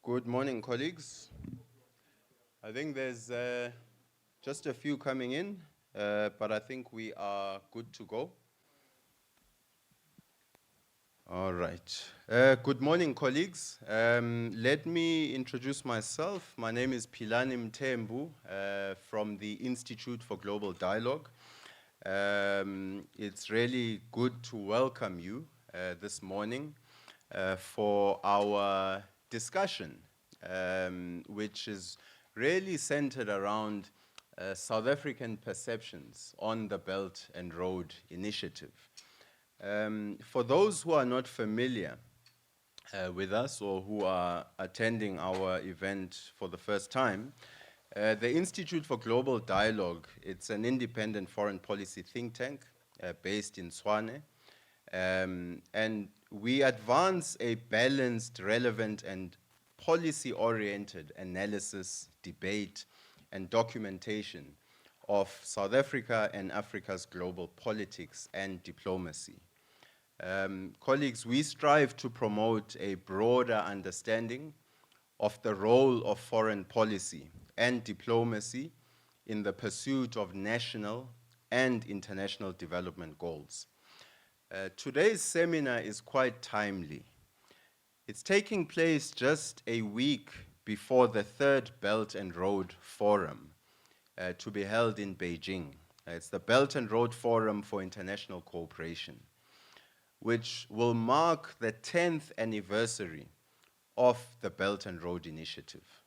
Good morning, colleagues. I think there's just a few coming in, but I think we are good to go. All right. Good morning, colleagues. Let me introduce myself. My name is Philani Mthembu from the Institute for Global Dialogue. It's really good to welcome you this morning for our discussion, which is really centered around South African perceptions on the Belt and Road Initiative. For those who are not familiar with us or who are attending our event for the first time, the Institute for Global Dialogue, it's an independent foreign policy think tank based in Tshwane. And we advance a balanced, relevant, and policy-oriented analysis, debate, and documentation of South Africa and Africa's global politics and diplomacy. Colleagues, we strive to promote a broader understanding of the role of foreign policy and diplomacy in the pursuit of national and international development goals. Today's seminar is quite timely. It's taking place just a week before the third Belt and Road Forum to be held in Beijing. It's the Belt and Road Forum for International Cooperation, which will mark the 10th anniversary of the Belt and Road Initiative.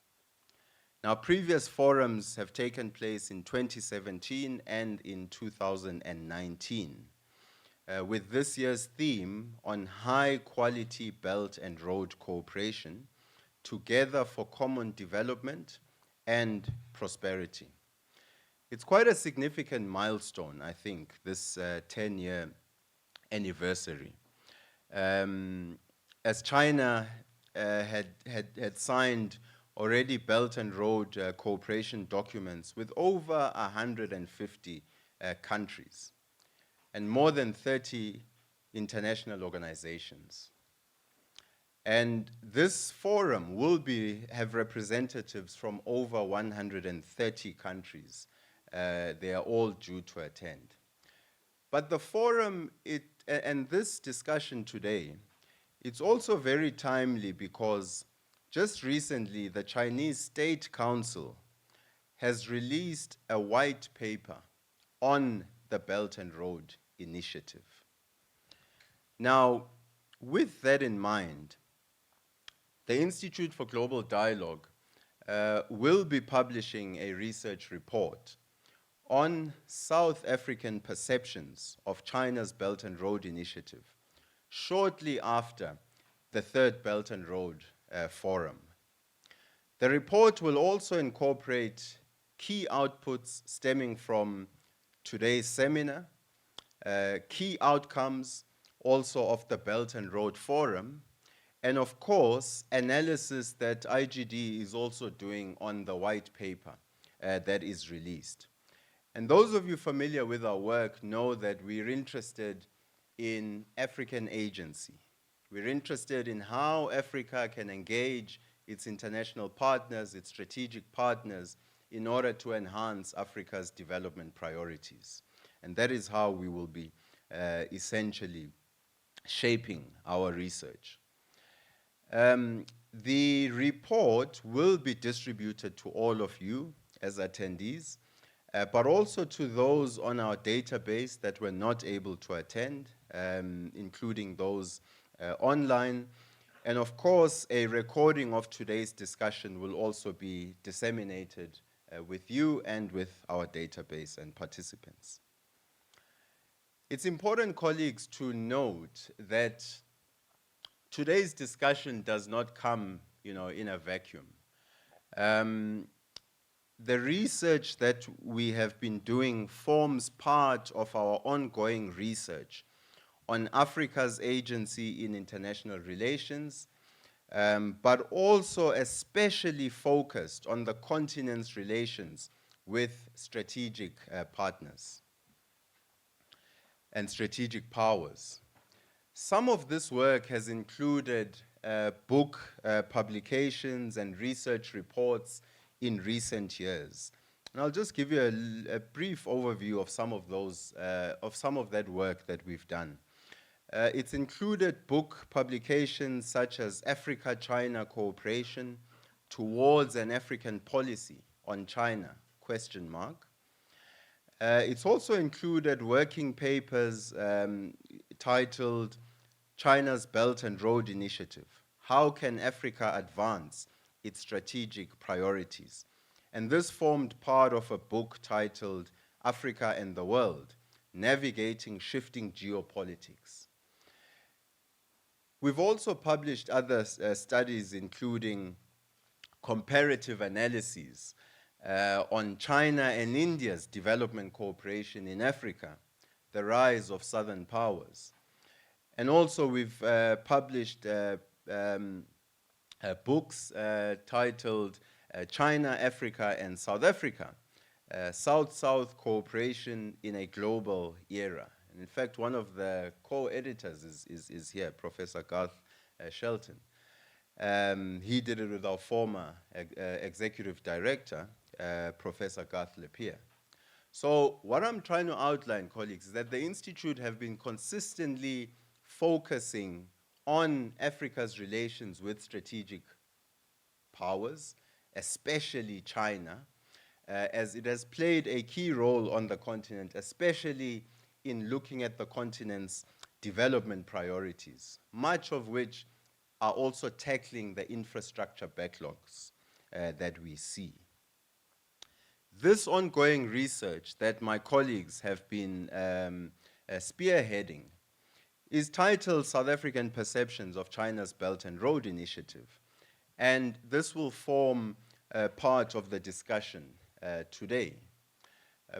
Now, previous forums have taken place in 2017 and in 2019. With this year's theme on high-quality Belt and Road cooperation, together for common development and prosperity. It's quite a significant milestone, I think, this 10-year anniversary. As China had signed already Belt and Road cooperation documents with over 150 countries and more than 30 international organizations. And this forum will have representatives from over 130 countries. They are all due to attend. But the forum, and this discussion today, it's also very timely because just recently the Chinese State Council has released a white paper on the Belt and Road Initiative. Now, with that in mind, the Institute for Global Dialogue will be publishing a research report on South African perceptions of China's Belt and Road Initiative shortly after the third Belt and Road Forum. The report will also incorporate key outputs stemming from today's seminar, key outcomes also of the Belt and Road Forum, and of course, analysis that IGD is also doing on the white paper that is released. And those of you familiar with our work know that we're interested in African agency. We're interested in how Africa can engage its international partners, its strategic partners, in order to enhance Africa's development priorities. And that is how we will be essentially shaping our research. The report will be distributed to all of you as attendees, but also to those on our database that were not able to attend, including those online. And of course, a recording of today's discussion will also be disseminated with you and with our database and participants. It's important, colleagues, to note that today's discussion does not come, in a vacuum. The research that we have been doing forms part of our ongoing research on Africa's agency in international relations, but also especially focused on the continent's relations with strategic partners and strategic powers. Some of this work has included book publications and research reports in recent years. And I'll just give you a brief overview of some of those, of some of that work that we've done. It's included book publications such as Africa-China Cooperation Towards an African Policy on China, question mark. It's also included working papers titled China's Belt and Road Initiative. How can Africa advance its strategic priorities? And this formed part of a book titled Africa and the World, Navigating Shifting Geopolitics. We've also published other studies, including comparative analyses on China and India's development cooperation in Africa, the rise of southern powers. And also we've published books titled China, Africa, and South Africa, South-South Cooperation in a Global Era. And in fact, one of the co-editors is here, Professor Garth Shelton. He did it with our former executive director, Professor Garth Lepierre. So what I'm trying to outline, colleagues, is that the Institute have been consistently focusing on Africa's relations with strategic powers, especially China, as it has played a key role on the continent, especially in looking at the continent's development priorities, much of which are also tackling the infrastructure backlogs that we see. This ongoing research that my colleagues have been spearheading is titled South African Perceptions of China's Belt and Road Initiative. And this will form part of the discussion today.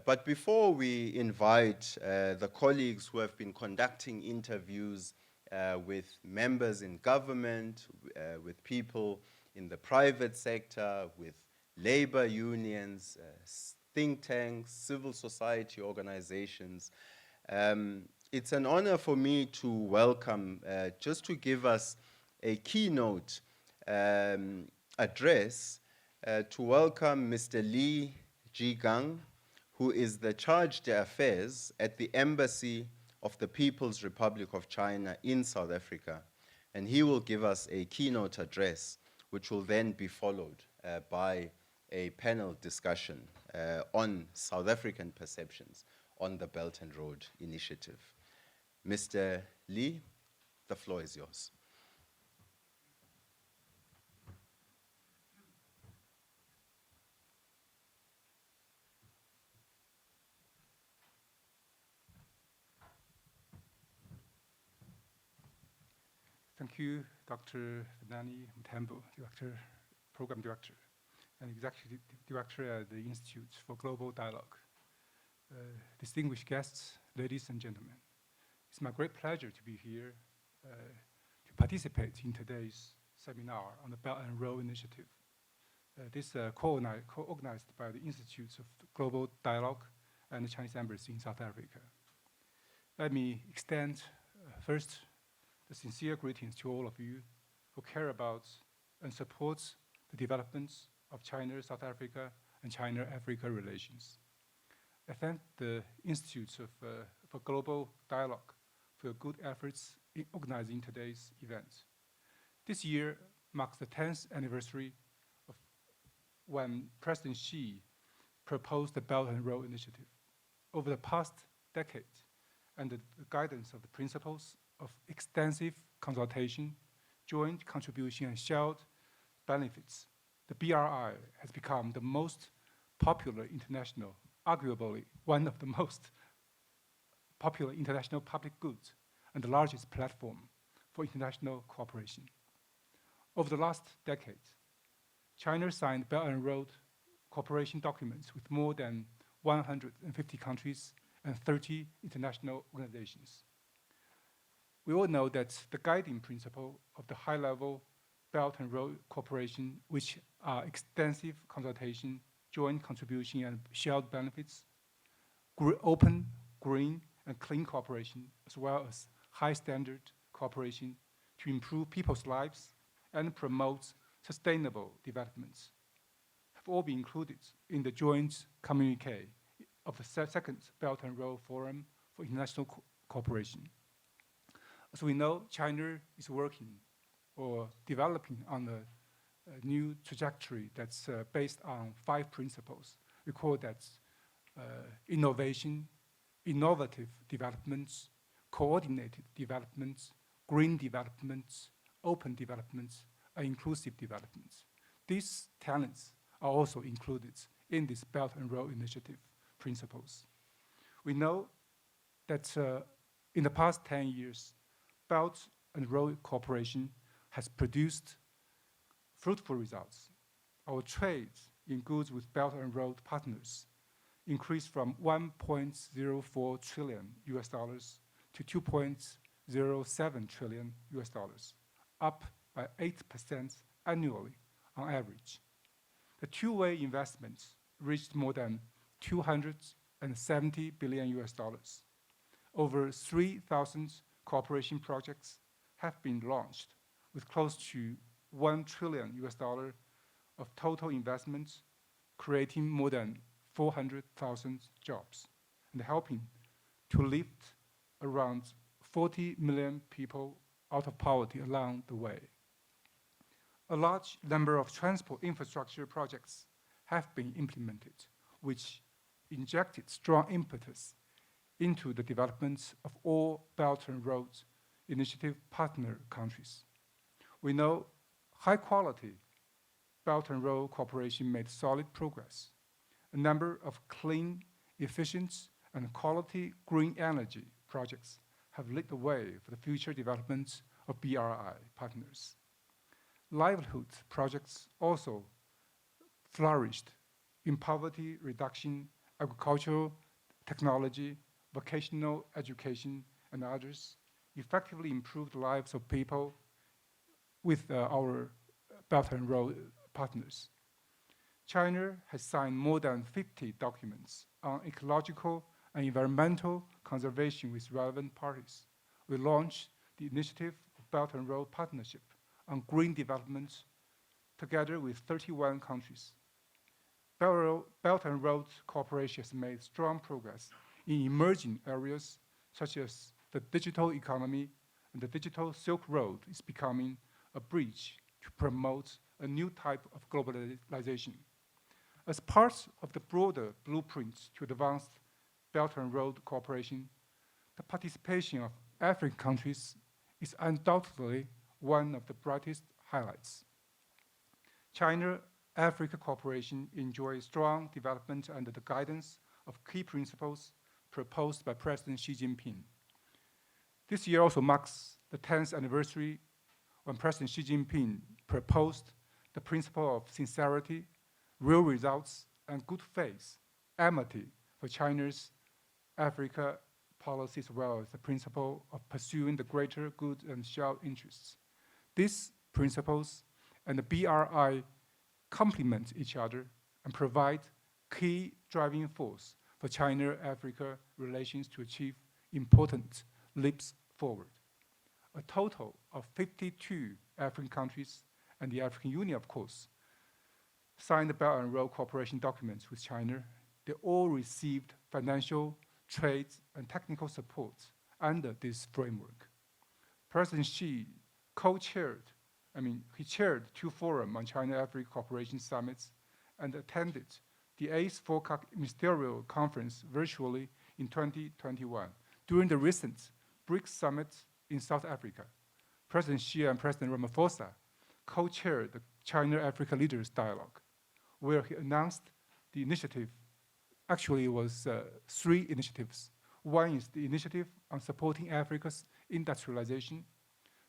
But before we invite the colleagues who have been conducting interviews with members in government, with people in the private sector, with labor unions, think tanks, civil society organizations, it's an honor for me to welcome, just to give us a keynote address, to welcome Mr. Li Jigang, who is the Charge d'Affaires at the Embassy of the People's Republic of China in South Africa. And he will give us a keynote address, which will then be followed by a panel discussion on South African perceptions on the Belt and Road Initiative. Mr. Li, the floor is yours. Thank you, Dr. Fernani Mthembu, Program Director, and Executive Director at the Institute for Global Dialogue. Distinguished guests, ladies and gentlemen, it's my great pleasure to be here to participate in today's seminar on the Belt and Road Initiative. This co-organized by the Institutes of Global Dialogue and the Chinese Embassy in South Africa. Let me extend first the sincere greetings to all of you who care about and support the developments of China-South Africa and China-Africa relations. I thank the Institutes for Global Dialogue for your good efforts in organizing today's event. This year marks the 10th anniversary of when President Xi proposed the Belt and Road Initiative. Over the past decade, under the guidance of the principles of extensive consultation, joint contribution, and shared benefits, the BRI has become the most popular international, arguably one of the most popular international public goods and the largest platform for international cooperation. Over the last decade, China signed Belt and Road cooperation documents with more than 150 countries and 30 international organizations. We all know that the guiding principle of the high-level Belt and Road cooperation, which are extensive consultation, joint contribution, and shared benefits, open, green, and clean cooperation, as well as high-standard cooperation to improve people's lives and promote sustainable development have all been included in the joint communique of the second Belt and Road Forum for International Cooperation. As we know, China is working or developing on a new trajectory that's based on 5 principles. We call that innovation, innovative developments, coordinated developments, green developments, open developments, and inclusive developments. These talents are also included in this Belt and Road Initiative principles. We know that in the past 10 years, Belt and Road Cooperation has produced fruitful results. Our trade in goods with Belt and Road partners increased from $1.04 trillion US dollars to $2.07 trillion US dollars, up by 8% annually on average. The two-way investments reached more than 270 billion US dollars. Over 3,000 cooperation projects have been launched with close to 1 trillion US dollar of total investments, creating more than 400,000 jobs and helping to lift around 40 million people out of poverty along the way. A large number of transport infrastructure projects have been implemented, which injected strong impetus into the development of all Belt and Road Initiative partner countries. We know high-quality Belt and Road cooperation made solid progress. A number of clean, efficient, and quality green energy projects have lit the way for the future development of BRI partners. Livelihood projects also flourished in poverty reduction, agricultural technology, vocational education, and others, effectively improved the lives of people with our Belt and Road partners. China has signed more than 50 documents on ecological and environmental conservation with relevant parties. We launched the initiative of Belt and Road Partnership on green development together with 31 countries. Belt and Road Cooperation has made strong progress in emerging areas such as the digital economy, and the digital Silk Road is becoming a bridge to promote a new type of globalization. As part of the broader blueprint to advance Belt and Road Cooperation, the participation of African countries is undoubtedly one of the brightest highlights. China-Africa cooperation enjoys strong development under the guidance of key principles proposed by President Xi Jinping. This year also marks the 10th anniversary when President Xi Jinping proposed the principle of sincerity, real results, and good faith, amity for China's Africa policy, as well as the principle of pursuing the greater good and shared interests. These principles and the BRI complement each other and provide key driving force for China-Africa relations to achieve important leaps forward. A total of 52 African countries and the African Union, of course, signed the Belt and Road Cooperation documents with China. They all received financial, trade, and technical support under this framework. President Xi he chaired 2 forums on China-Africa Cooperation Summits and attended the 8th FOCAC Ministerial Conference virtually in 2021. During the recent BRICS Summit in South Africa, President Xi and President Ramaphosa co-chaired the China-Africa Leaders Dialogue, where he announced the initiative. Actually, it was 3 initiatives. One is the initiative on supporting Africa's industrialization,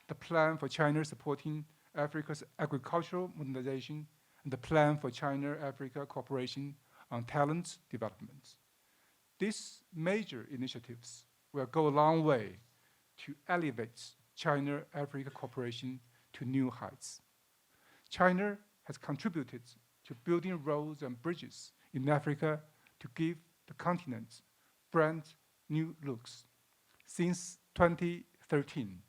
the plan for China supporting Africa's agricultural modernization, and the plan for China-Africa cooperation on talent development. These major initiatives will go a long way to elevate China-Africa cooperation to new heights. China has contributed to building roads and bridges in Africa to give the continent brand new looks. Since 2013,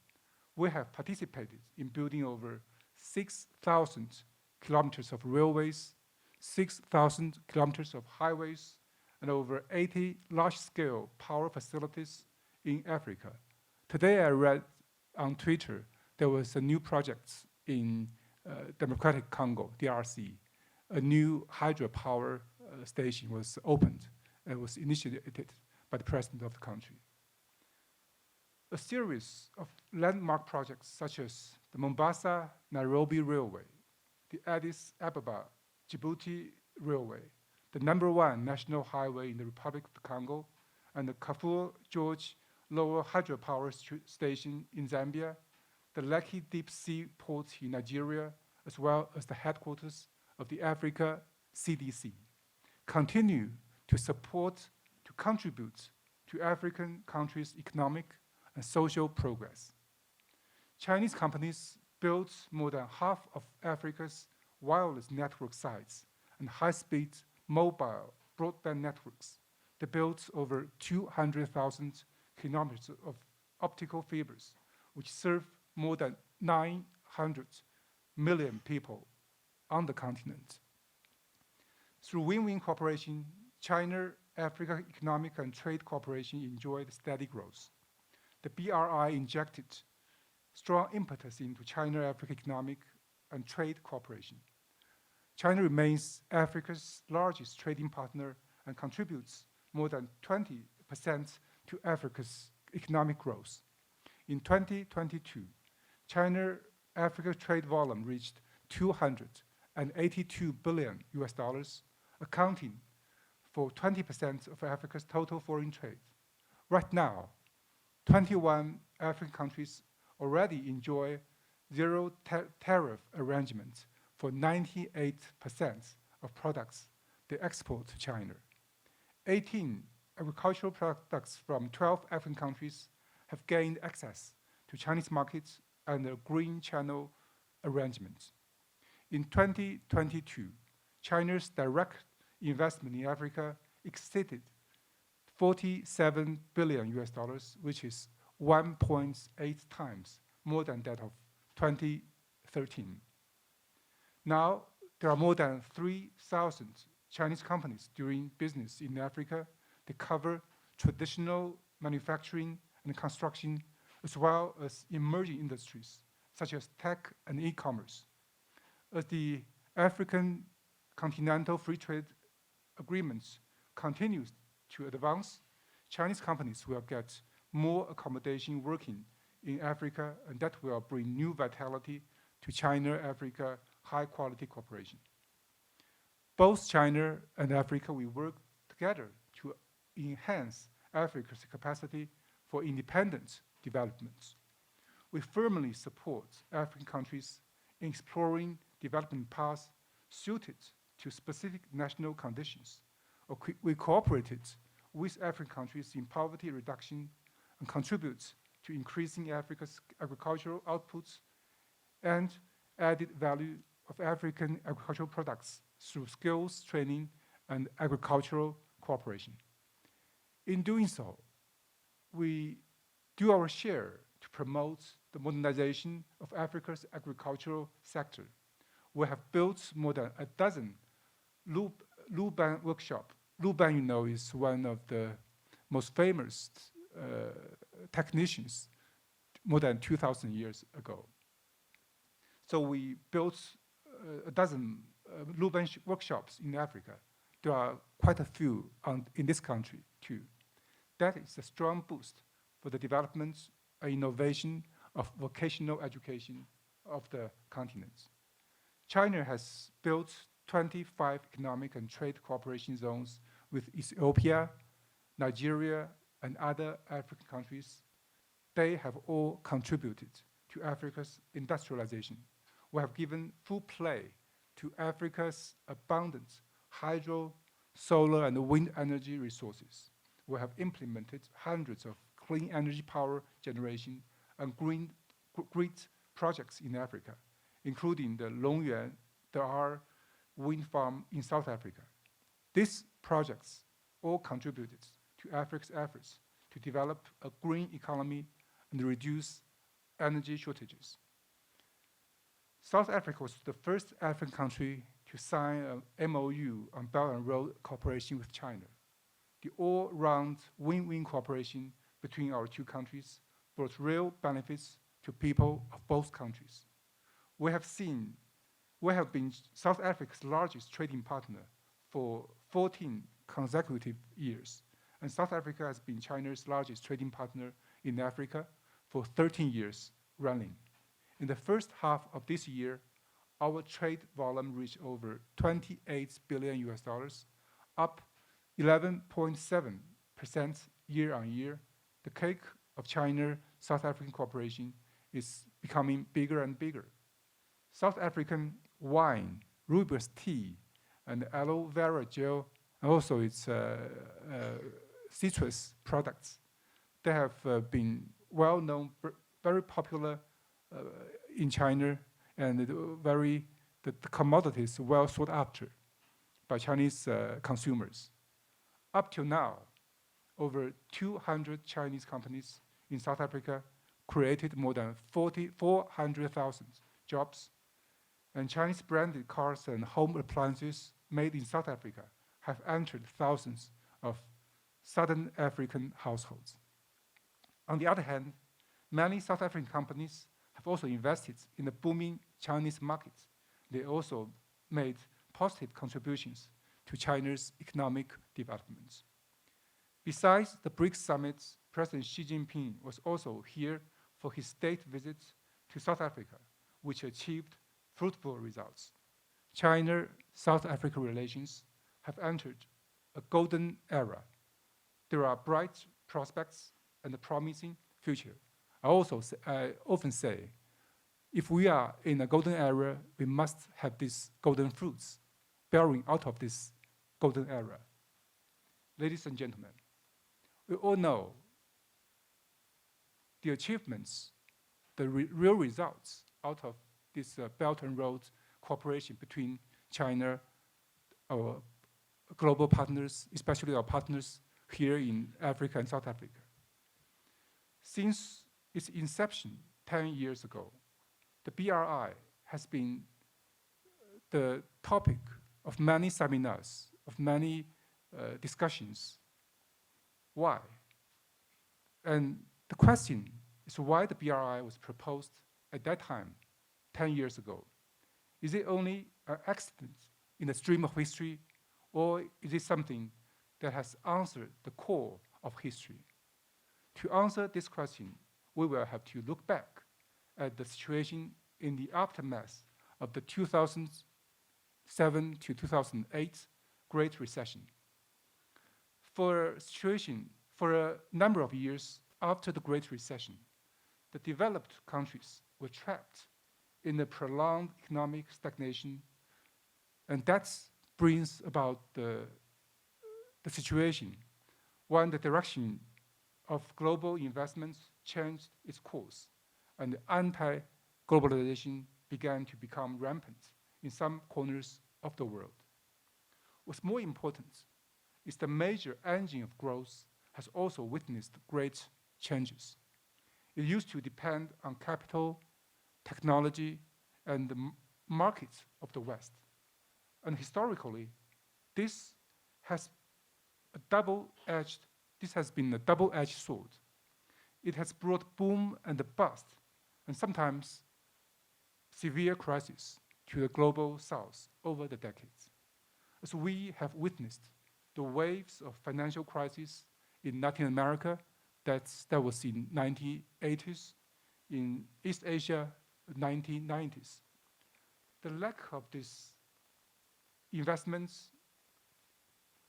We have participated in building over 6,000 kilometers of railways, 6,000 kilometers of highways, and over 80 large-scale power facilities in Africa. Today I read on Twitter there was a new project in Democratic Congo, DRC. A new hydropower station was opened and was initiated by the president of the country. A series of landmark projects such as the Mombasa-Nairobi Railway, the Addis Ababa-Djibouti Railway, the #1 national highway in the Republic of the Congo, and the Kafue George Lower Hydropower Station in Zambia, the Lekki Deep Sea Port in Nigeria, as well as the headquarters of the Africa CDC, continue to support, to contribute to African countries' economic and social progress. Chinese companies built more than half of Africa's wireless network sites and high-speed mobile broadband networks. They built over 200,000 kilometers of optical fibers, which serve more than 900 million people on the continent. Through win-win cooperation, China-Africa Economic and Trade Cooperation enjoyed steady growth. The BRI injected strong impetus into China-Africa Economic and Trade Cooperation. China remains Africa's largest trading partner and contributes more than 20% to Africa's economic growth. In 2022, China-Africa trade volume reached $282 billion, accounting for 20% of Africa's total foreign trade. Right now, 21 African countries already enjoy zero tariff arrangements for 98% of products they export to China. 18 agricultural products from 12 African countries have gained access to Chinese markets under Green Channel arrangements. In 2022, China's direct investment in Africa exceeded $47 billion, which is 1.8 times more than that of 2013. Now, there are more than 3,000 Chinese companies doing business in Africa. They cover traditional manufacturing and construction, as well as emerging industries, such as tech and e-commerce. As the African Continental Free Trade Agreements continues to advance, Chinese companies will get more accommodation working in Africa, and that will bring new vitality to China-Africa high-quality cooperation. Both China and Africa will work together to enhance Africa's capacity for independent development. We firmly support African countries in exploring development paths suited to specific national conditions. We cooperated with African countries in poverty reduction and contribute to increasing Africa's agricultural outputs and added value of African agricultural products through skills training and agricultural cooperation. In doing so, we do our share to promote the modernization of Africa's agricultural sector. We have built more than a dozen Luban workshops. Luban, you know, is one of the most famous technicians more than 2,000 years ago. So we built a dozen Luban workshops in Africa. There are quite a few in this country too. That is a strong boost for the development and innovation of vocational education of the continent. China has built 25 economic and trade cooperation zones with Ethiopia, Nigeria, and other African countries. They have all contributed to Africa's industrialization. We have given full play to Africa's abundant hydro, solar, and wind energy resources. We have implemented hundreds of clean energy power generation and green grid projects in Africa, including the Longyuan Dar wind farm in South Africa. These projects all contributed to Africa's efforts to develop a green economy and reduce energy shortages. South Africa was the first African country to sign an MOU on Belt and Road cooperation with China. The all-round win-win cooperation between our two countries brought real benefits to people of both countries. We have been South Africa's largest trading partner for 14 consecutive years, and South Africa has been China's largest trading partner in Africa for 13 years running. In the first half of this year, our trade volume reached over 28 billion US dollars, up 11.7% year on year. The cake of China-South African cooperation is becoming bigger and bigger. South African wine, rooibos tea, and aloe vera gel, and also its citrus products, they have been well known, very popular in China, and the commodities well sought after by Chinese consumers. Up till now, over 200 Chinese companies in South Africa created more than 400,000 jobs, and Chinese branded cars and home appliances made in South Africa have entered thousands of Southern African households. On the other hand, many South African companies have also invested in the booming Chinese market. They also made positive contributions to China's economic development. Besides the BRICS summit, President Xi Jinping was also here for his state visit to South Africa, which achieved fruitful results. China-South Africa relations have entered a golden era. There are bright prospects and a promising future. I often say, if we are in a golden era, we must have these golden fruits bearing out of this golden era. Ladies and gentlemen, we all know the achievements, the real results out of this Belt and Road cooperation between China, our global partners, especially our partners here in Africa and South Africa. Since its inception 10 years ago, the BRI has been the topic of many seminars, of many discussions. Why? And the question is why the BRI was proposed at that time, 10 years ago. Is it only an accident in the stream of history, or is it something that has answered the core of history? To answer this question, we will have to look back at the situation in the aftermath of the 2007 to 2008 Great Recession. For a number of years after the Great Recession, the developed countries were trapped in a prolonged economic stagnation, and that brings about the situation when the direction of global investments changed its course, and anti-globalization began to become rampant in some corners of the world. What's more important is the major engine of growth has also witnessed great changes. It used to depend on capital, technology, and the markets of the West. And historically, this has been a double-edged sword. It has brought boom and bust, and sometimes severe crises to the global South over the decades. As we have witnessed the waves of financial crisis in Latin America, that was in 1980s, in East Asia, 1990s. The lack of these investments,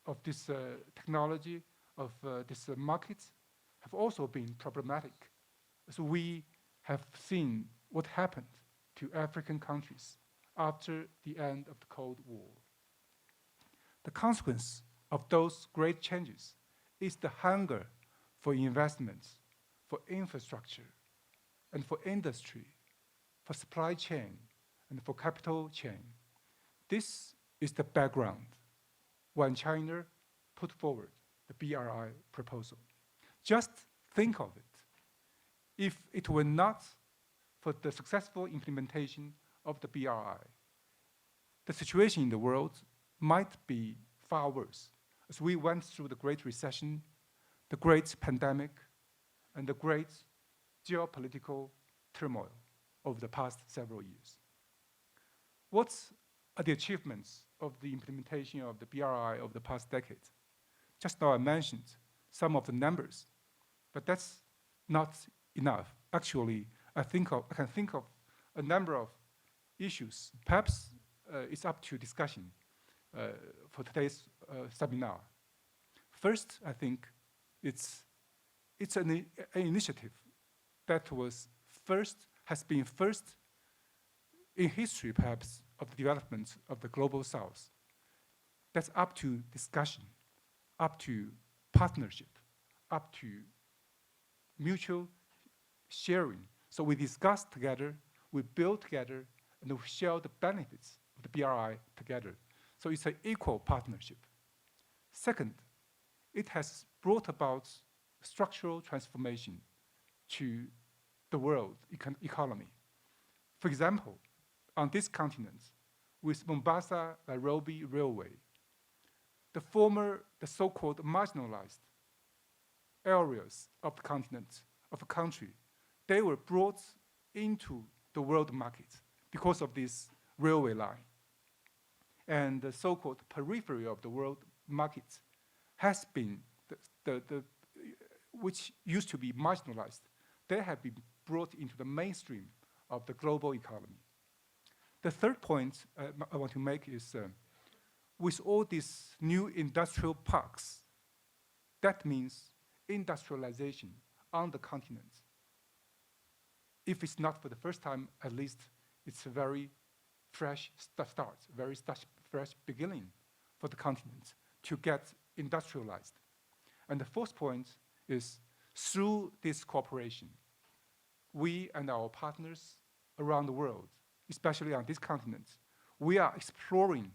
of this technology, of this market, have also been problematic, as we have seen what happened to African countries after the end of the Cold War. The consequence of those great changes is the hunger for investments, for infrastructure, and for industry, for supply chain, and for capital chain. This is the background when China put forward the BRI proposal. Just think of it. If it were not for the successful implementation of the BRI. The situation in the world might be far worse as we went through the Great Recession, the Great Pandemic, and the great geopolitical turmoil over the past several years. What are the achievements of the implementation of the BRI over the past decade? Just now I mentioned some of the numbers, but that's not enough. Actually, I can think of a number of issues. Perhaps it's up to discussion for today's seminar. First, I think it's an initiative that has been first in history, perhaps, of the development of the Global South. That's up to discussion, up to partnership, up to mutual sharing. So we discuss together, we build together, and we share the benefits of the BRI together. So it's an equal partnership. Second, it has brought about structural transformation to the world economy. For example, on this continent, with Mombasa-Nairobi Railway, the so-called marginalized areas of the continent, of a country, they were brought into the world market because of this railway line. And the so-called periphery of the world market has been, which used to be marginalized, they have been brought into the mainstream of the global economy. The third point I want to make is, with all these new industrial parks, that means industrialization on the continent. If it's not for the first time, at least it's a very fresh start, very fresh beginning for the continent to get industrialized. And the fourth point is, through this cooperation, we and our partners around the world, especially on this continent, we are exploring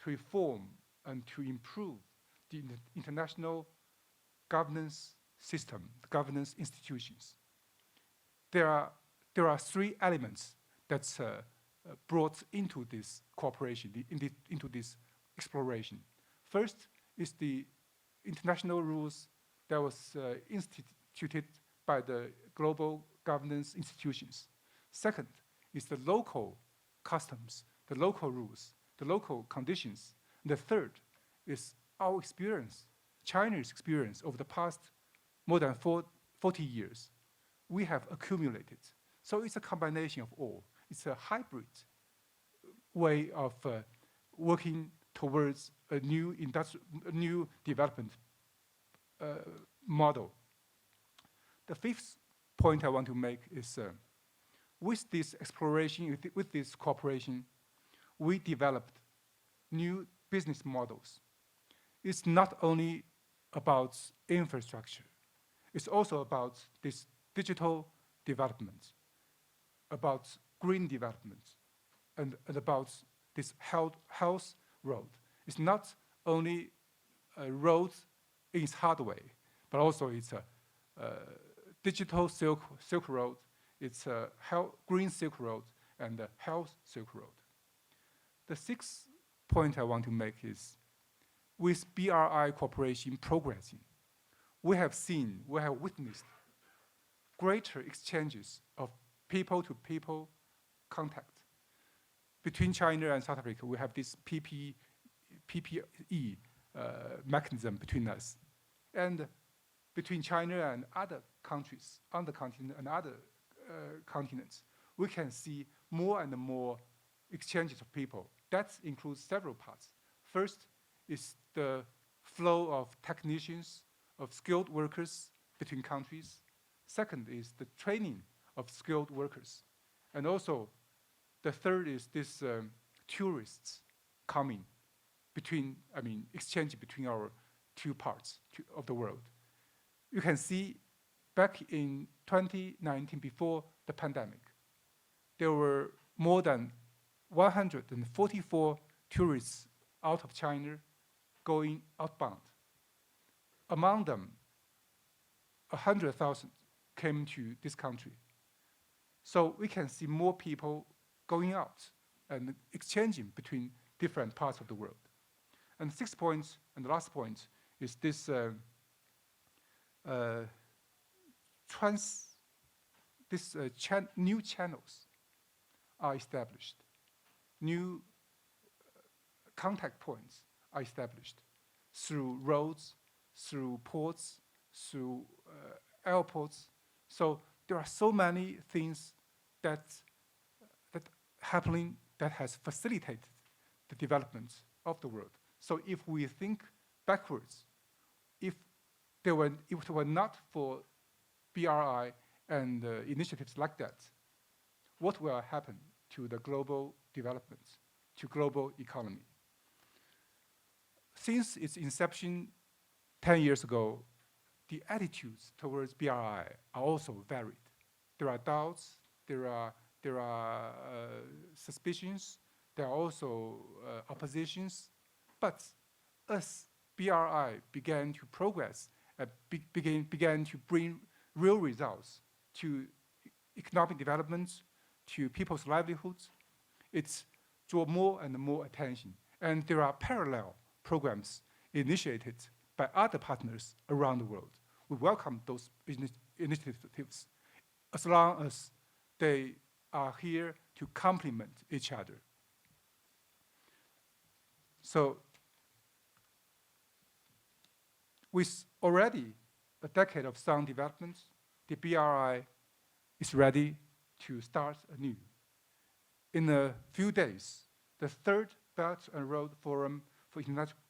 to reform and to improve the international governance system, the governance institutions. There are three elements that's brought into this cooperation, into this exploration. First is the international rules that was instituted by the global governance institutions. Second is the local customs, the local rules, the local conditions. And the third is our experience, China's experience over the past more than 40 years. We have accumulated. So it's a combination of all. It's a hybrid way of working towards a new development model. The fifth point I want to make is, with this exploration, with this cooperation, we developed new business models. It's not only about infrastructure, it's also about this digital development, about green development, and about this health road. It's not only a road in its hard way, but also it's a digital Silk Road, it's a green Silk Road, and a health Silk Road. The sixth point I want to make is, with BRI cooperation progressing, we have witnessed greater exchanges of people-to-people contact. Between China and South Africa, we have this PPE mechanism between us. And between China and other countries on the continent and other continents, we can see more and more exchanges of people. That includes several parts. First is the flow of technicians, of skilled workers between countries. Second is the training of skilled workers. And also, the third is this tourists coming exchange between our two parts of the world. You can see back in 2019, before the pandemic, there were more than 144 tourists out of China going outbound. Among them, 100,000 came to this country. So we can see more people going out and exchanging between different parts of the world. And 6th point, and the last point, is this uh, new channels are established, new contact points are established through roads, through ports, through airports. So there are so many things that happening that has facilitated the development of the world. So if we think backwards, if it were not for BRI and initiatives like that, what will happen to the global development, to global economy? Since its inception 10 years ago, the attitudes towards BRI are also varied. There are doubts, there are suspicions, there are also oppositions, but as BRI began to progress, began to bring real results to economic development, to people's livelihoods, it drew more and more attention. And there are parallel programs initiated by other partners around the world. We welcome those initiatives as long as they are here to complement each other. So with already a decade of sound development, the BRI is ready to start anew. In a few days, the third Belt and Road Forum for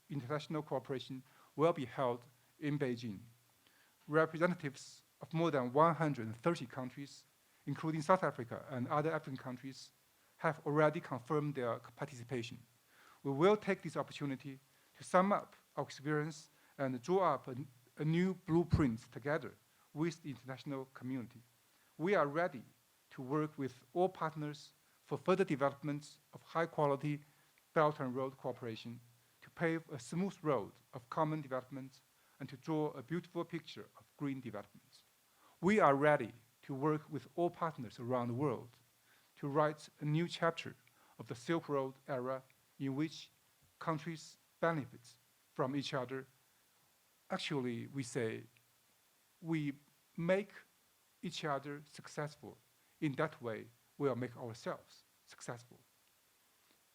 International Cooperation will be held in Beijing. Representatives of more than 130 countries, including South Africa and other African countries, have already confirmed their participation. We will take this opportunity to sum up our experience and draw up a new blueprint together with the international community. We are ready to work with all partners for further development of high-quality Belt and Road cooperation, to pave a smooth road of common development, and to draw a beautiful picture of green development. We are ready to work with all partners around the world to write a new chapter of the Silk Road era in which countries benefit from each other. Actually, we say we make each other successful. In that way, we'll make ourselves successful.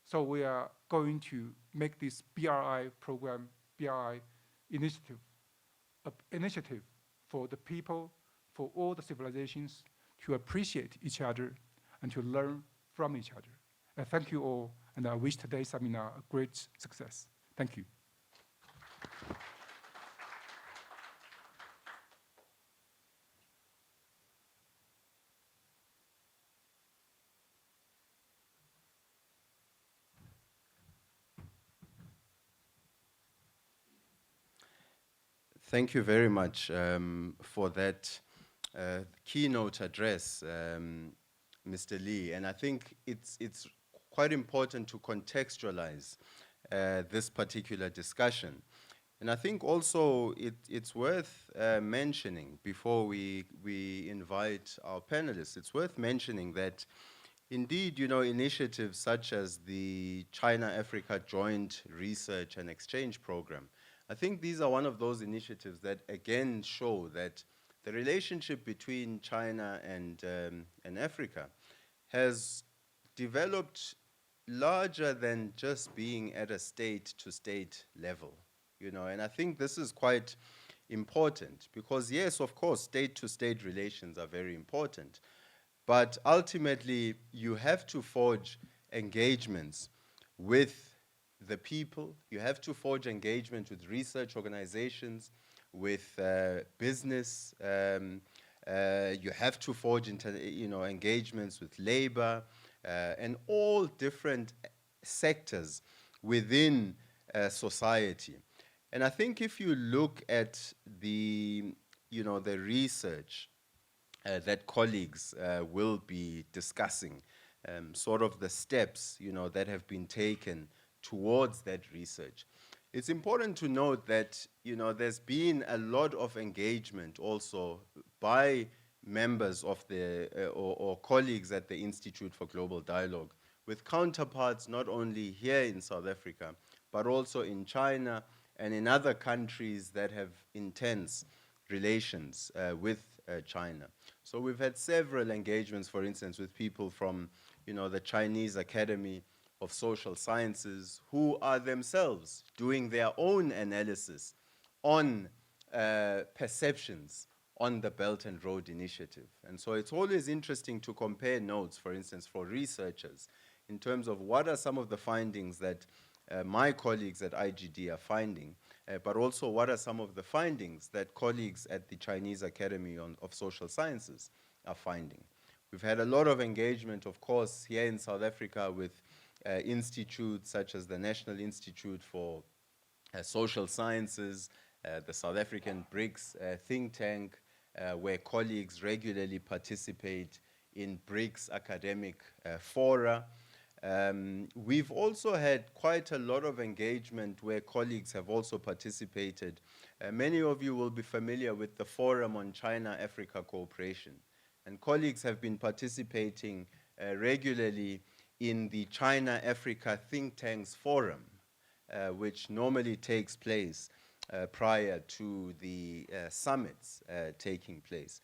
So we are going to make this BRI program, BRI initiative, an initiative for the people, for all the civilizations to appreciate each other and to learn from each other. And thank you all, and I wish today's seminar a great success. Thank you. Thank you very much for that keynote address, Mr. Lee. And I think it's quite important to contextualize this particular discussion. And I think also it's worth mentioning, before we invite our panelists, it's worth mentioning that indeed, you know, initiatives such as the China-Africa Joint Research and Exchange Program, I think these are one of those initiatives that again show that the relationship between China and Africa has developed larger than just being at a state-to-state level, you know, and I think this is quite important because yes, of course, state-to-state relations are very important, but ultimately you have to forge engagements with the people, you have to forge engagement with research organizations, with business, you have to forge engagements with labor, and all different sectors within society. And I think if you look at the research that colleagues will be discussing, sort of the steps, that have been taken towards that research. It's important to note that, there's been a lot of engagement also by members of the, or colleagues at the Institute for Global Dialogue, with counterparts not only here in South Africa, but also in China and in other countries that have intense relations with China. So we've had several engagements, for instance, with people from, the Chinese Academy of Social Sciences, who are themselves doing their own analysis on perceptions on the Belt and Road Initiative. And so it's always interesting to compare notes, for instance, for researchers, in terms of what are some of the findings that my colleagues at IGD are finding, but also what are some of the findings that colleagues at the Chinese Academy of Social Sciences are finding. We've had a lot of engagement, of course, here in South Africa with institutes such as the National Institute for Social Sciences, the South African BRICS think tank, where colleagues regularly participate in BRICS academic fora. We've also had quite a lot of engagement where colleagues have also participated. Many of you will be familiar with the Forum on China-Africa Cooperation. And colleagues have been participating regularly in the China-Africa Think Tanks Forum, which normally takes place prior to the summits taking place.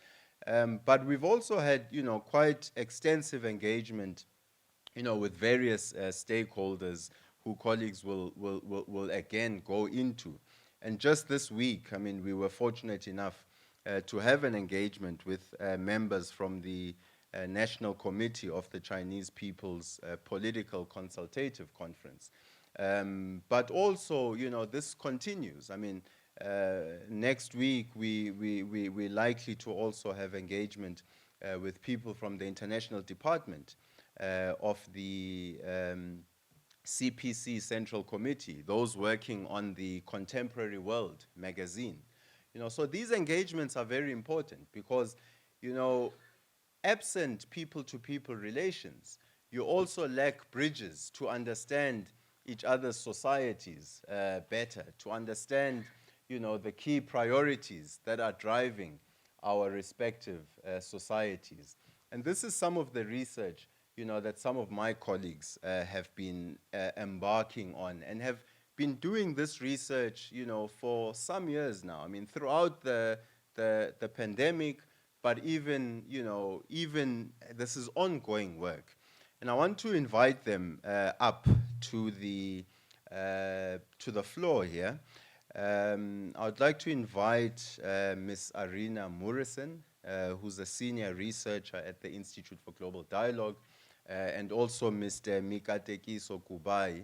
But we've also had, quite extensive engagement, with various stakeholders who colleagues will again go into. And just this week, we were fortunate enough to have an engagement with members from the National Committee of the Chinese People's Political Consultative Conference. But also, this continues. Next week, we're likely to also have engagement with people from the International Department of the CPC Central Committee, those working on the Contemporary World magazine. So these engagements are very important because, absent people-to-people relations, you also lack bridges to understand each other's societies better, to understand, the key priorities that are driving our respective societies. And this is some of the research, that some of my colleagues have been embarking on and have been doing this research, for some years now. Throughout the pandemic, but even, even this is ongoing work. And I want to invite them up to the floor here. I would like to invite Ms. Arina Murison, who's a senior researcher at the Institute for Global Dialogue, and also Mr. Mikatekiso Kubai,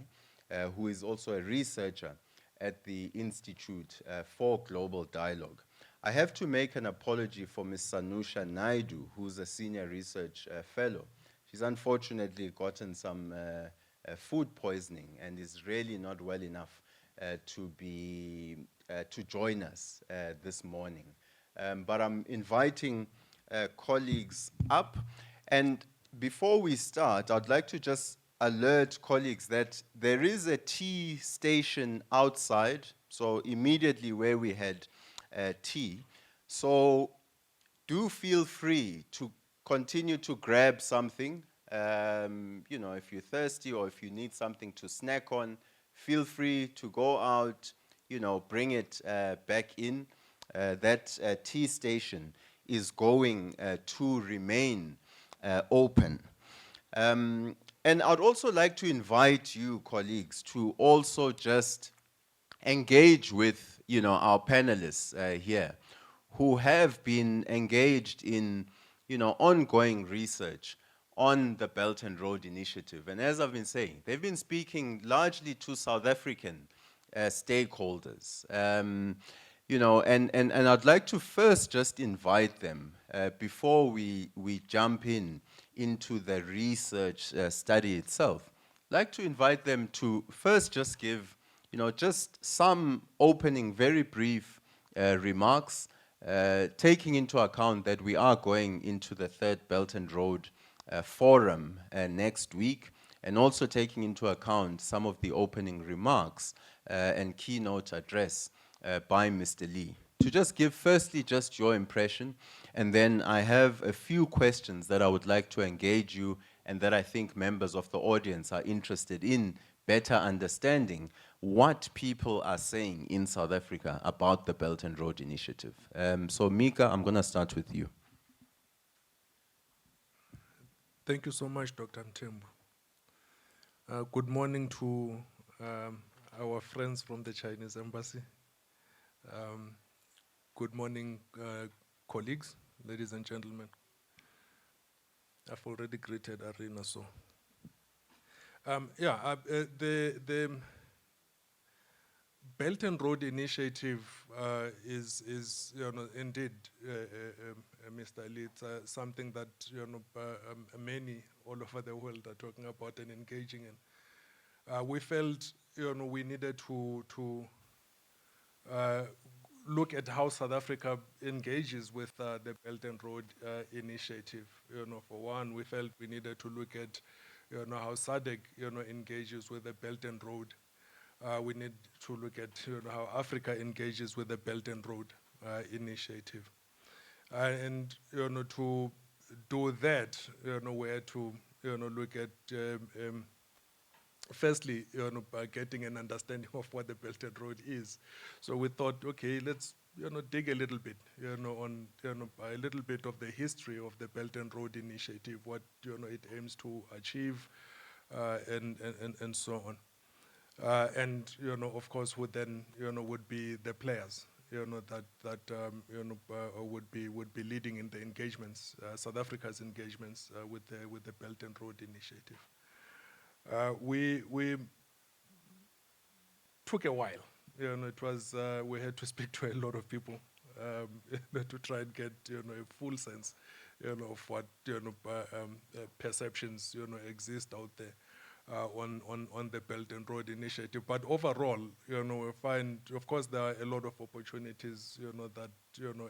who is also a researcher at the Institute for Global Dialogue. I have to make an apology for Ms. Sanusha Naidu, who's a senior research fellow. She's unfortunately gotten some food poisoning and is really not well enough to join us this morning. But I'm inviting colleagues up. And before we start, I'd like to just alert colleagues that there is a tea station outside, so immediately where we had tea. So do feel free to continue to grab something. If you're thirsty or if you need something to snack on, feel free to go out, bring it back in. That tea station is going to remain open. And I'd also like to invite you, colleagues, to also just engage with, our panelists here who have been engaged in, ongoing research on the Belt and Road Initiative. And as I've been saying, they've been speaking largely to South African stakeholders. And I'd like to first just invite them, before we jump into the research study itself, I'd like to invite them to first just give, just some opening, very brief remarks, taking into account that we are going into the third Belt and Road Forum next week, and also taking into account some of the opening remarks and keynote address by Mr. Lee. to just give firstly just your impression, and then I have a few questions that I would like to engage you and that I think members of the audience are interested in better understanding what people are saying in South Africa about the Belt and Road Initiative. So Mika, I'm going to start with you. Thank you so much, Dr. Mthembu. Good morning to our friends from the Chinese Embassy. Good morning, colleagues, ladies and gentlemen. I've already greeted Arena, so. The Belt and Road Initiative is indeed, Mr. Ali, it's something that many all over the world are talking about and engaging in. We felt we needed to look at how South Africa engages with the Belt and Road Initiative. For one, we felt we needed to look at how SADC engages with the Belt and Road. We need to look at how Africa engages with the Belt and Road Initiative. And to do that, we had to look at firstly, by getting an understanding of what the Belt and Road is. So we thought, okay, let's dig a little bit, on a little bit of the history of the Belt and Road Initiative, what it aims to achieve, and so on. And of course, would then would be the players that would be leading in the engagements, South Africa's engagements with the Belt and Road Initiative. We took a while. It was we had to speak to a lot of people to try and get a full sense of what perceptions exist out there. On the Belt and Road Initiative. But overall, we find, of course, there are a lot of opportunities, that,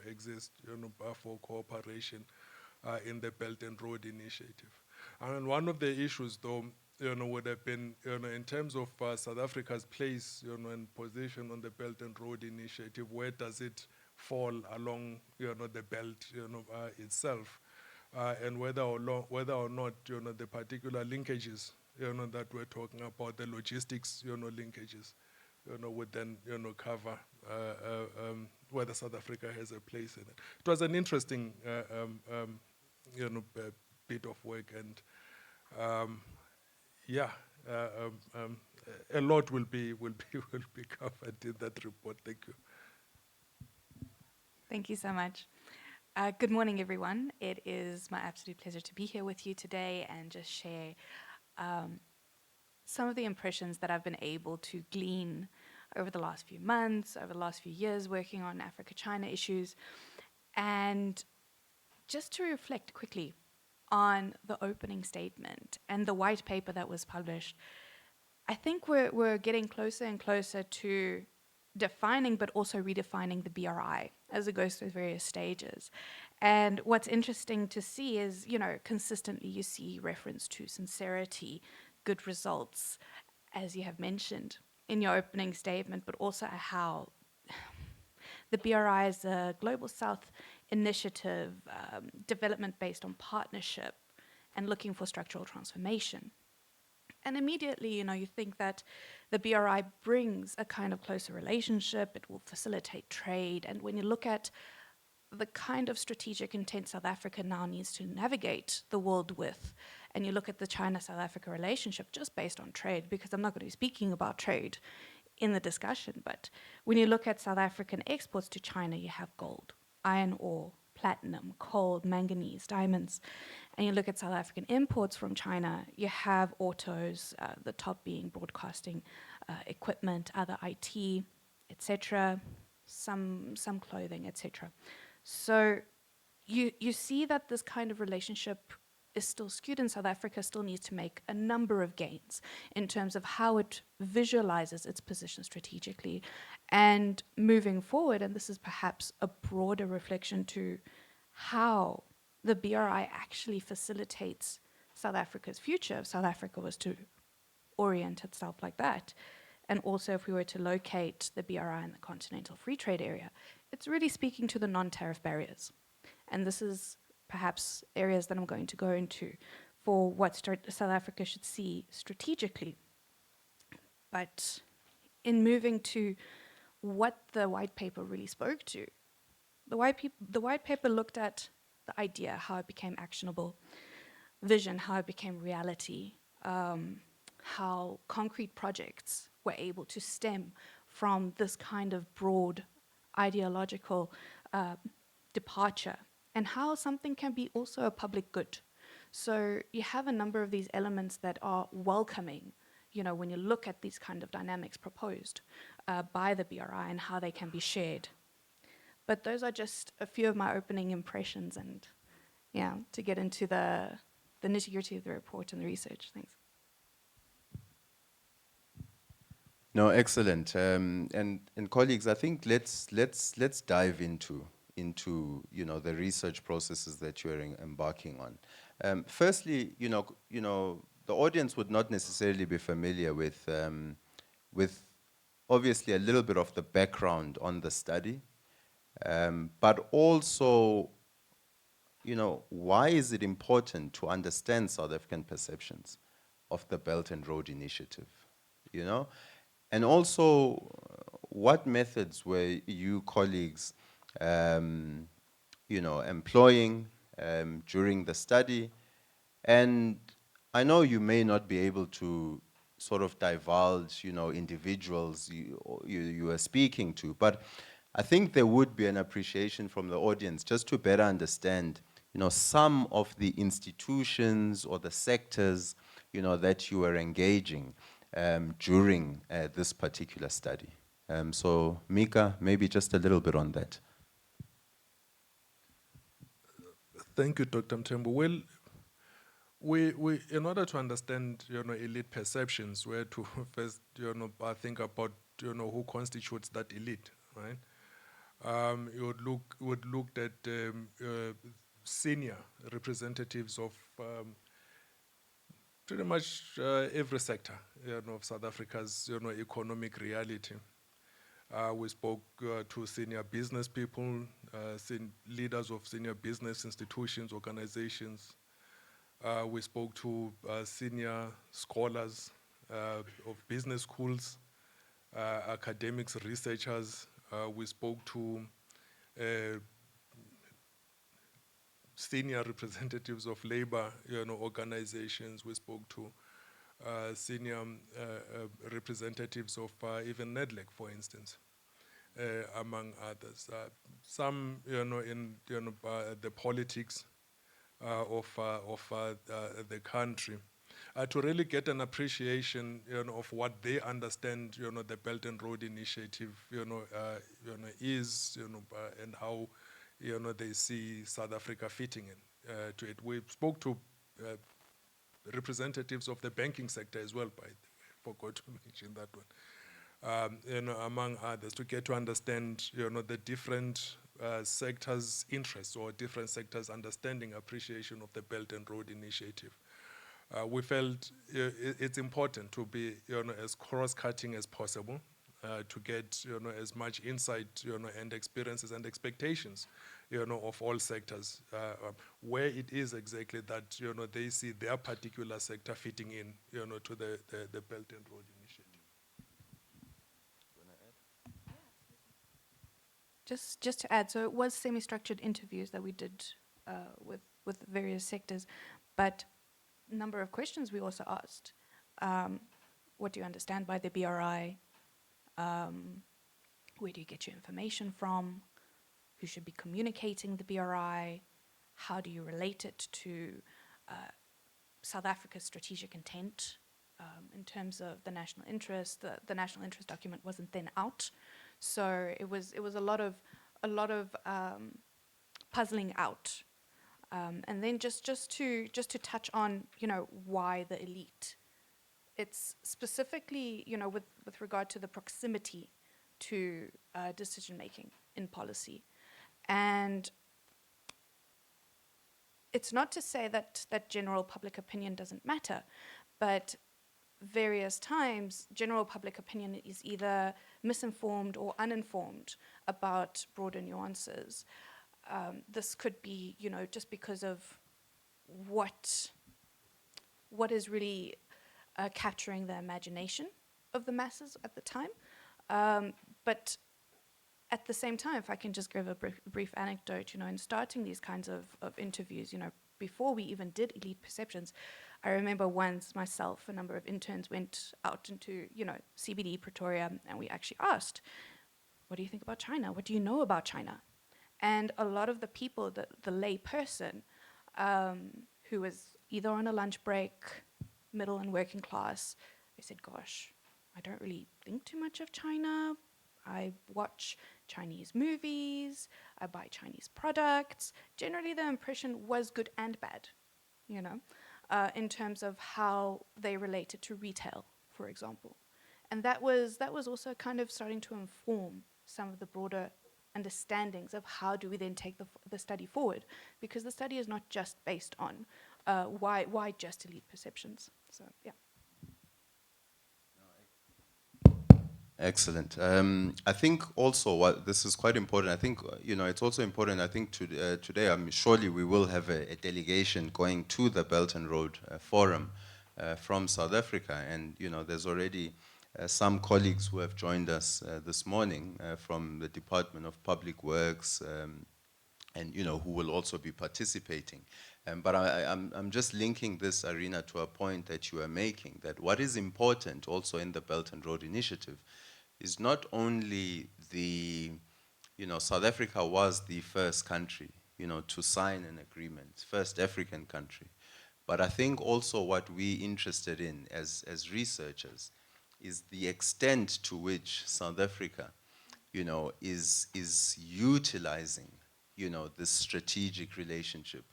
exist, for cooperation in the Belt and Road Initiative. And one of the issues, though, would have been, in terms of South Africa's place, and position on the Belt and Road Initiative, where does it fall along, the belt, itself, and whether or not, the particular linkages, that we're talking about, the logistics, linkages, would then, cover whether South Africa has a place in it. It was an interesting, bit of work, and a lot will be covered in that report. Thank you. Thank you so much. Good morning, everyone. It is my absolute pleasure to be here with you today and just share some of the impressions that I've been able to glean over the last few months, over the last few years working on Africa-China issues, and just to reflect quickly on the opening statement and the white paper that was published. I think we're getting closer and closer to defining but also redefining the BRI as it goes through various stages. And what's interesting to see is, consistently you see reference to sincerity, good results, as you have mentioned in your opening statement, but also how the BRI is a Global South initiative, development based on partnership and looking for structural transformation. And immediately, you think that the BRI brings a kind of closer relationship, it will facilitate trade. And when you look at the kind of strategic intent South Africa now needs to navigate the world with, and you look at the China-South Africa relationship just based on trade, because I'm not going to be speaking about trade in the discussion, but when you look at South African exports to China, you have gold, iron ore, platinum, coal, manganese, diamonds. And you look at South African imports from China, you have autos, the top being broadcasting equipment, other IT, etc., some clothing, etc. So you see that this kind of relationship is still skewed, and South Africa still needs to make a number of gains in terms of how it visualizes its position strategically. And moving forward, and this is perhaps a broader reflection to how the BRI actually facilitates South Africa's future, if South Africa was to orient itself like that. And also if we were to locate the BRI in the Continental Free Trade Area, it's really speaking to the non-tariff barriers. And this is perhaps areas that I'm going to go into for what South Africa should see strategically. But in moving to what the white paper really spoke to, the white paper looked at the idea, how it became actionable, vision, how it became reality, how concrete projects were able to stem from this kind of broad ideological departure, and how something can be also a public good. So you have a number of these elements that are welcoming, you know, when you look at these kind of dynamics proposed by the BRI and how they can be shared. But those are just a few of my opening impressions, and yeah, to get into the nitty-gritty of the report and the research. Thanks. No, excellent. And colleagues, I think let's dive into you know, the research processes that you're embarking on. Firstly, you know the audience would not necessarily be familiar with obviously a little bit of the background on the study, but also, you know, why is it important to understand South African perceptions of the Belt and Road Initiative, you know? And also, what methods were you colleagues, you know, employing during the study? And I know you may not be able to sort of divulge, you know, individuals you are speaking to, but I think there would be an appreciation from the audience just to better understand, you know, some of the institutions or the sectors, you know, that you are engaging during this particular study. So Mika, maybe just a little bit on that. Thank you, Dr. Mthembu. Well, we in order to understand, you know, elite perceptions, we have to first, you know, think about, you know, who constitutes that elite, right? You would look at senior representatives of pretty much every sector, you know, of South Africa's, you know, economic reality. We spoke to senior business people, leaders of senior business institutions, organizations. We spoke to senior scholars of business schools, academics, researchers. We spoke to senior representatives of labor, you know, organizations. We spoke to senior representatives of even NEDLEC, for instance, among others. Some, you know, in, you know, the politics of the country, to really get an appreciation, you know, of what they understand, you know, the Belt and Road Initiative, you know, is, you know, and how, you know, they see South Africa fitting in to it. We spoke to representatives of the banking sector as well, by the way, forgot to mention that one. You know, among others, to get to understand, you know, the different sectors' interests or different sectors' understanding, appreciation of the Belt and Road Initiative. We felt it's important to be, you know, as cross-cutting as possible, to get, you know, as much insight, you know, and experiences and expectations, you know, of all sectors, where it is exactly that, you know, they see their particular sector fitting in, you know, to the Belt and Road Initiative. Just to add, so it was semi-structured interviews that we did with various sectors, but a number of questions we also asked. What do you understand by the BRI? Where do you get your information from? Who should be communicating the BRI? How do you relate it to South Africa's strategic intent in terms of the national interest? The national interest document wasn't then out, so it was a lot of puzzling out. And then just to touch on, you know, why the elite. It's specifically, you know, with regard to the proximity to decision making in policy. And it's not to say that general public opinion doesn't matter, but various times, general public opinion is either misinformed or uninformed about broader nuances. This could be, just because of what is really capturing the imagination of the masses at the time. But at the same time, if I can just give a brief anecdote, in starting these kinds of interviews, before we even did Elite Perceptions, I remember once myself, a number of interns went out into, CBD, Pretoria, and we actually asked, what do you think about China? What do you know about China? And a lot of the people, the lay person, who was either on a lunch break, middle and working class, they said, gosh, I don't really think too much of China. I watch Chinese movies, I buy Chinese products. Generally, the impression was good and bad, in terms of how they related to retail, for example. And that was also kind of starting to inform some of the broader understandings of how do we then take the study forward, because the study is not just based on why just Elite Perceptions. So, yeah. Excellent. I think also what this is quite important. I think it's also important. I think today, surely we will have a delegation going to the Belt and Road Forum from South Africa, and there's already some colleagues who have joined us this morning from the Department of Public Works, and who will also be participating. But I'm just linking this, Arena, to a point that you are making, that what is important also in the Belt and Road Initiative is not only South Africa was the first country, to sign an agreement, first African country. But I think also what we're interested in as researchers is the extent to which South Africa, is utilizing, this strategic relationship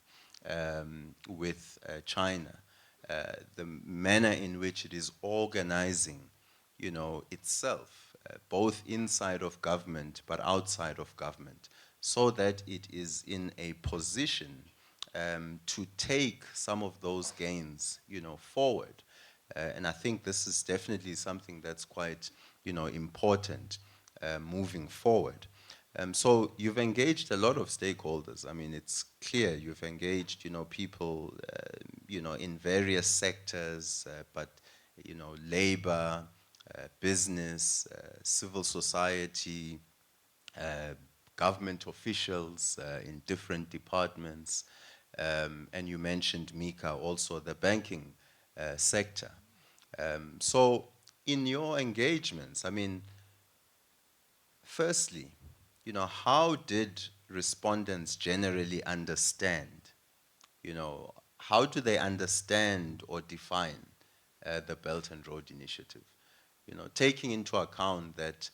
with China, the manner in which it is organizing, itself, both inside of government but outside of government, so that it is in a position to take some of those gains, forward. And I think this is definitely something that's quite, important moving forward. So you've engaged a lot of stakeholders. I mean, it's clear you've engaged, people, in various sectors, but, labor, business, civil society, government officials in different departments, and you mentioned, Mika, also the banking sector. So in your engagements, I mean, firstly, how did respondents generally understand? How do they understand or define the Belt and Road Initiative? Taking into account that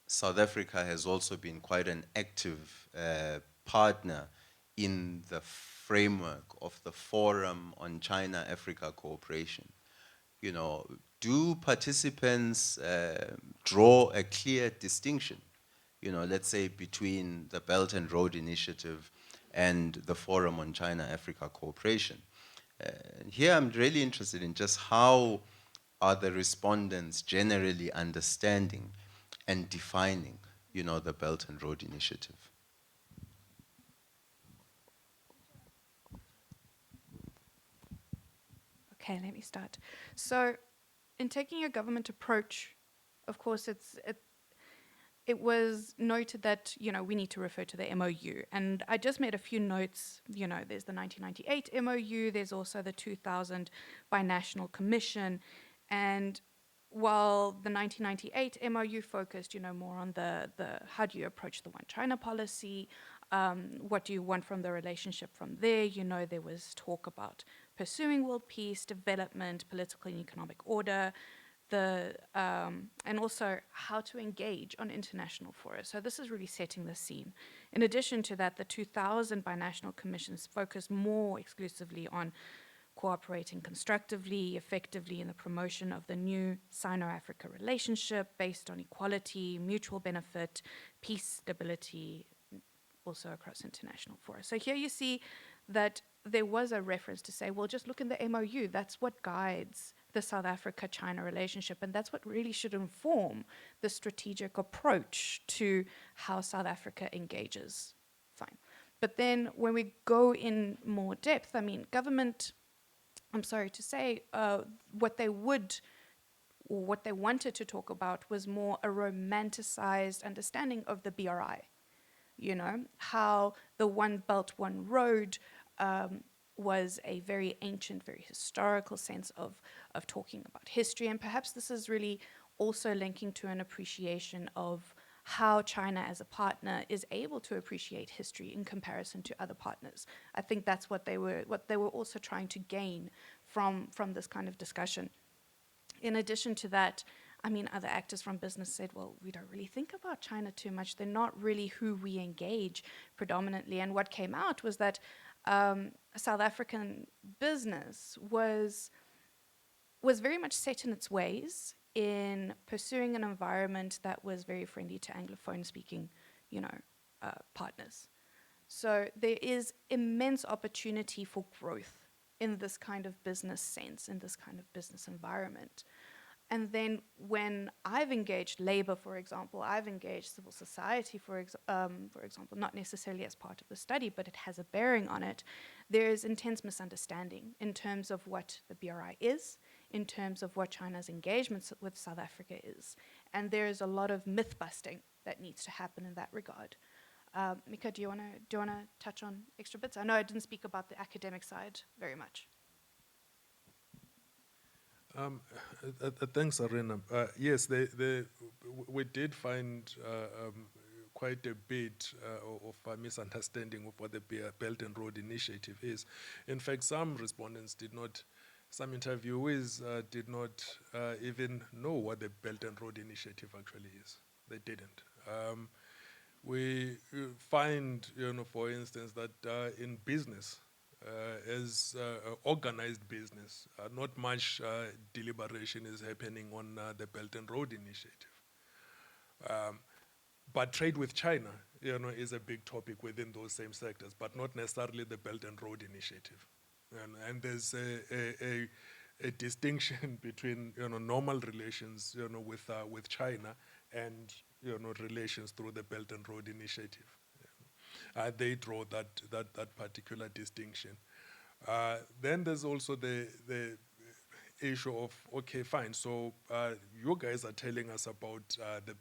South Africa has also been quite an active partner in the framework of the Forum on China-Africa Cooperation. Do participants draw a clear distinction, let's say between the Belt and Road Initiative and the Forum on China-Africa Cooperation? Here I'm really interested in just how are the respondents generally understanding and defining, the Belt and Road Initiative? Okay, let me start. So, in taking a government approach, of course, it was noted that, we need to refer to the MOU. And I just made a few notes. There's the 1998 MOU, there's also the 2000 Binational Commission. And while the 1998 MOU focused, more on the how do you approach the One China policy, what do you want from the relationship from there? There was talk about pursuing world peace, development, political and economic order, and also how to engage on international fora. So this is really setting the scene. In addition to that, the 2000 Binational Commissions focused more exclusively on cooperating constructively, effectively in the promotion of the new Sino-Africa relationship based on equality, mutual benefit, peace, stability, also across international fora. So here you see that there was a reference to say, well, just look in the MOU. That's what guides the South Africa-China relationship, and that's what really should inform the strategic approach to how South Africa engages. Fine. But then when we go in more depth, I mean, government, I'm sorry to say, what they wanted to talk about was more a romanticized understanding of the BRI. You know, how the One Belt, One Road was a very ancient, very historical sense of talking about history. And perhaps this is really also linking to an appreciation of how China as a partner is able to appreciate history in comparison to other partners. I think that's what they were also trying to gain from this kind of discussion. In addition to that, I mean, other actors from business said, well, we don't really think about China too much. They're not really who we engage predominantly. And what came out was that South African business was very much set in its ways in pursuing an environment that was very friendly to Anglophone-speaking, partners. So there is immense opportunity for growth in this kind of business sense, in this kind of business environment. And then when I've engaged labor, for example, I've engaged civil society, for example, not necessarily as part of the study, but it has a bearing on it, there is intense misunderstanding in terms of what the BRI is, in terms of what China's engagement with South Africa is. And there is a lot of myth-busting that needs to happen in that regard. Mika, do you want to touch on extra bits? I know I didn't speak about the academic side very much. Thanks, Arena. Yes, we did find quite a bit of a misunderstanding of what the Belt and Road Initiative is. In fact, some interviewees did not even know what the Belt and Road Initiative actually is. They didn't. We find, for instance, that in business, as organized business, not much deliberation is happening on the Belt and Road Initiative. But trade with China, is a big topic within those same sectors, but not necessarily the Belt and Road Initiative. And there's a distinction between normal relations with China and relations through the Belt and Road Initiative. They draw that particular distinction. Then there's also the issue of, okay, fine, so you guys are telling us about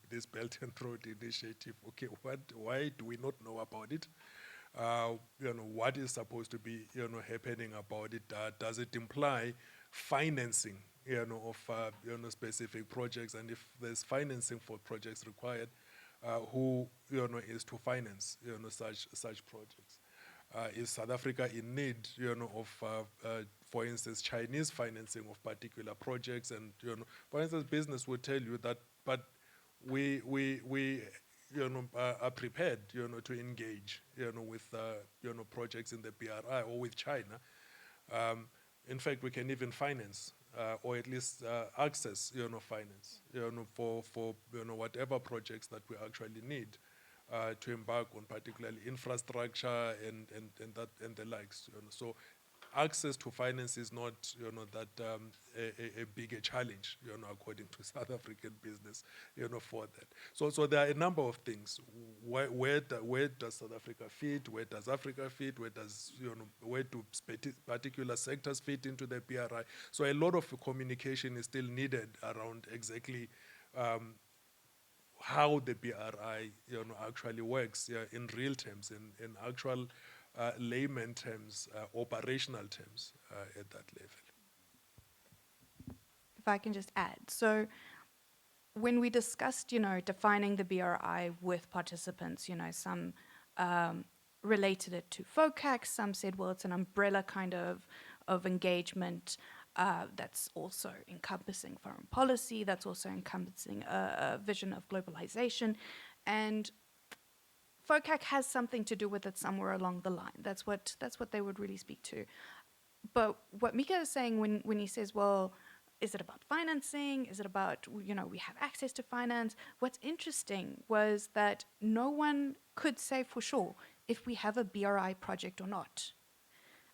this Belt and Road Initiative. Okay, why do we not know about it? What is supposed to be happening about it? Does it imply financing of specific projects? And if there's financing for projects required, who is to finance such projects? Is South Africa in need of for instance Chinese financing of particular projects? And for instance, business would tell you that, but we are prepared to engage with projects in the BRI or with China. In fact, we can even finance or at least access finance for whatever projects that we actually need to embark on, particularly infrastructure and the likes. So access to finance is not that a big challenge according to South African business for that. So there are a number of things. Where does South Africa fit? Where does Africa fit? Where do particular sectors fit into the BRI? So a lot of communication is still needed around exactly how the BRI actually works in real terms, in actual layman terms, operational terms at that level. If I can just add, so when we discussed, defining the BRI with participants, some related it to FOCAC, some said, well, it's an umbrella kind of engagement that's also encompassing foreign policy, that's also encompassing a vision of globalization, and FOCAC has something to do with it somewhere along the line. That's what they would really speak to. But what Mika is saying when he says, well, is it about financing? Is it about, we have access to finance? What's interesting was that no one could say for sure if we have a BRI project or not.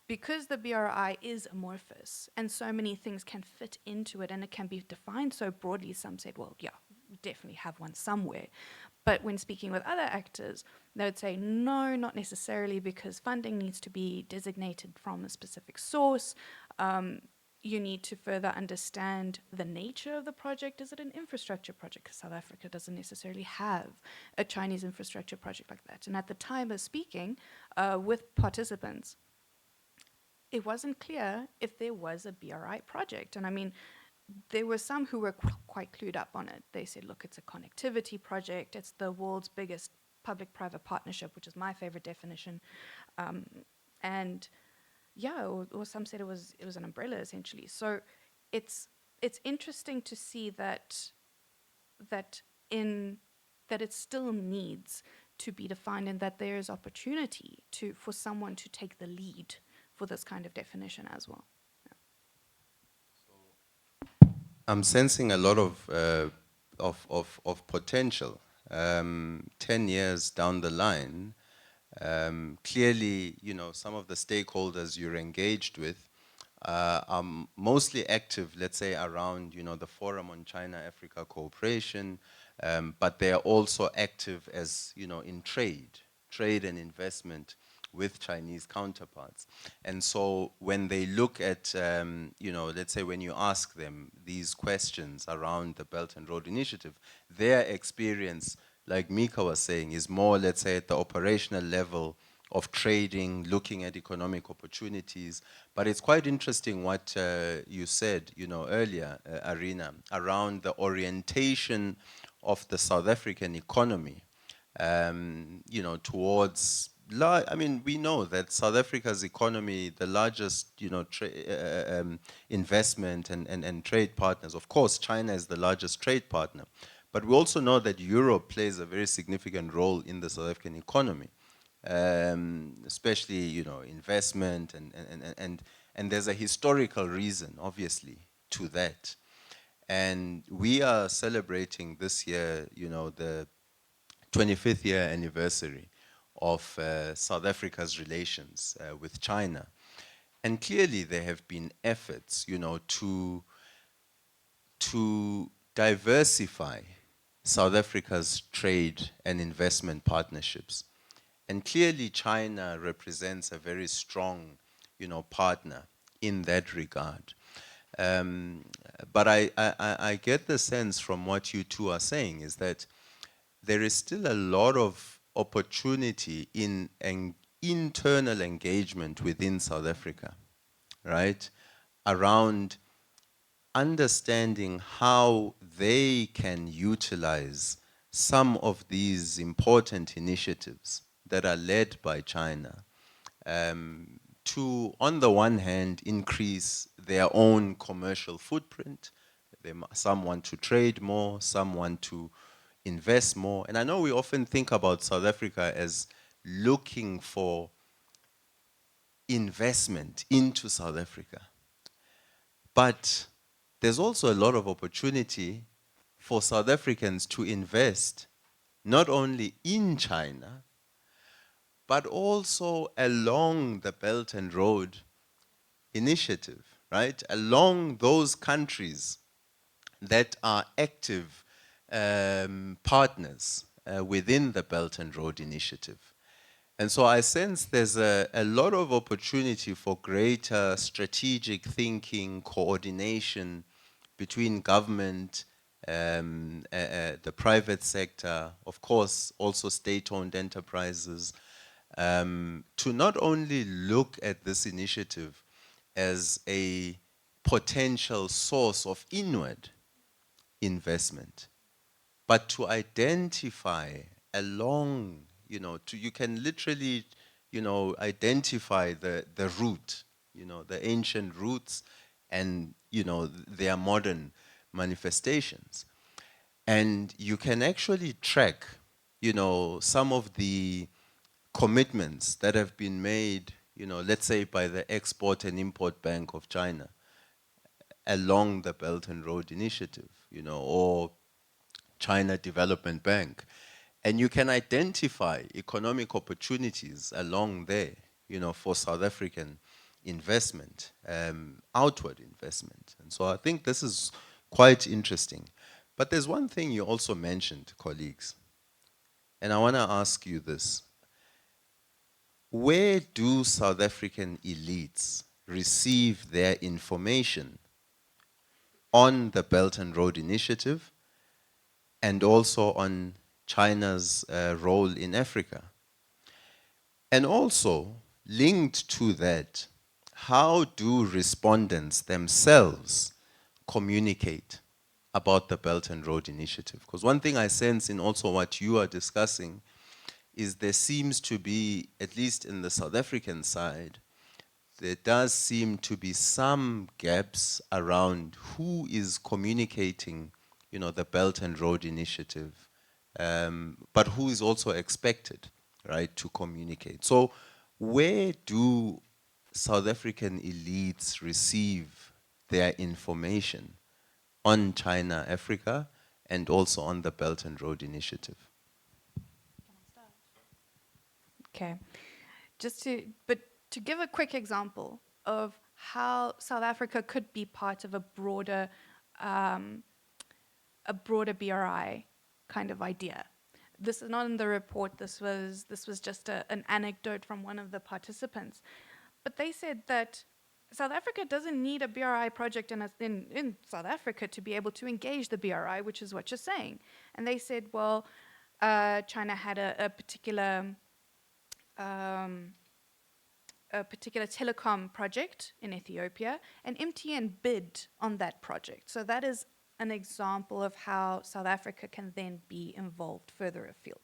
because the BRI is amorphous and so many things can fit into it and it can be defined so broadly, some said, well, yeah, we definitely have one somewhere. But when speaking with other actors, they would say, no, not necessarily, because funding needs to be designated from a specific source. You need to further understand the nature of the project. Is it an infrastructure project? Because South Africa doesn't necessarily have a Chinese infrastructure project like that. And at the time of speaking with participants, it wasn't clear if there was a BRI project. And I mean, there were some who were quite clued up on it. They said, look, it's a connectivity project. It's the world's biggest public-private partnership, which is my favorite definition. And yeah, or some said it was an umbrella essentially. So it's interesting to see that it still needs to be defined, and that there is opportunity for someone to take the lead for this kind of definition as well. I'm sensing a lot of potential. 10 years down the line, clearly, some of the stakeholders you're engaged with are mostly active, let's say, around, the Forum on China-Africa Cooperation, but they are also active as, in trade and investment with Chinese counterparts. And so when they look at, let's say when you ask them these questions around the Belt and Road Initiative, their experience, like Mika was saying, is more, let's say, at the operational level of trading, looking at economic opportunities. But it's quite interesting what you said, earlier, Arina, around the orientation of the South African economy, towards, we know that South Africa's economy, the largest, investment and trade partners, of course, China is the largest trade partner. But we also know that Europe plays a very significant role in the South African economy, especially, investment and there's a historical reason, obviously, to that. And we are celebrating this year, the 25th year anniversary of South Africa's relations with China. And clearly there have been efforts, to diversify South Africa's trade and investment partnerships. And clearly China represents a very strong, partner in that regard. But I get the sense from what you two are saying is that there is still a lot of opportunity in an internal engagement within South Africa, right? Around understanding how they can utilize some of these important initiatives that are led by China to, on the one hand, increase their own commercial footprint. Some want to trade more, some want to invest more. And I know we often think about South Africa as looking for investment into South Africa. But there's also a lot of opportunity for South Africans to invest not only in China, but also along the Belt and Road Initiative, right? Along those countries that are active partners within the Belt and Road Initiative. And so I sense there's a lot of opportunity for greater strategic thinking, coordination between government, the private sector, of course, also state-owned enterprises, to not only look at this initiative as a potential source of inward investment, but to identify along, you can literally, identify the root, the ancient roots and, their modern manifestations. And you can actually track, some of the commitments that have been made, let's say by the Export and Import Bank of China along the Belt and Road Initiative, or China Development Bank. And you can identify economic opportunities along there, for South African investment, outward investment. And so I think this is quite interesting. But there's one thing you also mentioned, colleagues, and I want to ask you this. Where do South African elites receive their information on the Belt and Road Initiative and also on China's role in Africa? And also, linked to that, how do respondents themselves communicate about the Belt and Road Initiative? Because one thing I sense in also what you are discussing is there seems to be, at least in the South African side, there does seem to be some gaps around who is communicating, you know, the Belt and Road Initiative, but who is also expected, right, to communicate. So where do South African elites receive their information on China, Africa, and also on the Belt and Road Initiative? Okay. But to give a quick example of how South Africa could be part of a broader BRI kind of idea. This is not in the report. This was just an anecdote from one of the participants. But they said that South Africa doesn't need a BRI project in South Africa to be able to engage the BRI, which is what you're saying. And they said, well, China had a particular telecom project in Ethiopia, and MTN bid on that project. So that is an example of how South Africa can then be involved further afield.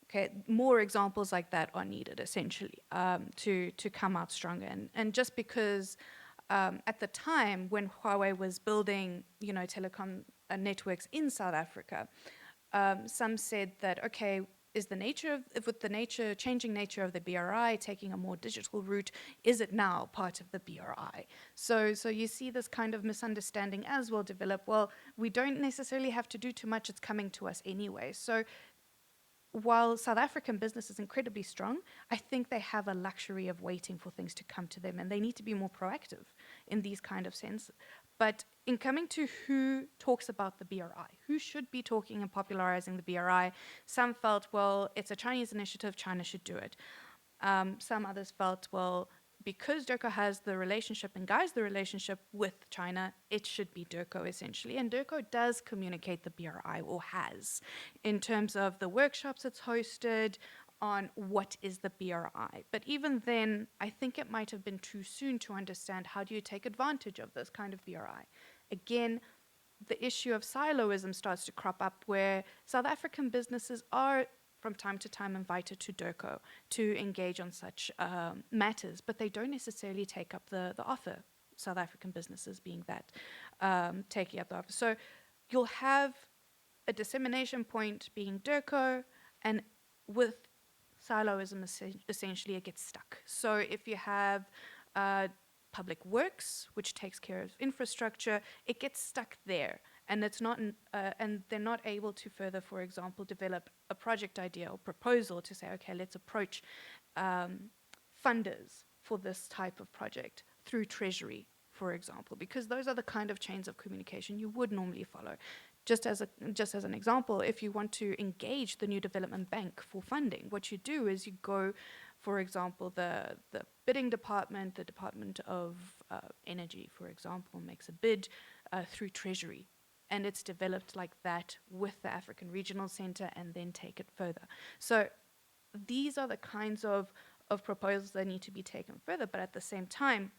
Okay, more examples like that are needed essentially to come out stronger. And just because at the time when Huawei was building, you know, telecom networks in South Africa, some said that, okay, is with the changing nature of the BRI, taking a more digital route, is it now part of the BRI? So you see this kind of misunderstanding as well develop. Well, we don't necessarily have to do too much, it's coming to us anyway. So while South African business is incredibly strong, I think they have a luxury of waiting for things to come to them, and they need to be more proactive in these kind of sense. But in coming to who talks about the BRI, who should be talking and popularizing the BRI, some felt, well, it's a Chinese initiative, China should do it. Some others felt, well, because DIRCO has the relationship and guides the relationship with China, it should be DIRCO essentially. And DIRCO does communicate the BRI, or has, in terms of the workshops it's hosted on what is the BRI. But even then, I think it might have been too soon to understand how do you take advantage of this kind of BRI. Again, the issue of siloism starts to crop up where South African businesses are from time to time invited to DIRCO to engage on such matters, but they don't necessarily take up the offer, South African businesses being that, taking up the offer. So you'll have a dissemination point being DIRCO, and with siloism, essentially it gets stuck. So if you have public works, which takes care of infrastructure, it gets stuck there. And it's not, and they're not able to further, for example, develop a project idea or proposal to say, okay, let's approach funders for this type of project through Treasury, for example, because those are the kind of chains of communication you would normally follow. Just as an example, if you want to engage the New Development Bank for funding, what you do is you go, for example, the bidding department, the Department of Energy, for example, makes a bid through Treasury. And it's developed like that with the African Regional Center and then take it further. So these are the kinds of proposals that need to be taken further. But at the same time,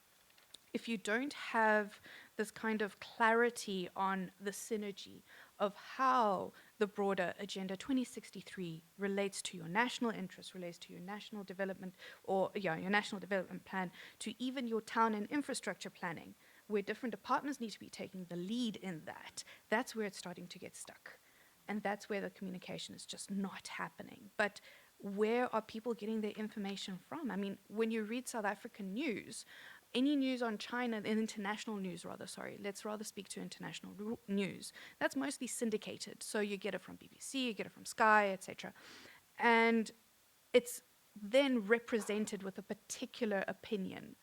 if you don't have this kind of clarity on the synergy of how the broader Agenda 2063 relates to your national interests, relates to your national development, or your national development plan, to even your town and infrastructure planning, where different departments need to be taking the lead in that, that's where it's starting to get stuck. And that's where the communication is just not happening. But where are people getting their information from? I mean, when you read South African news, any news on China, international news rather, sorry, let's rather speak to international news. That's mostly syndicated. So you get it from BBC, you get it from Sky, etc. And it's then represented with a particular opinion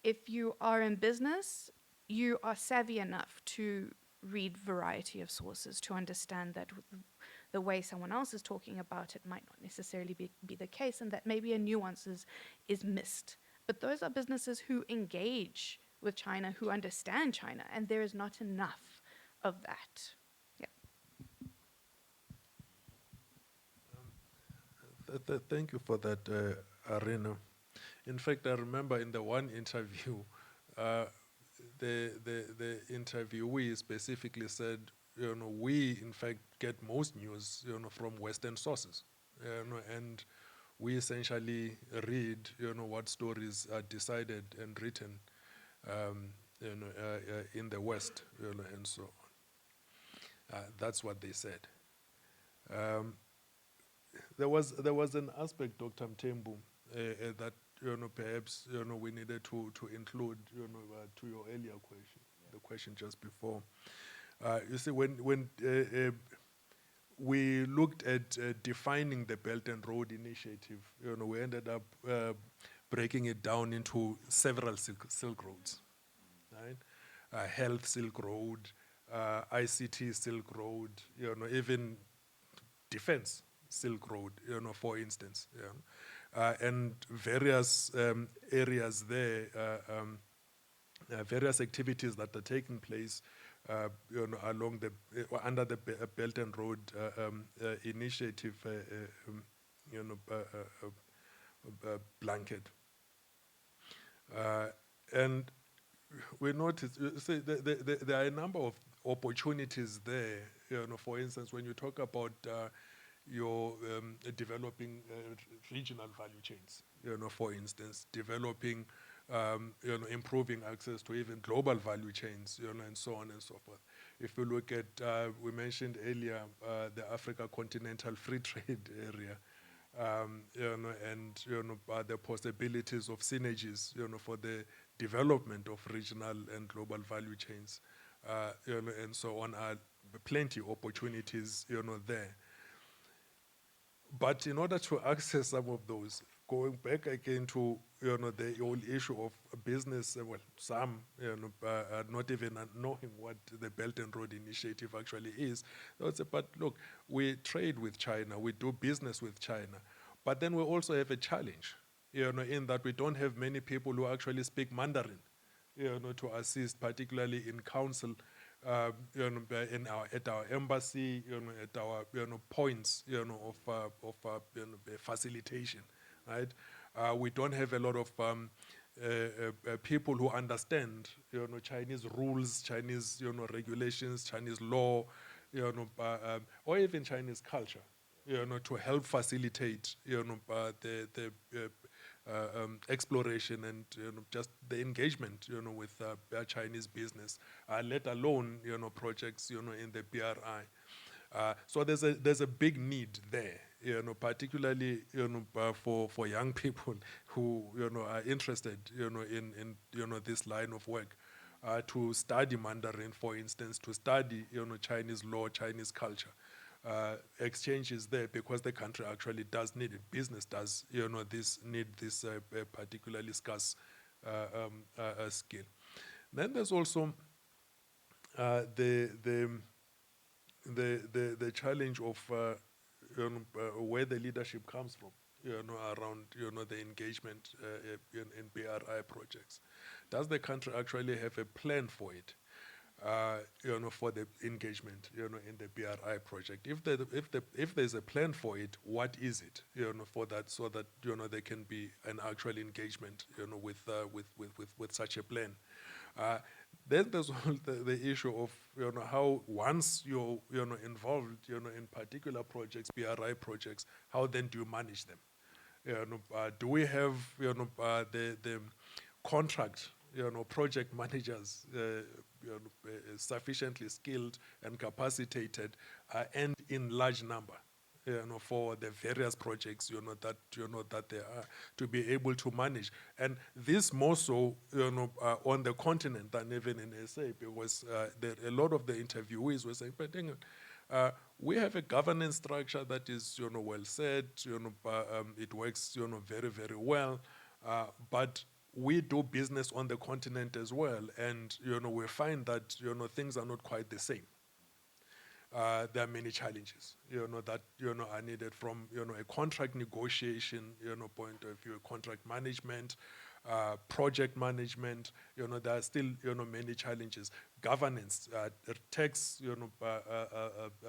if you are in business, you are savvy enough to read variety of sources to understand that the way someone else is talking about it might not necessarily be the case, and that maybe a nuance is missed. But those are businesses who engage with China, who understand China, and there is not enough of that. Yeah. Thank you for that, Arena. In fact, I remember in the one interview, the interviewee specifically said, we in fact get most news, from Western sources, and we essentially read, what stories are decided and written, in the West, and so on. That's what they said. There was an aspect, Dr. Mthembu, that perhaps we needed to include to your earlier question, the question just before. You see, when we looked at defining the Belt and Road Initiative, we ended up breaking it down into several Silk Roads, right? Health Silk Road, ICT Silk Road, even defense Silk Road, for instance, and various areas there, various activities that are taking place, along the under the Belt and Road Initiative, blanket, and we noticed. See, there are a number of opportunities there. For instance, when you talk about your developing regional value chains, for instance, developing, improving access to even global value chains, and so on and so forth. If you look at, we mentioned earlier, the Africa Continental Free Trade Area, and the possibilities of synergies, for the development of regional and global value chains, and so on, are plenty of opportunities, there. But in order to access some of those, going back again to the whole issue of business, well, some not even knowing what the Belt and Road Initiative actually is. They would say, but look, we trade with China, we do business with China, but then we also have a challenge, in that we don't have many people who actually speak Mandarin, to assist, particularly in council. At our embassy, at our points, of facilitation, right? We don't have a lot of people who understand, Chinese rules, Chinese, regulations, Chinese law, or even Chinese culture, to help facilitate, the exploration and just the engagement, with Chinese business, let alone projects, in the BRI. So there's a big need there, particularly for young people who are interested in this line of work, to study Mandarin, for instance, to study Chinese law, Chinese culture. Exchange is there because the country actually does need it. Business does, need this particularly scarce skill. Then there's also the challenge of where the leadership comes from, around the engagement in BRI projects. Does the country actually have a plan for it? For the engagement, in the BRI project. If there's a plan for it, what is it, for that, so that there can be an actual engagement, with such a plan. Then there's the issue of how once you're involved in particular projects, BRI projects, how then do you manage them? Do we have the contract, project managers sufficiently skilled and capacitated, and in large number, for the various projects that they are, to be able to manage? And this more so on the continent than even in SA, because a lot of the interviewees were saying, but hang on, we have a governance structure that is well set, it works very, very well, but we do business on the continent as well, and we find that things are not quite the same. There are many challenges, that are needed from a contract negotiation point of view, contract management, project management. There are still many challenges. Governance, tax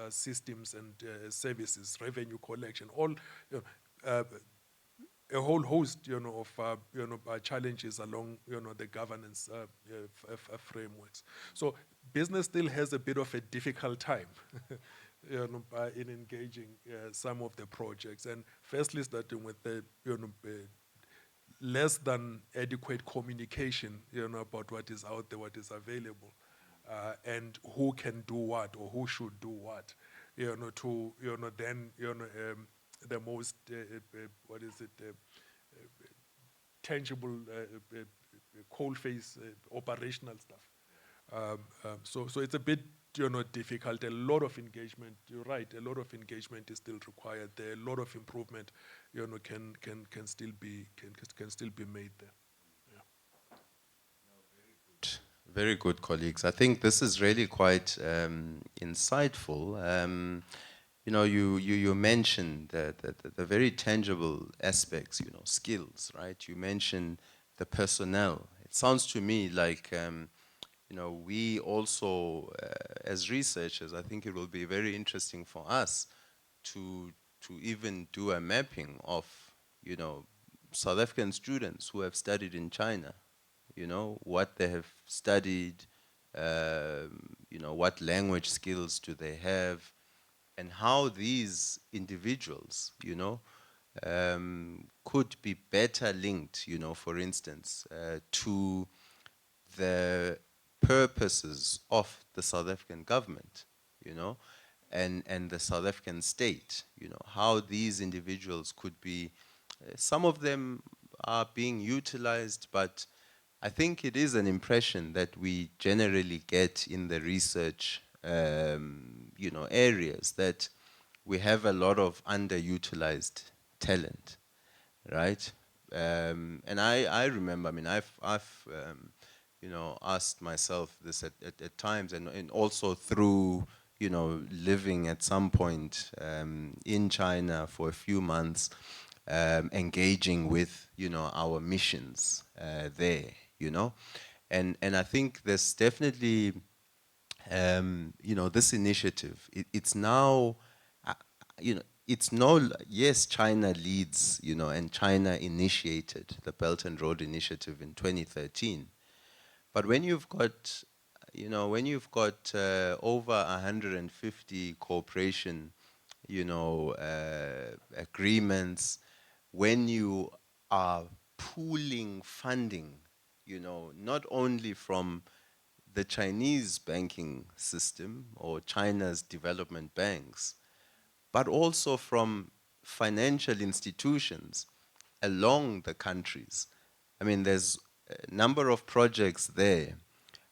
systems and services, revenue collection, all a whole host of challenges along the governance frameworks. So business still has a bit of a difficult time in engaging some of the projects, and firstly starting with the less than adequate communication about what is out there, what is available, and who can do what or who should do what, to then the most tangible coal face operational stuff. So it's a bit difficult. A lot of engagement. You're right. A lot of engagement is still required there. A lot of improvement can still be made there. Very good, colleagues. I think this is really quite insightful. You mentioned the very tangible aspects, skills, right? You mentioned the personnel. It sounds to me like, we also, as researchers, I think it will be very interesting for us to even do a mapping of, South African students who have studied in China, what they have studied, what language skills do they have, and how these individuals, could be better linked, for instance, to the purposes of the South African government, and the South African state, how these individuals could be, some of them are being utilized, but I think it is an impression that we generally get in the research areas, that we have a lot of underutilized talent, right? And I remember, I've asked myself this at times, and also through, living at some point in China for a few months, engaging with, our missions there, and I think there's definitely, this initiative, it's now, yes, China leads, and China initiated the Belt and Road Initiative in 2013. But when you've got, over 150 cooperation, agreements, when you are pooling funding, not only from the Chinese banking system or China's development banks, but also from financial institutions along the countries. There's a number of projects there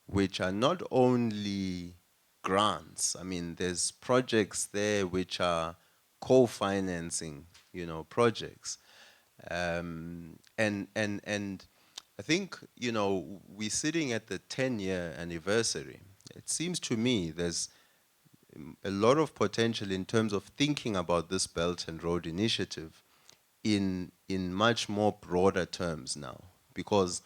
which are not only grants. There's projects there which are co-financing, projects. And I think, we're sitting at the 10-year anniversary. It seems to me there's a lot of potential in terms of thinking about this Belt and Road Initiative in much more broader terms now, because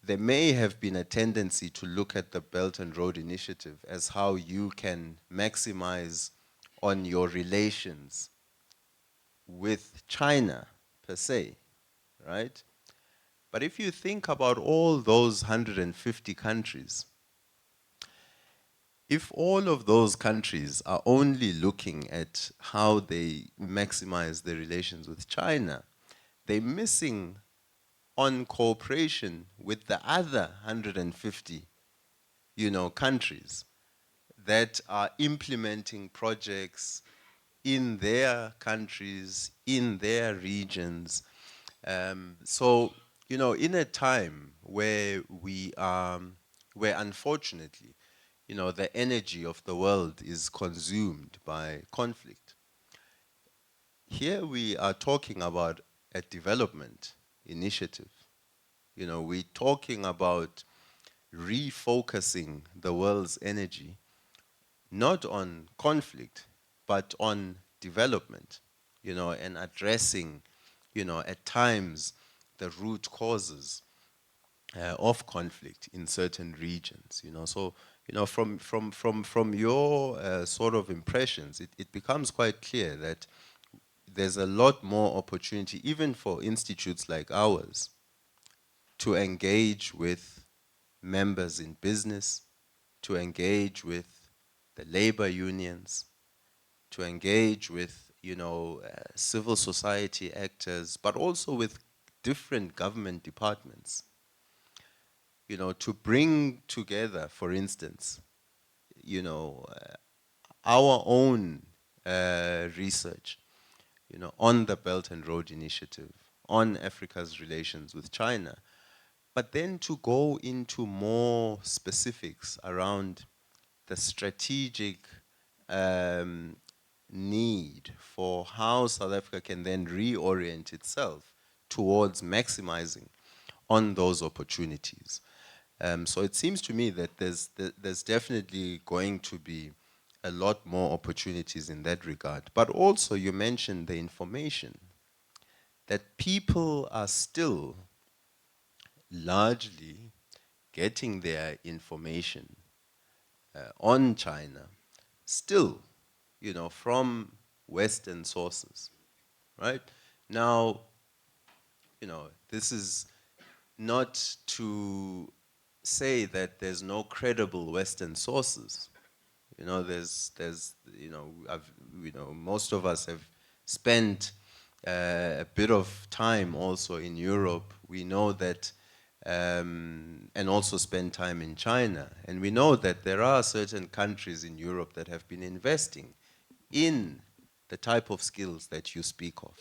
there may have been a tendency to look at the Belt and Road Initiative as how you can maximize on your relations with China per se, right? But if you think about all those 150 countries, if all of those countries are only looking at how they maximize their relations with China, they're missing on cooperation with the other 150, countries that are implementing projects in their countries, in their regions. So, in a time where where unfortunately, the energy of the world is consumed by conflict, here we are talking about a development initiative, You know, we're talking about refocusing the world's energy not on conflict, but on development, you know, and addressing, you know, at times the root causes of conflict in certain regions, you know. So, you know, from your sort of impressions, it becomes quite clear that there's a lot more opportunity, even for institutes like ours, to engage with members in business, to engage with the labor unions, to engage with, you know, civil society actors, but also with different government departments, you know, to bring together, for instance, you know, our own research, you know, on the Belt and Road Initiative, on Africa's relations with China, but then to go into more specifics around the strategic need for how South Africa can then reorient itself towards maximizing on those opportunities. So it seems to me that there's definitely going to be a lot more opportunities in that regard. But also you mentioned the information, that people are still largely getting their information on China still, you know, from Western sources, right? Now, you know, this is not to say that there's no credible Western sources. You know, you know, you know, most of us have spent a bit of time also in Europe. We know that, and also spend time in China. And we know that there are certain countries in Europe that have been investing in the type of skills that you speak of,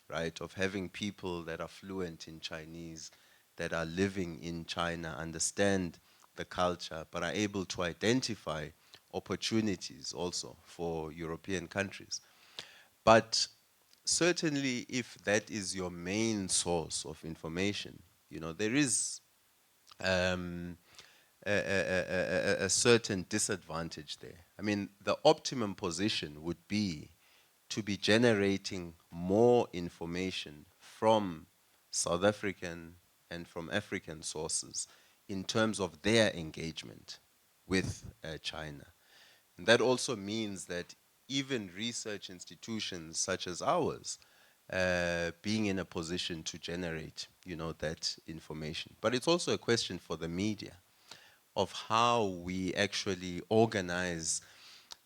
right? Of having people that are fluent in Chinese, that are living in China, understand the culture, but are able to identify opportunities also for European countries. But certainly if that is your main source of information, you know, there is um, a certain disadvantage there. I mean, the optimum position would be to be generating more information from South African and from African sources in terms of their engagement with China. And that also means that even research institutions such as ours being in a position to generate, you know, that information. But it's also a question for the media of how we actually organize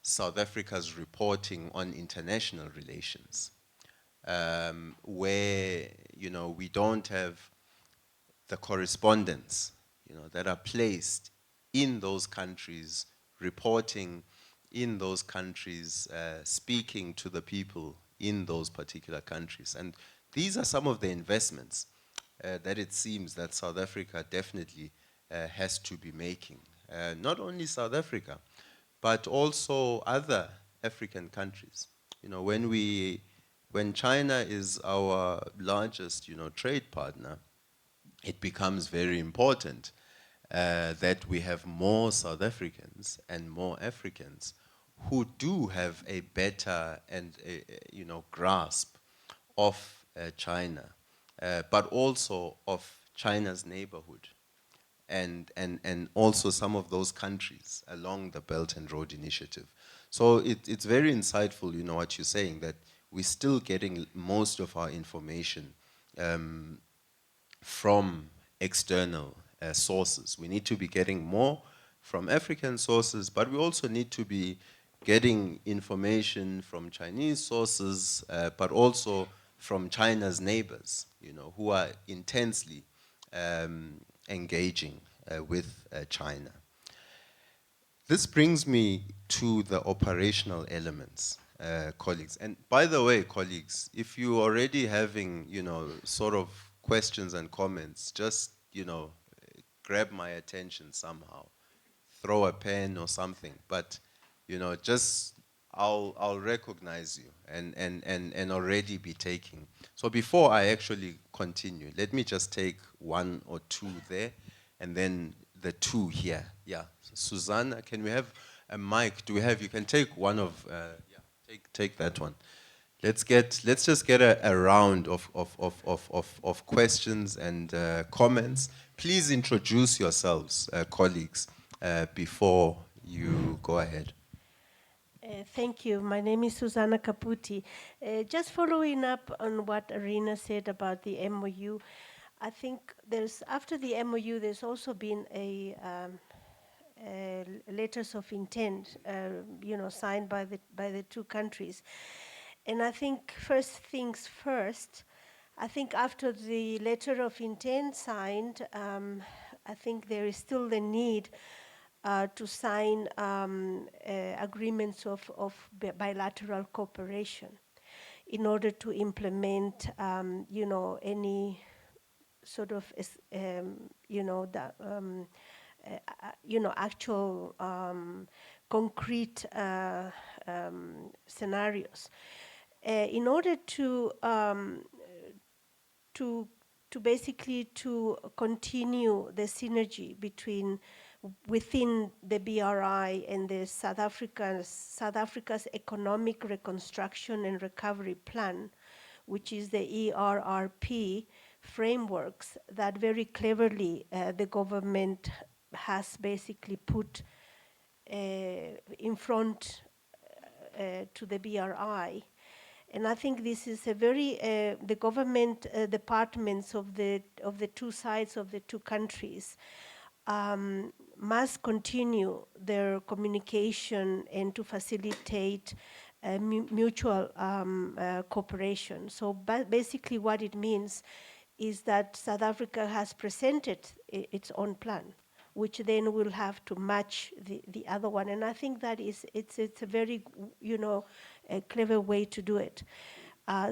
South Africa's reporting on international relations, where, you know, we don't have the correspondents, you know, that are placed in those countries, reporting in those countries, speaking to the people in those particular countries. And these are some of the investments that it seems that South Africa definitely has to be making. Not only South Africa, but also other African countries. You know, when China is our largest, you know, trade partner, it becomes very important that we have more South Africans and more Africans who do have a better and you know, grasp of China, but also of China's neighborhood, and also some of those countries along the Belt and Road Initiative. So it's very insightful, you know, what you're saying, that we're still getting most of our information from external sources. We need to be getting more from African sources, but we also need to be getting information from Chinese sources, but also from China's neighbors, you know, who are intensely engaging with China. This brings me to the operational elements, colleagues. And by the way, colleagues, if you're already having, you know, sort of questions and comments, just, you know, grab my attention somehow. Throw a pen or something. But, you know, just I'll recognize you and already be taking. So before I actually continue, let me just take one or two there, and then the two here. Yeah, Susanna, can we have a mic? Do we have? You can take one of. Yeah, take that one. Let's just get a round of questions and comments. Please introduce yourselves, colleagues, before you go ahead. Thank you. My name is Susanna Caputi. Just following up on what Arina said about the MOU, I think after the MOU, there's also been a letters of intent, signed by the two countries. And I think first things first, I think after the letter of intent signed, I think there is still the need to sign agreements of bilateral cooperation in order to implement, any sort of, actual concrete scenarios. In order to basically to continue the synergy within the BRI and the South Africa's economic reconstruction and recovery plan, which is the ERRP frameworks that very cleverly the government has basically put in front to the BRI. And I think this is a very, the government departments of the two sides of the two countries must continue their communication and to facilitate mutual cooperation. So basically what it means is that South Africa has presented its own plan, which then will have to match the other one. And I think that it's a very, a clever way to do it.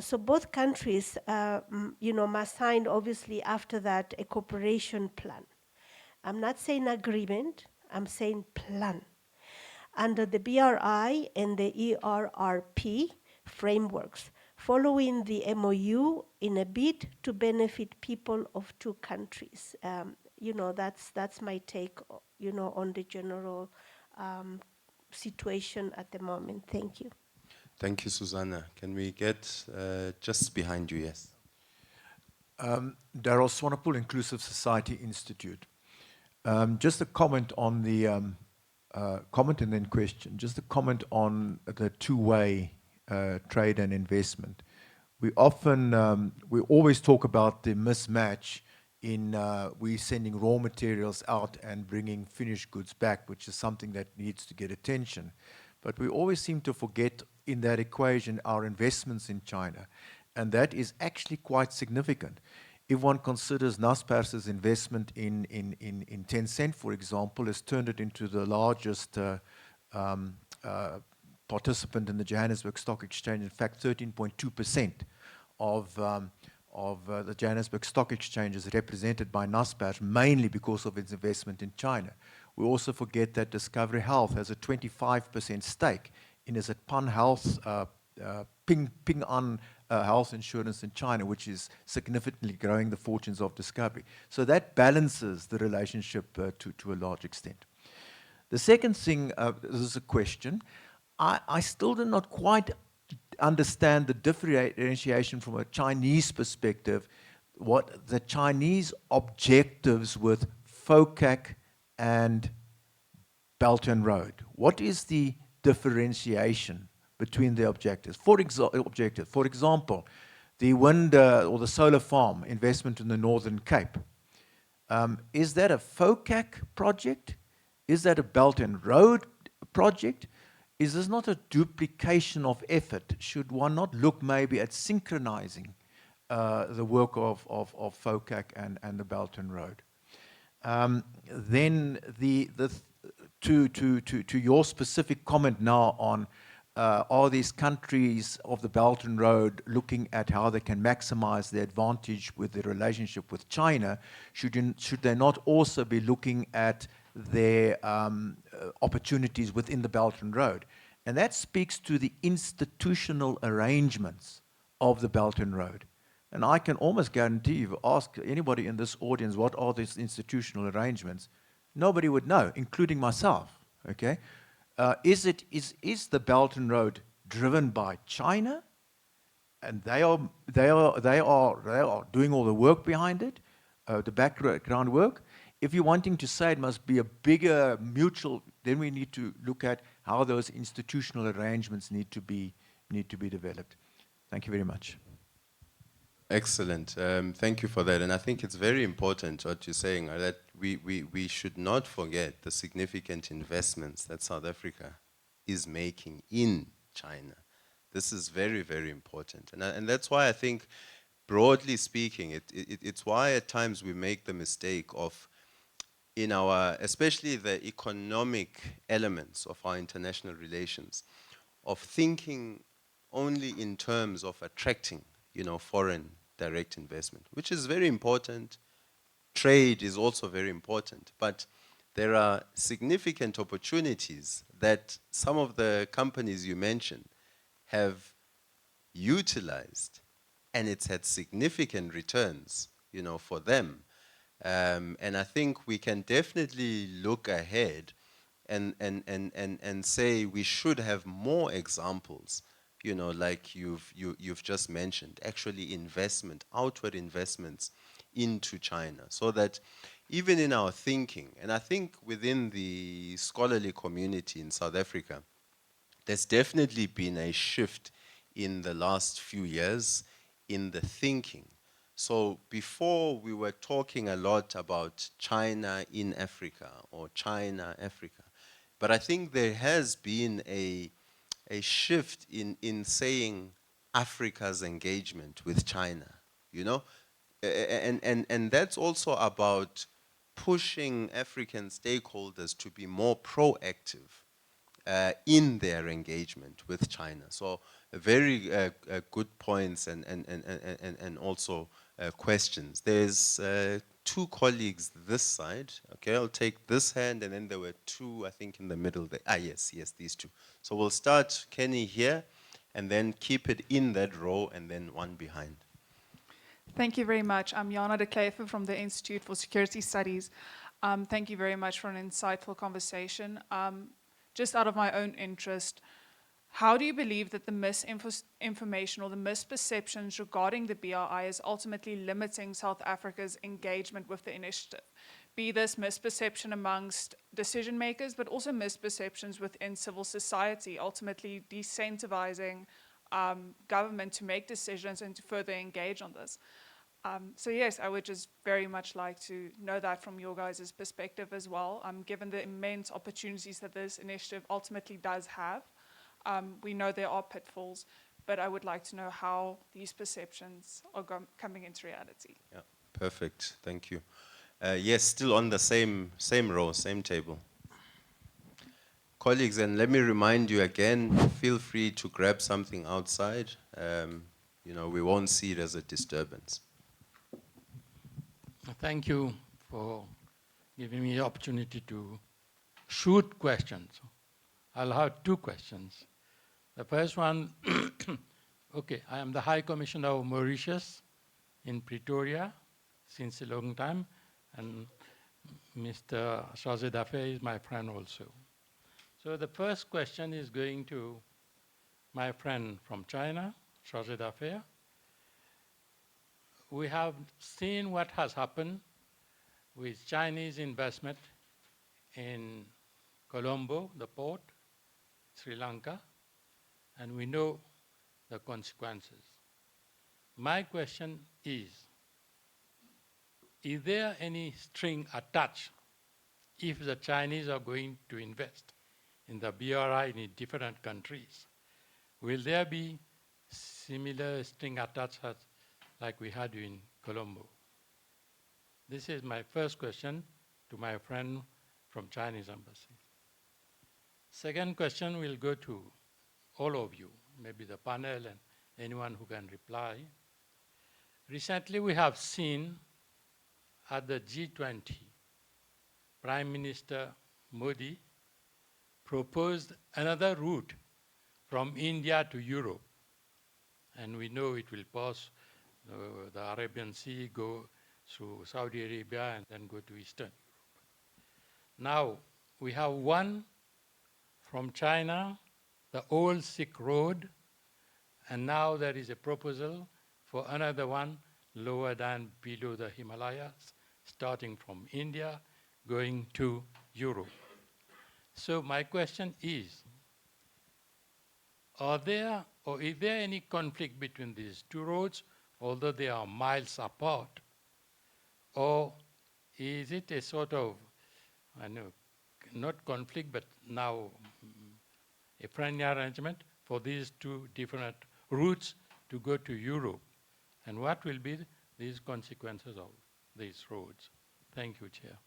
So both countries, must sign, obviously, after that, a cooperation plan. I'm not saying agreement, I'm saying plan. Under the BRI and the ERRP frameworks, following the MOU in a bid to benefit people of two countries. That's my take, on the general situation at the moment. Thank you. Thank you, Susanna. Can we get just behind you, yes? Daryl Swanepoel, Inclusive Society Institute. Just a comment on the comment and then question. Just a comment on the two-way trade and investment. We always talk about the mismatch in we sending raw materials out and bringing finished goods back, which is something that needs to get attention. But we always seem to forget in that equation our investments in China, and that is actually quite significant. If one considers Naspers' investment in Tencent, for example, has turned it into the largest participant in the Johannesburg Stock Exchange. In fact, 13.2% of the Johannesburg Stock Exchange is represented by Naspers, mainly because of its investment in China. We also forget that Discovery Health has a 25% stake in its Pan Health, Ping An health insurance in China, which is significantly growing the fortunes of Discovery. So that balances the relationship to a large extent. The second thing, this is a question. I still do not quite understand the differentiation from a Chinese perspective, what the Chinese objectives with FOCAC and Belt and Road. What is the differentiation between the objectives? For example, the wind or the solar farm investment in the Northern Cape. Is that a FOCAC project? Is that a Belt and Road project? Is this not a duplication of effort? Should one not look maybe at synchronizing the work of FOCAC and the Belt and Road? Then to your specific comment now on are these countries of the Belt and Road looking at how they can maximize their advantage with their relationship with China? Should they not also be looking at their opportunities within the Belt and Road? And that speaks to the institutional arrangements of the Belt and Road. And I can almost guarantee you, ask anybody in this audience, what are these institutional arrangements? Nobody would know, including myself, okay? Is the Belt and Road driven by China? And they are doing all the work behind it, the background work. If you're wanting to say it must be a bigger mutual, then we need to look at how those institutional arrangements need to be developed. Thank you very much. Excellent. Thank you for that. And I think it's very important what you're saying, that we should not forget the significant investments that South Africa is making in China. This is very, very important. And that's why I think, broadly speaking, it's why at times we make the mistake of, in our, especially the economic elements of our international relations, of thinking only in terms of attracting, foreign direct investment, which is very important. Trade is also very important, but there are significant opportunities that some of the companies you mentioned have utilized, and it's had significant returns, for them. And I think we can definitely look ahead and say we should have more examples, like you've just mentioned, actually outward investments into China, so that even in our thinking, and I think within the scholarly community in South Africa, there's definitely been a shift in the last few years in the thinking. So before we were talking a lot about China in Africa or China, Africa. But I think there has been a shift in saying Africa's engagement with China, And that's also about pushing African stakeholders to be more proactive in their engagement with China. So very good points and also questions. There's two colleagues this side. Okay, I'll take this hand, and then there were two, I think, in the middle there. Yes, these two. So we'll start Kenny here, and then keep it in that row, and then one behind. Thank you very much. I'm Jana de Kleve from the Institute for Security Studies. Thank you very much for an insightful conversation. Just out of my own interest, how do you believe that the misinformation or the misperceptions regarding the BRI is ultimately limiting South Africa's engagement with the initiative? Be this misperception amongst decision makers, but also misperceptions within civil society, ultimately decentralizing government to make decisions and to further engage on this. So yes, I would just very much like to know that from your guys' perspective as well, given the immense opportunities that this initiative ultimately does have. We know there are pitfalls, but I would like to know how these perceptions are coming into reality. Yeah, perfect. Thank you. Yes, still on the same row, same table. Colleagues, and let me remind you again, feel free to grab something outside. We won't see it as a disturbance. Thank you for giving me the opportunity to shoot questions. I'll have two questions. The first one, okay, I am the High Commissioner of Mauritius in Pretoria since a long time, and Mr. Chargé d'Affaires is my friend also. So the first question is going to my friend from China, Chargé d'Affaires. We have seen what has happened with Chinese investment in Colombo, the port, Sri Lanka, and we know the consequences. My question is there any string attached if the Chinese are going to invest in the BRI in different countries? Will there be similar string attached as like we had in Colombo? This is my first question to my friend from Chinese embassy. Second question will go to all of you, maybe the panel and anyone who can reply. Recently we have seen at the G20, Prime Minister Modi proposed another route from India to Europe. And we know it will pass the Arabian Sea, go through Saudi Arabia, and then go to Eastern Europe. Now, we have one from China, the old Silk Road, and now there is a proposal for another one lower than below the Himalayas, starting from India, going to Europe. So my question is, is there any conflict between these two roads, although they are miles apart? Or is it a sort of, I know, not conflict, but now a friendly arrangement for these two different routes to go to Europe? And what will be these consequences of these roads? Thank you, Chair.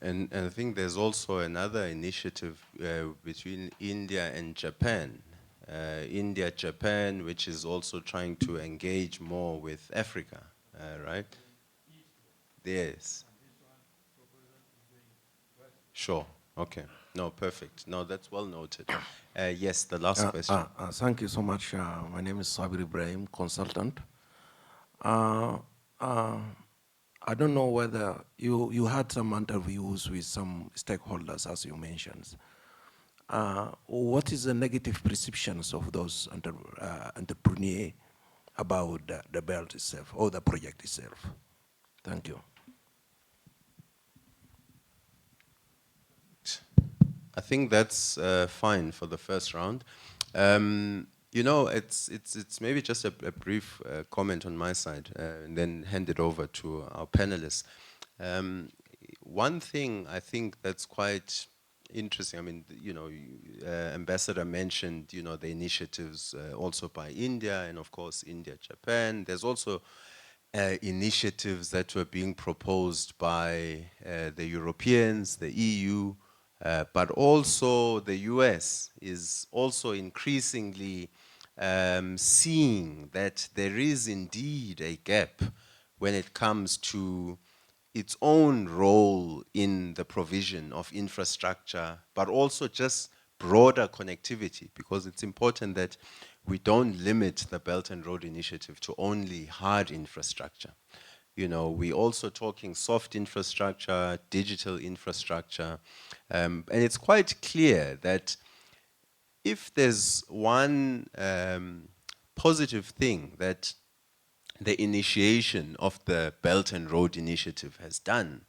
And I think there's also another initiative between India and Japan. India, Japan, which is also trying to engage more with Africa, right? Yes. Sure. Okay. No, perfect. No, that's well noted. Yes, the last question. Thank you so much. My name is Sabir Ibrahim, consultant. I don't know whether you had some interviews with some stakeholders, as you mentioned. What is the negative perceptions of those entrepreneurs about the belt itself or the project itself? Thank you. I think that's fine for the first round. You know, it's maybe just a brief comment on my side, and then hand it over to our panelists. One thing I think that's quite interesting, I mean, you know, Ambassador mentioned, you know, the initiatives also by India, and of course India, Japan. There's also initiatives that were being proposed by the Europeans, the EU, but also the US is also increasingly seeing that there is indeed a gap when it comes to its own role in the provision of infrastructure, but also just broader connectivity, because it's important that we don't limit the Belt and Road Initiative to only hard infrastructure. You know, we're also talking soft infrastructure, digital infrastructure, and it's quite clear that if there's one positive thing that the initiation of the Belt and Road Initiative has done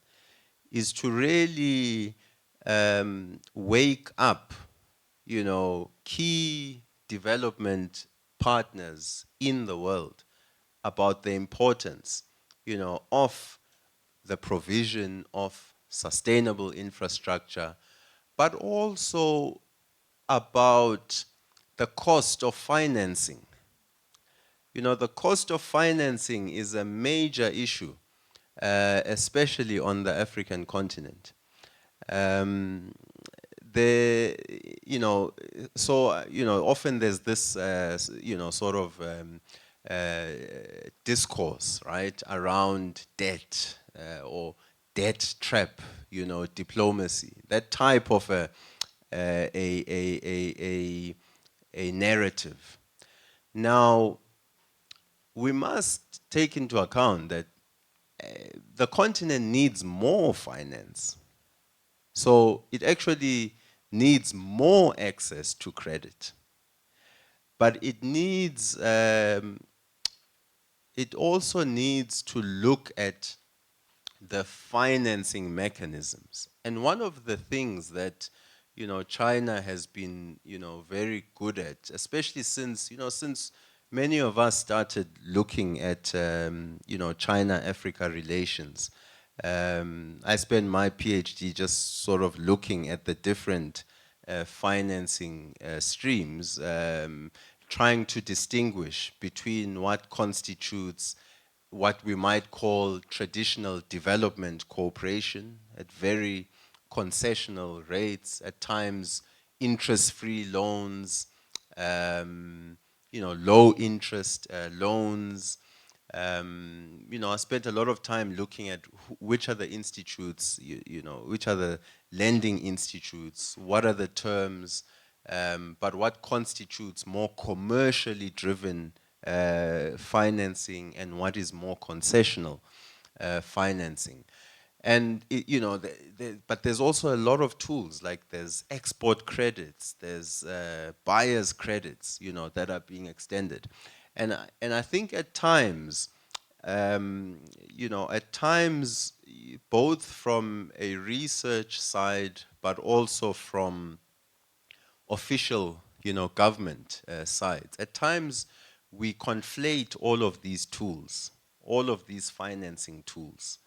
is to really wake up, you know, key development partners in the world about the importance, you know, of the provision of sustainable infrastructure, but also about the cost of financing. You know, the cost of financing is a major issue, especially on the African continent. You know, so, you know, often there's this, you know, sort of discourse, right, around debt or debt trap, you know, diplomacy, that type of a narrative. Now, we must take into account that the continent needs more finance. So it actually needs more access to credit. But it needs, it also needs to look at the financing mechanisms. And one of the things that, you know, China has been, you know, very good at, especially since, you know, since many of us started looking at, you know, China-Africa relations. I spent my PhD just sort of looking at the different financing streams, trying to distinguish between what constitutes what we might call traditional development cooperation at very concessional rates, at times interest-free loans, you know, low interest loans. You know, I spent a lot of time looking at which are the institutes, you know, which are the lending institutes, what are the terms, but what constitutes more commercially driven financing and what is more concessional financing. And but there's also a lot of tools, like there's export credits, there's buyer's credits, that are being extended. And I think at times, both from a research side, but also from official, government sides, at times we conflate all of these tools, all of these financing tools.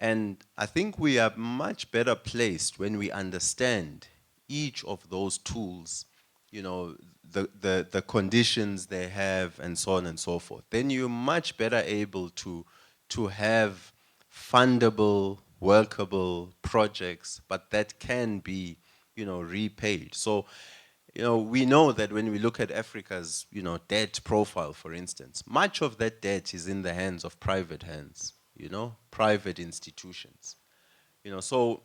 And I think we are much better placed when we understand each of those tools, the conditions they have and so on and so forth. Then you're much better able to have fundable, workable projects, but that can be, repaid. So, we know that when we look at Africa's, debt profile, for instance, much of that debt is in the hands of private hands, private institutions. So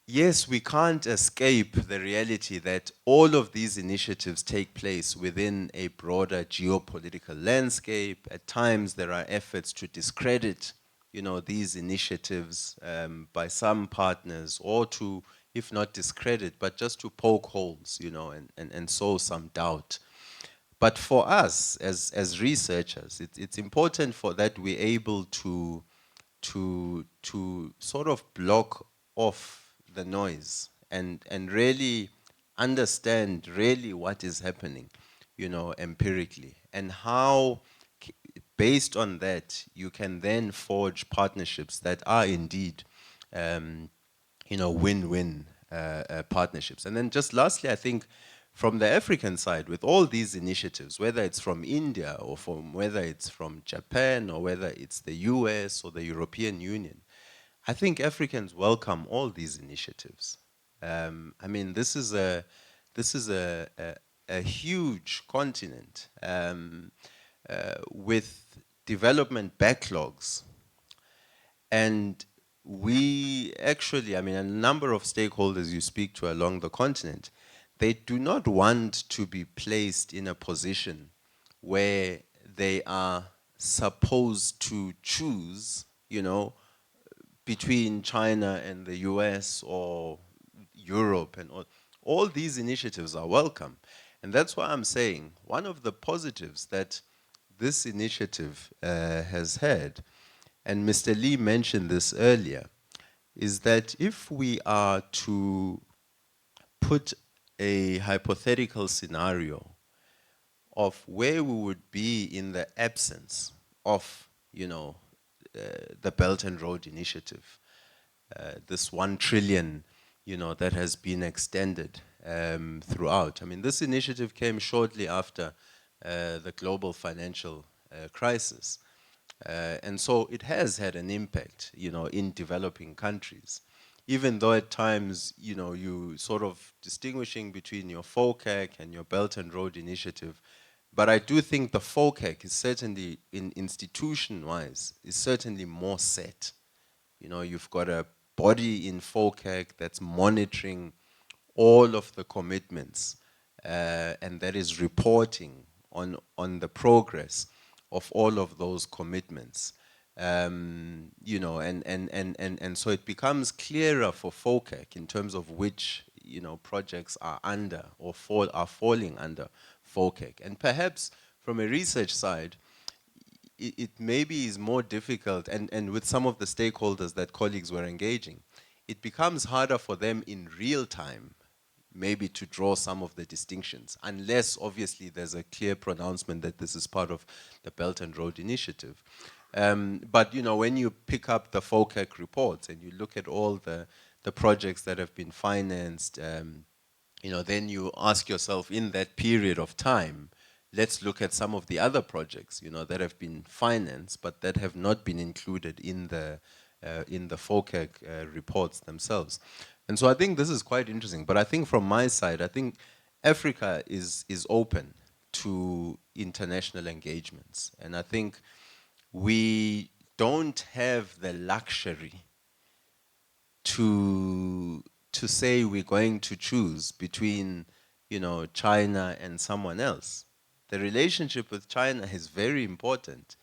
yes, we can't escape the reality that all of these initiatives take place within a broader geopolitical landscape. At times there are efforts to discredit, these initiatives by some partners, or to, if not discredit, but just to poke holes, and sow some doubt. But for us as researchers, it's important for that we're able to sort of block off the noise and really understand really what is happening, empirically, and how based on that you can then forge partnerships that are indeed win-win partnerships. And then just lastly, I think from the African side, with all these initiatives, whether it's from India or whether it's from Japan or whether it's the US or the European Union, I think Africans welcome all these initiatives. I mean, this is a huge continent with development backlogs. And we actually, I mean, a number of stakeholders you speak to along the continent, they do not want to be placed in a position where they are supposed to choose, between China and the US or Europe, and all these initiatives are welcome. And that's why I'm saying one of the positives that this initiative has had, and Mr. Lee mentioned this earlier, is that if we are to put a hypothetical scenario of where we would be in the absence of, the Belt and Road Initiative, this 1 trillion, that has been extended throughout. I mean, this initiative came shortly after the global financial crisis. And so it has had an impact, in developing countries. Even though at times, you sort of distinguishing between your FOCAC and your Belt and Road Initiative. But I do think the FOCAC is certainly, in institution-wise, is certainly more set. You've got a body in FOCAC that's monitoring all of the commitments, and that is reporting on the progress of all of those commitments. And so it becomes clearer for FOCAC in terms of which, projects are under or are falling under FOCAC. And perhaps from a research side, it maybe is more difficult, and with some of the stakeholders that colleagues were engaging, it becomes harder for them in real time maybe to draw some of the distinctions, unless obviously there's a clear pronouncement that this is part of the Belt and Road Initiative. But when you pick up the FOCAC reports and you look at all the projects that have been financed, then you ask yourself, in that period of time, let's look at some of the other projects, that have been financed but that have not been included in the FOCAC reports themselves. And so I think this is quite interesting. But I think from my side, I think Africa is open to international engagements. And I think we don't have the luxury to to say we're going to choose between, China and someone else. The relationship with China is very important,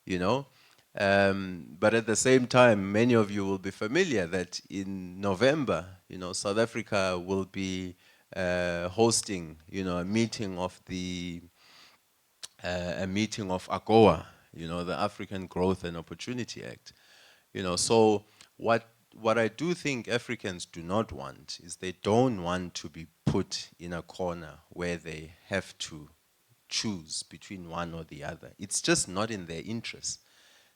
you know. But at the same time, many of you will be familiar that in November, South Africa will be hosting, a meeting of AGOA, the African Growth and Opportunity Act. So what I do think Africans do not want is they don't want to be put in a corner where they have to choose between one or the other. It's just not in their interest.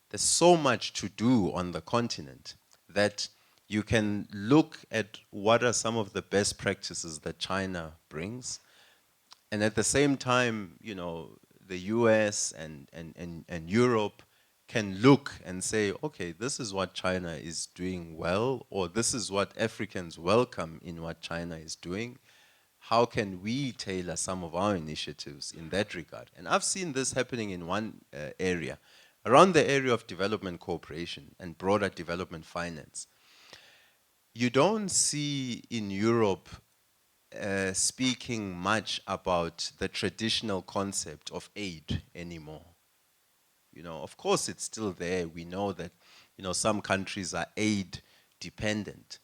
There's so much to do on the continent that you can look at what are some of the best practices that China brings, and at the same time, the US and Europe can look and say, okay, this is what China is doing well, or this is what Africans welcome in what China is doing. How can we tailor some of our initiatives in that regard? And I've seen this happening in one area, around the area of development cooperation and broader development finance. You don't see in Europe speaking much about the traditional concept of aid anymore. Of course, it's still there. We know that, some countries are aid dependent.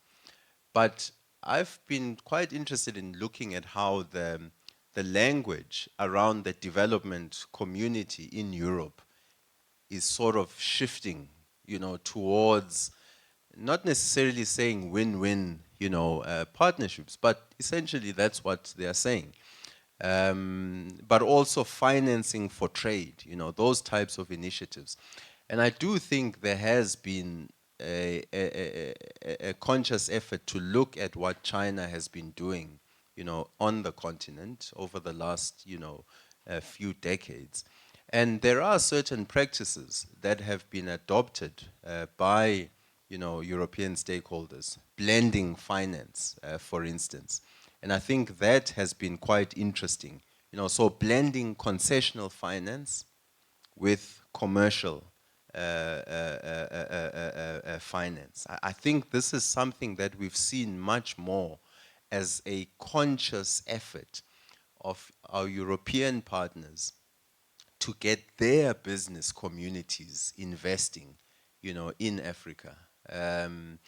But I've been quite interested in looking at how the language around the development community in Europe is sort of shifting, towards not necessarily saying win-win, partnerships, but essentially that's what they are saying. But also financing for trade, those types of initiatives. And I do think there has been a conscious effort to look at what China has been doing, on the continent over the last, few decades. And there are certain practices that have been adopted by, European stakeholders, blending finance, for instance. And I think that has been quite interesting. So blending concessional finance with commercial finance. I think this is something that we've seen much more as a conscious effort of our European partners to get their business communities investing, in Africa. And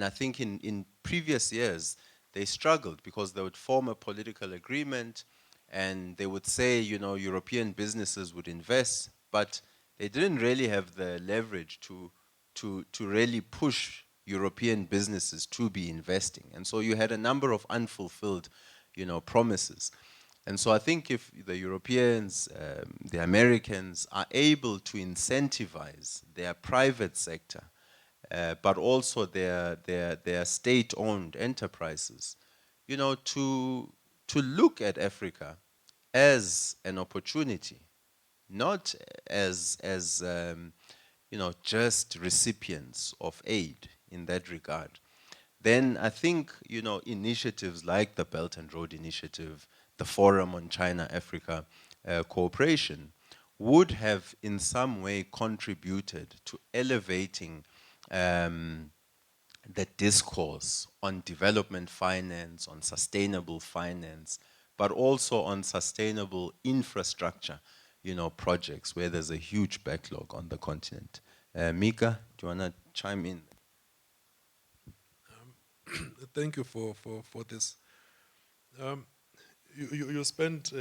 I think in previous years, they struggled because they would form a political agreement and they would say, European businesses would invest, but they didn't really have the leverage to really push European businesses to be investing. And so you had a number of unfulfilled, promises. And so I think if the Europeans, the Americans are able to incentivize their private sector, but also their state-owned enterprises, to look at Africa as an opportunity, not as just recipients of aid in that regard, then I think, initiatives like the Belt and Road Initiative, the Forum on China-Africa Cooperation, would have in some way contributed to elevating the discourse on development finance, on sustainable finance, but also on sustainable infrastructure, projects where there's a huge backlog on the continent. Mika, do you want to chime in? Thank you for this. You spent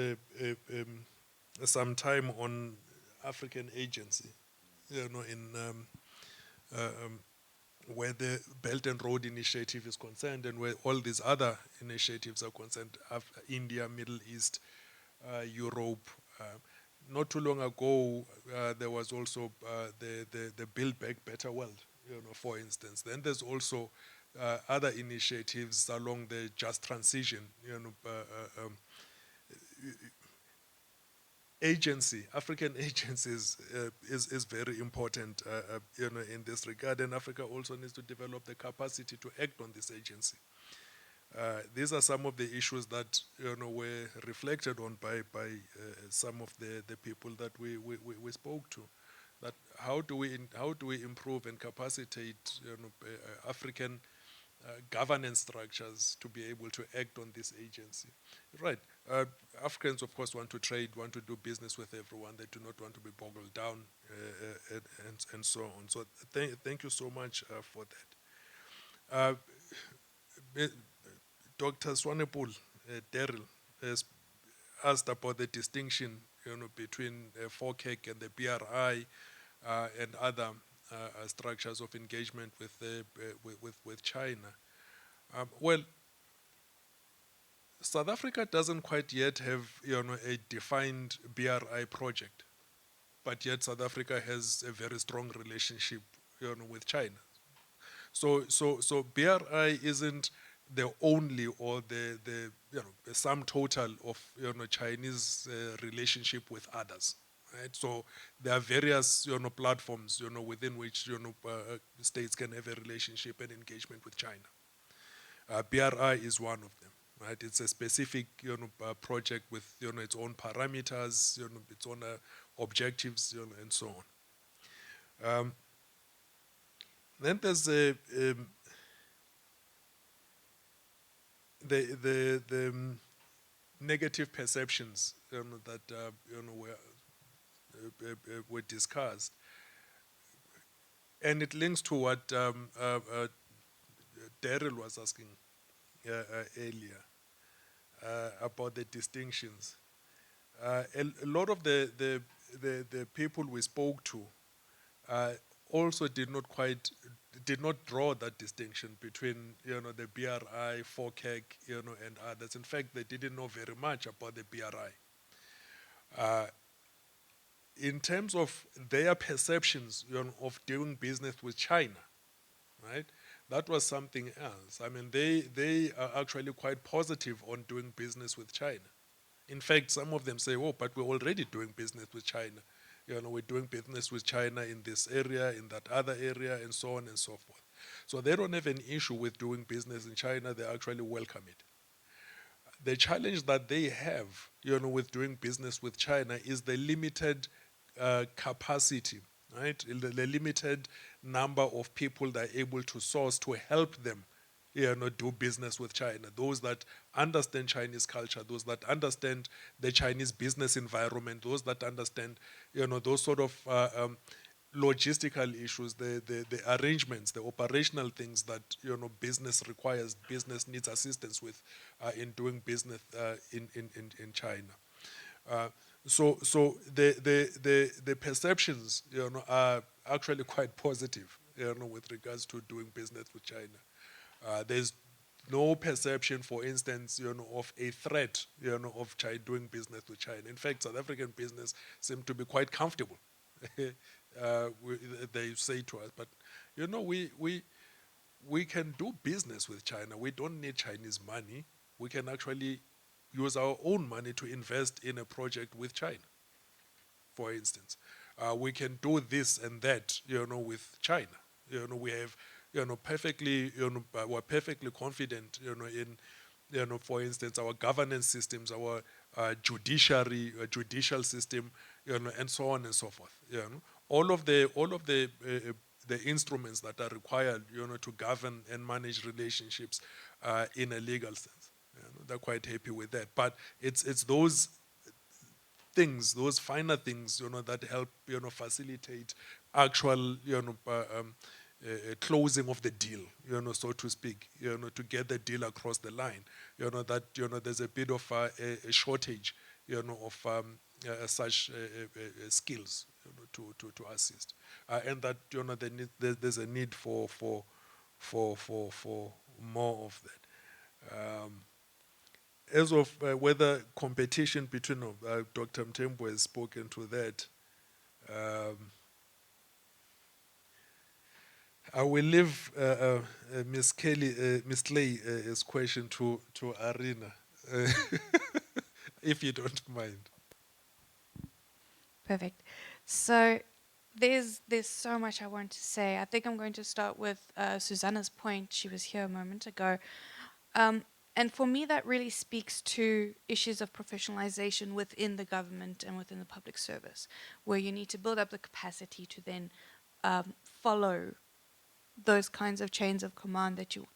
some time on African agency, in where the Belt and Road Initiative is concerned and where all these other initiatives are concerned, India, Middle East, Europe. Not too long ago, there was also the Build Back Better World, for instance. Then there's also other initiatives along the just transition, agency, African agencies is very important, in this regard, and Africa also needs to develop the capacity to act on this agency. These are some of the issues that were reflected on by some of the people that we spoke to. That how do we improve and capacitate African governance structures to be able to act on this agency. Right. Africans, of course, want to trade, want to do business with everyone. They do not want to be boggled down and so on. So thank you so much for that. Dr. Swanepoel, Daryl, has asked about the distinction, between FOCAC and the BRI and other structures of engagement with China. Well, South Africa doesn't quite yet have, a defined BRI project, but yet South Africa has a very strong relationship, with China. So BRI isn't the only or the sum total of Chinese relationship with others, right? So there are various platforms within which states can have a relationship and engagement with China. BRI is one of them, right? It's a specific project with its own parameters, its own objectives, and so on. Then there's the negative perceptions that were discussed, and it links to what Daryl was asking earlier about the distinctions. A lot of the people we spoke to also did not draw that distinction between the BRI, FOCAC, and others. In fact, they didn't know very much about the BRI. In terms of their perceptions of doing business with China, right? That was something else. I mean, they are actually quite positive on doing business with China. In fact, some of them say, oh, but we're already doing business with China. We're doing business with China in this area, in that other area, and so on and so forth. So they don't have an issue with doing business in China. They actually welcome it. The challenge that they have, with doing business with China is the limited capacity, right? The limited number of people that are able to source to help them, do business with China. Those that understand Chinese culture, those that understand the Chinese business environment, those that understand, those sort of logistical issues, the arrangements, the operational things that business requires, business needs assistance with in doing business in China. So the perceptions are actually quite positive with regards to doing business with China. There's no perception, for instance, of a threat, of China doing business with China. In fact, South African business seem to be quite comfortable. They say to us, but we can do business with China. We don't need Chinese money. We can actually use our own money to invest in a project with China, for instance. We can do this and that, with China. We have, perfectly, we're perfectly confident, in, for instance, our governance systems, our judicial system, and so on and so forth. All of the instruments that are required, to govern and manage relationships in a legal sense. They're quite happy with that. But it's those things, those finer things, that help, facilitate actual, closing of the deal, so to speak, to get the deal across the line. That, there's a bit of a shortage, of such skills, to assist, and that, there's a need for more of that. As of whether competition between, Dr. Mthembu has spoken to that. I will leave Ms. Kelly, Ms. Clay's question to Arina, if you don't mind. Perfect. So there's so much I want to say. I think I'm going to start with Susanna's point. She was here a moment ago. And for me, that really speaks to issues of professionalization within the government and within the public service, where you need to build up the capacity to then follow those kinds of chains of command that you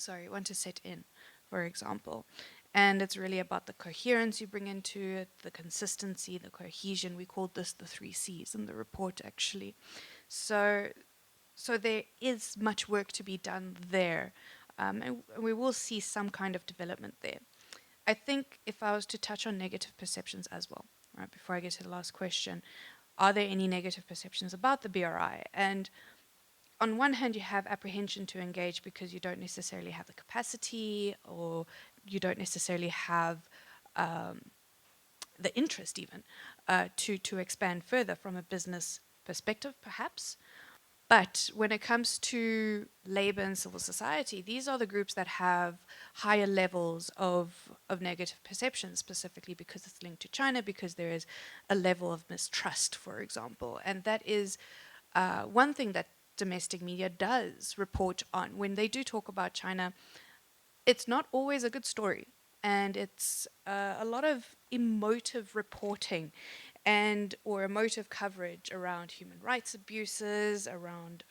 want to set in, for example. And it's really about the coherence you bring into it, the consistency, the cohesion. We called this the 3 C's in the report, actually. So there is much work to be done there, and we will see some kind of development there. I think if I was to touch on negative perceptions as well, right, before I get to the last question, are there any negative perceptions about the BRI? And on one hand, you have apprehension to engage because you don't necessarily have the capacity, or you don't necessarily have the interest even to expand further from a business perspective, perhaps. But when it comes to labor and civil society, these are the groups that have higher levels of negative perception, specifically because it's linked to China, because there is a level of mistrust, for example. And that is one thing that domestic media does report on. When they do talk about China, it's not always a good story. And it's a lot of emotive reporting and or emotive coverage around human rights abuses, around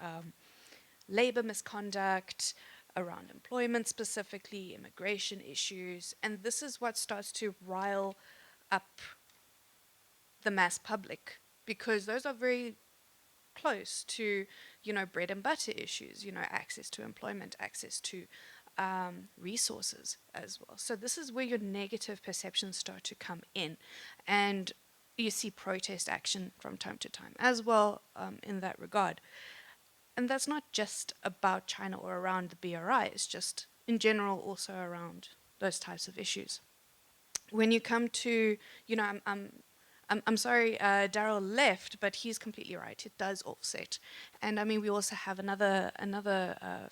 labor misconduct, around employment specifically, immigration issues. And this is what starts to rile up the mass public, because those are very close to, you know, bread and butter issues, you know, access to employment, access to resources as well. So this is where your negative perceptions start to come in. And you see protest action from time to time as well in that regard. And that's not just about China or around the BRI, it's just in general also around those types of issues. When you come to, you know, I'm sorry, Daryl left, but he's completely right. It does offset, and I mean we also have another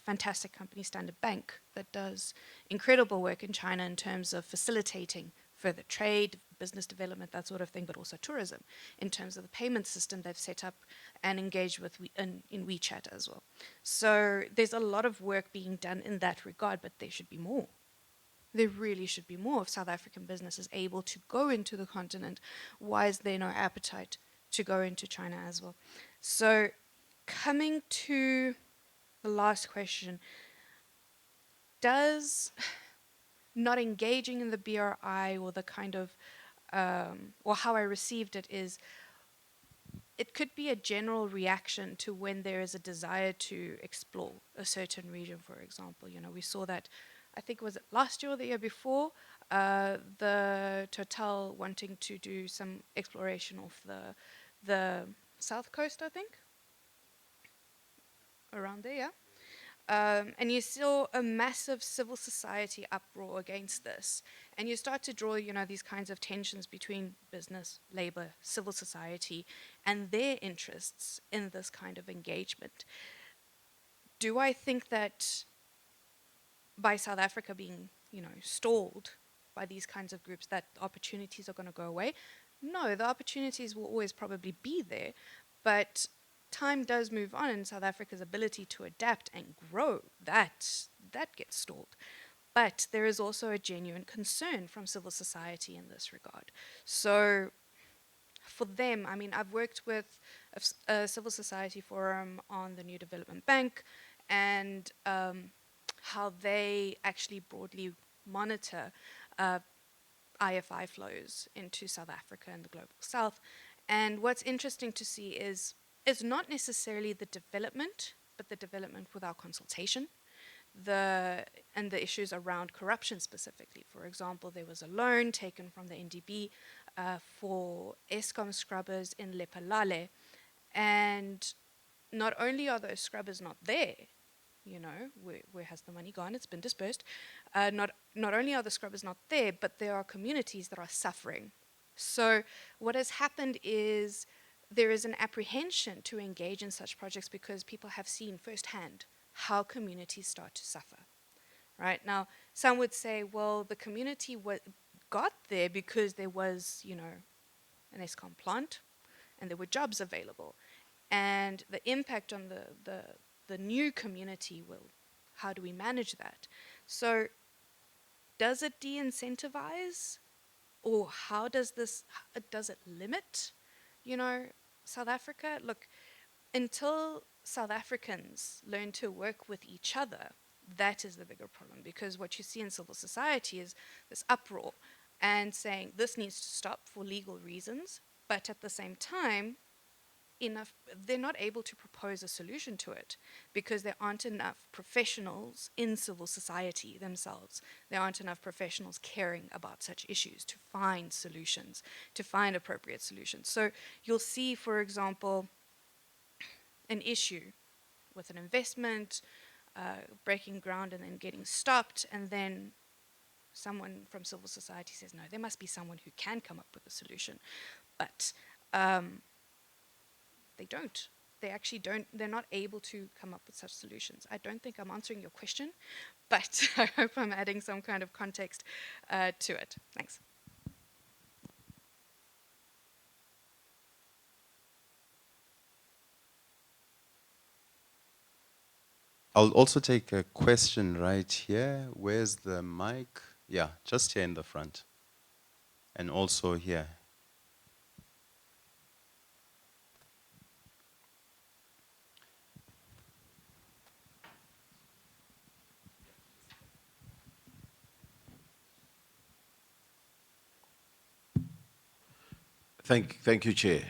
fantastic company, Standard Bank, that does incredible work in China in terms of facilitating further trade, business development, that sort of thing, but also tourism in terms of the payment system they've set up and engaged with in WeChat as well. So there's a lot of work being done in that regard, but there should be more. There really should be more of South African businesses able to go into the continent. Why is there no appetite to go into China as well? So coming to the last question, does not engaging in the BRI or the kind of, or how I received it is, it could be a general reaction to when there is a desire to explore a certain region, for example. You know, we saw that, I think was it last year or the year before, the Total wanting to do some exploration of the south coast, I think, around there, yeah. And you saw a massive civil society uproar against this, and you start to draw, you know, these kinds of tensions between business, labor, civil society, and their interests in this kind of engagement. Do I think that by South Africa being, you know, stalled by these kinds of groups, that opportunities are going to go away? No, the opportunities will always probably be there, but time does move on, and South Africa's ability to adapt and grow, that gets stalled. But there is also a genuine concern from civil society in this regard. So for them, I mean, I've worked with a civil society forum on the New Development Bank, and how they actually broadly monitor IFI flows into South Africa and the Global South. And what's interesting to see is not necessarily the development, but the development without consultation. And the issues around corruption specifically. For example, there was a loan taken from the NDB for Eskom scrubbers in Lephalale, and not only are those scrubbers not there, you know, where has the money gone? It's been dispersed. Not only are the scrubbers not there, but there are communities that are suffering. So what has happened is there is an apprehension to engage in such projects because people have seen firsthand how communities start to suffer. Right? Now, some would say, well, the community got there because there was, you know, an Eskom plant and there were jobs available. And the impact on the new community, well, how do we manage that? So does it de-incentivize, or how does it limit, you know, South Africa? Look, until South Africans learn to work with each other, That is the bigger problem, because what you see in civil society is this uproar and saying this needs to stop for legal reasons, but at the same time, they're not able to propose a solution to it because there aren't enough professionals in civil society themselves. There aren't enough professionals caring about such issues to find solutions, to find appropriate solutions. So you'll see, for example, an issue with an investment, breaking ground and then getting stopped, and then someone from civil society says, no, there must be someone who can come up with a solution. But they don't. They actually don't. They're not able to come up with such solutions. I don't think I'm answering your question, but I hope I'm adding some kind of context to it. Thanks. I'll also take a question right here. Where's the mic? Yeah, just here in the front. And also here. Thank you, Chair.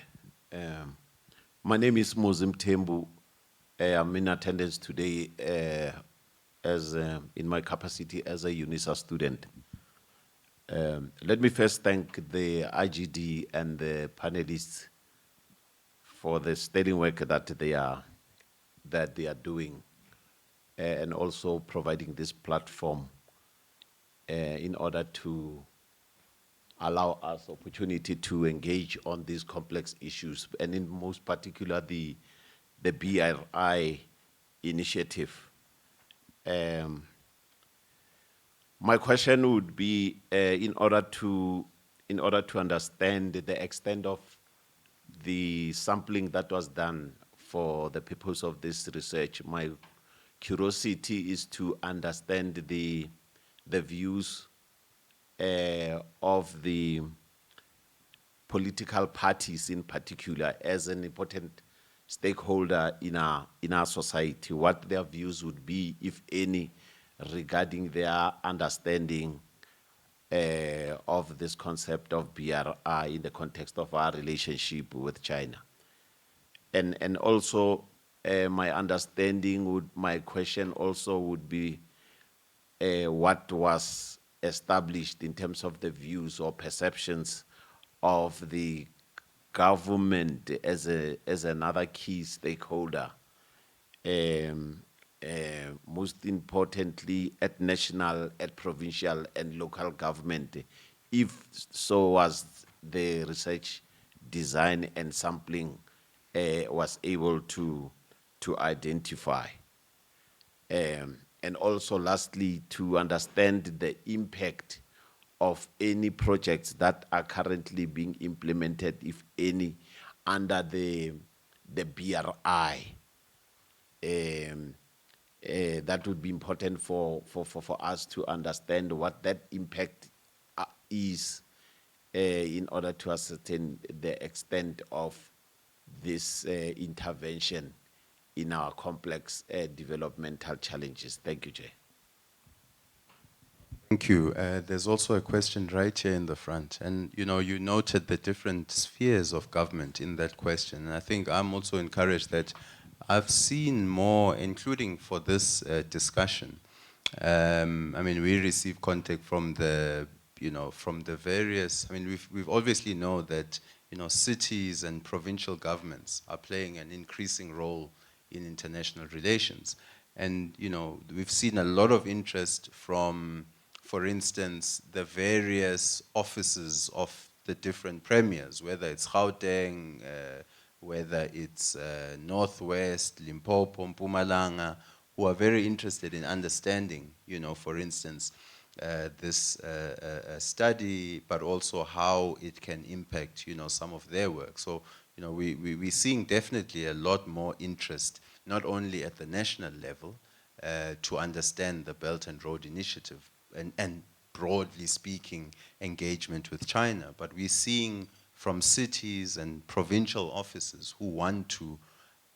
My name is Mozim Tembu. I'm in attendance today in my capacity as a UNISA student. Let me first thank the IGD and the panelists for the sterling work that they are doing, and also providing this platform in order to allow us opportunity to engage on these complex issues, and in most particular the BRI initiative. My question would be, in order to understand the extent of the sampling that was done for the purpose of this research, my curiosity is to understand the views of the political parties in particular as an important stakeholder in our society, what their views would be, if any, regarding their understanding of this concept of BRI in the context of our relationship with China. And also my question also would be what was established in terms of the views or perceptions of the government as another key stakeholder, most importantly at national, at provincial and local government, if so was the research design and sampling was able to identify. And also lastly, to understand the impact of any projects that are currently being implemented, if any, under the BRI. That would be important for us to understand what that impact is in order to ascertain the extent of this intervention in our complex developmental challenges. Thank you, Jay. Thank you. There's also a question right here in the front. And, you noted the different spheres of government in that question. And I think I'm also encouraged that I've seen more, including for this discussion. We receive contact from the various, we've obviously know that, cities and provincial governments are playing an increasing role in international relations. And, we've seen a lot of interest from, for instance, the various offices of the different premiers, whether it's Gauteng, whether it's Northwest, Limpopo, Mpumalanga, who are very interested in understanding, for instance, this study, but also how it can impact, some of their work. So, we're seeing definitely a lot more interest, not only at the national level, to understand the Belt and Road Initiative and broadly speaking, engagement with China, but we're seeing from cities and provincial offices who want to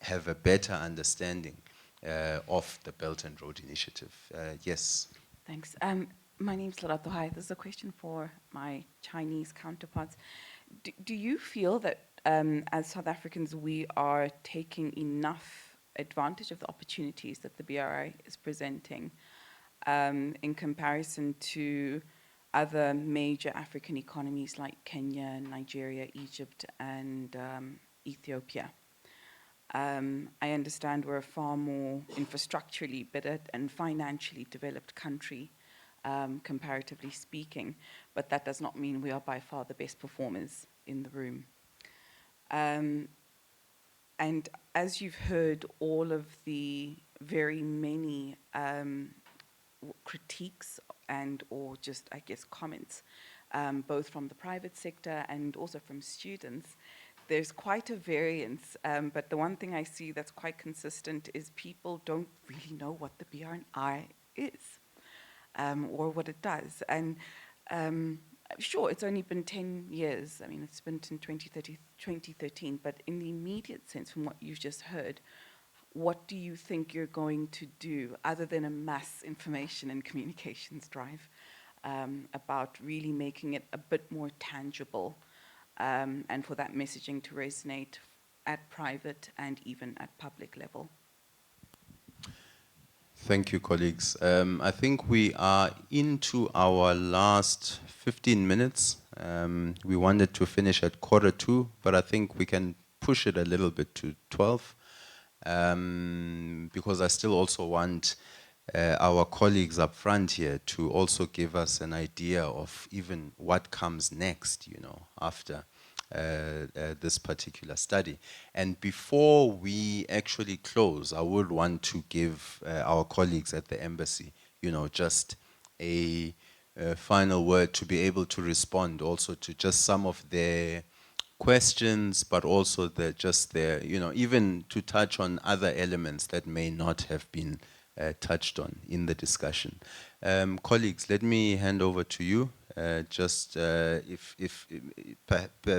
have a better understanding of the Belt and Road Initiative. Yes. Thanks. My name's Lerato Hai. This is a question for my Chinese counterparts. Do you feel that as South Africans we are taking enough advantage of the opportunities that the BRI is presenting in comparison to other major African economies like Kenya, Nigeria, Egypt, and Ethiopia? I understand we're a far more infrastructurally better and financially developed country, comparatively speaking, but that does not mean we are by far the best performers in the room. And as you've heard all of the very many critiques and or just, I guess, comments, both from the private sector and also from students, there's quite a variance, but the one thing I see that's quite consistent is people don't really know what the BRI is or what it does. And sure, it's only been 10 years. I mean, it's been in 2013, but in the immediate sense, from what you've just heard, what do you think you're going to do other than a mass information and communications drive about really making it a bit more tangible and for that messaging to resonate at private and even at public level? Thank you, colleagues. I think we are into our last 15 minutes. We wanted to finish at 1:45, but I think we can push it a little bit to 12, because I still also want our colleagues up front here to also give us an idea of even what comes next, you know, after this particular study. And before we actually close, I would want to give our colleagues at the embassy, you know, just a final word to be able to respond also to just some of their questions, but also just their, you know, even to touch on other elements that may not have been touched on in the discussion. Colleagues, let me hand over to you.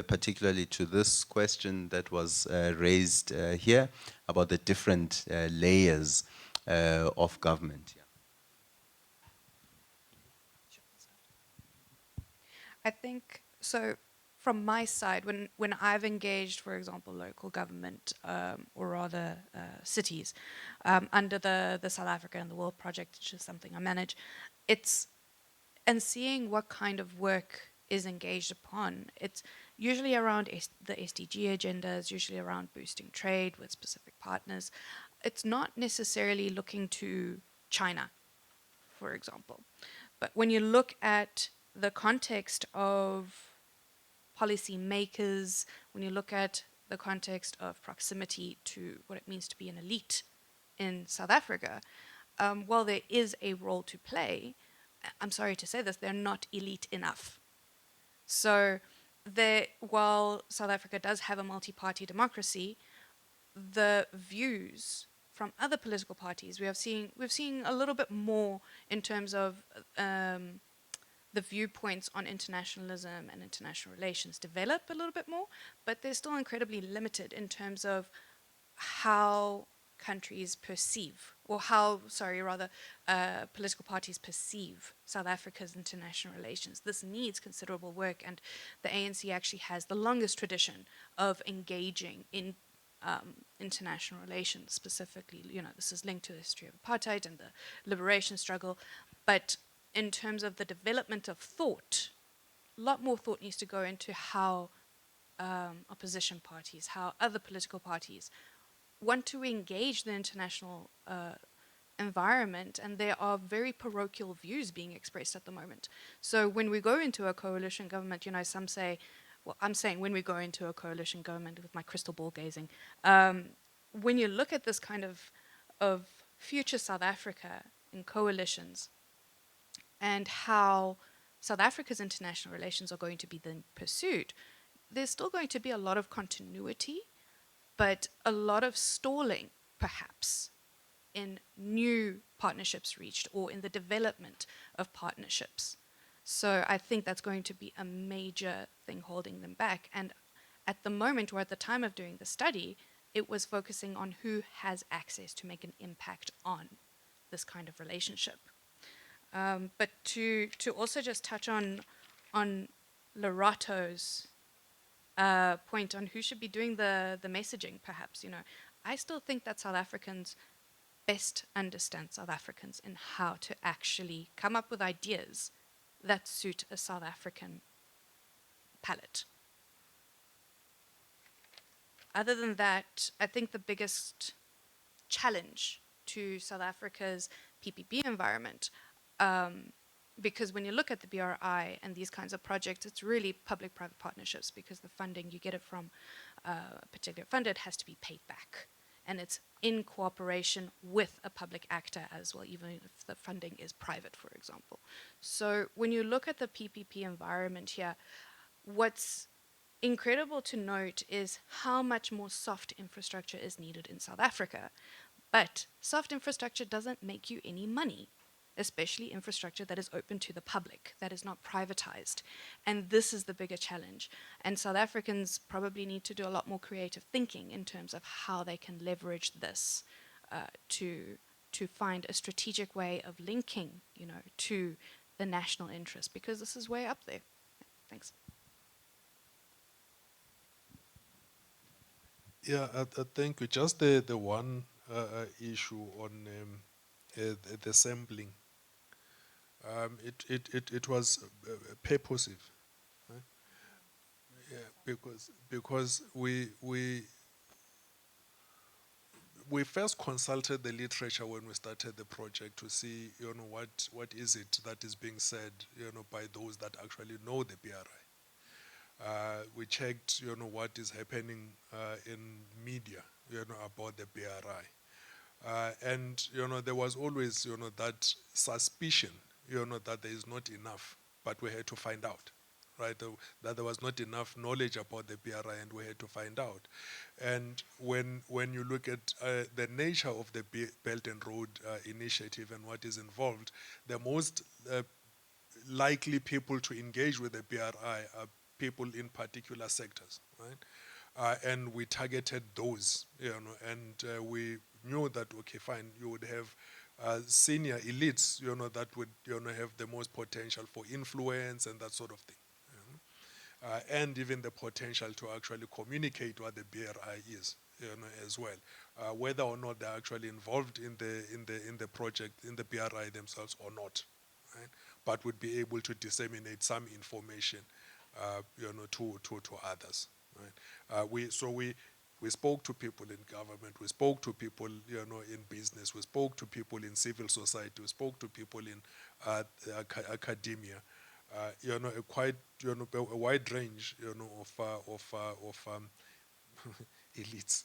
Particularly to this question that was raised here about the different layers of government. Yeah. I think so. From my side, when I've engaged, for example, local government or rather cities under the South Africa and the World Project, which is something I manage, and seeing what kind of work is engaged upon. It's usually around the SDG agenda, it's usually around boosting trade with specific partners. It's not necessarily looking to China, for example. But when you look at the context of policy makers, when you look at the context of proximity to what it means to be an elite in South Africa, while there is a role to play, I'm sorry to say this, they're not elite enough. So while South Africa does have a multi-party democracy, the views from other political parties, we've seen a little bit more in terms of the viewpoints on internationalism and international relations develop a little bit more, but they're still incredibly limited in terms of how countries perceive, or how, political parties perceive South Africa's international relations. This needs considerable work, and the ANC actually has the longest tradition of engaging in international relations. Specifically, you know, this is linked to the history of apartheid and the liberation struggle, but in terms of the development of thought, a lot more thought needs to go into how opposition parties, how other political parties want to engage the international environment, and there are very parochial views being expressed at the moment. So when we go into a coalition government, you know, some say, well, I'm saying when we go into a coalition government with my crystal ball gazing, when you look at this kind of future South Africa in coalitions, and how South Africa's international relations are going to be then pursued, there's still going to be a lot of continuity, but a lot of stalling, perhaps, in new partnerships reached or in the development of partnerships. So I think that's going to be a major thing holding them back. And at the moment, or at the time of doing the study, it was focusing on who has access to make an impact on this kind of relationship. But to also just touch on Lorato's point on who should be doing the messaging, perhaps, I still think that South Africans best understand South Africans and how to actually come up with ideas that suit a South African palate. Other than that, I think the biggest challenge to South Africa's PPP environment, because when you look at the BRI and these kinds of projects, it's really public-private partnerships, because the funding, you get it from a particular funder, it has to be paid back. And it's in cooperation with a public actor as well, even if the funding is private, for example. So when you look at the PPP environment here, what's incredible to note is how much more soft infrastructure is needed in South Africa. But soft infrastructure doesn't make you any money, especially infrastructure that is open to the public, that is not privatized. And this is the bigger challenge. And South Africans probably need to do a lot more creative thinking in terms of how they can leverage this to find a strategic way of linking, to the national interest, because this is way up there. Thanks. Yeah, I think just the one issue on the sampling. It was purposive, right? Yeah, because we first consulted the literature when we started the project to see what is it that is being said by those that actually know the BRI. We checked what is happening in media about the BRI. And there was always that suspicion that there is not enough, but we had to find out, right? That there was not enough knowledge about the BRI, and we had to find out. And when you look at the nature of the Belt and Road Initiative and what is involved, the most likely people to engage with the BRI are people in particular sectors, right? And we targeted those, and we knew that, okay, fine, you would have senior elites, that would, have the most potential for influence and that sort of thing. And even the potential to actually communicate what the BRI is, as well, whether or not they're actually involved in the project, in the BRI themselves or not, right? But would be able to disseminate some information, to others, right? We spoke to people in government, we spoke to people, in business, we spoke to people in civil society, we spoke to people in academia, a quite, a wide range, of elites,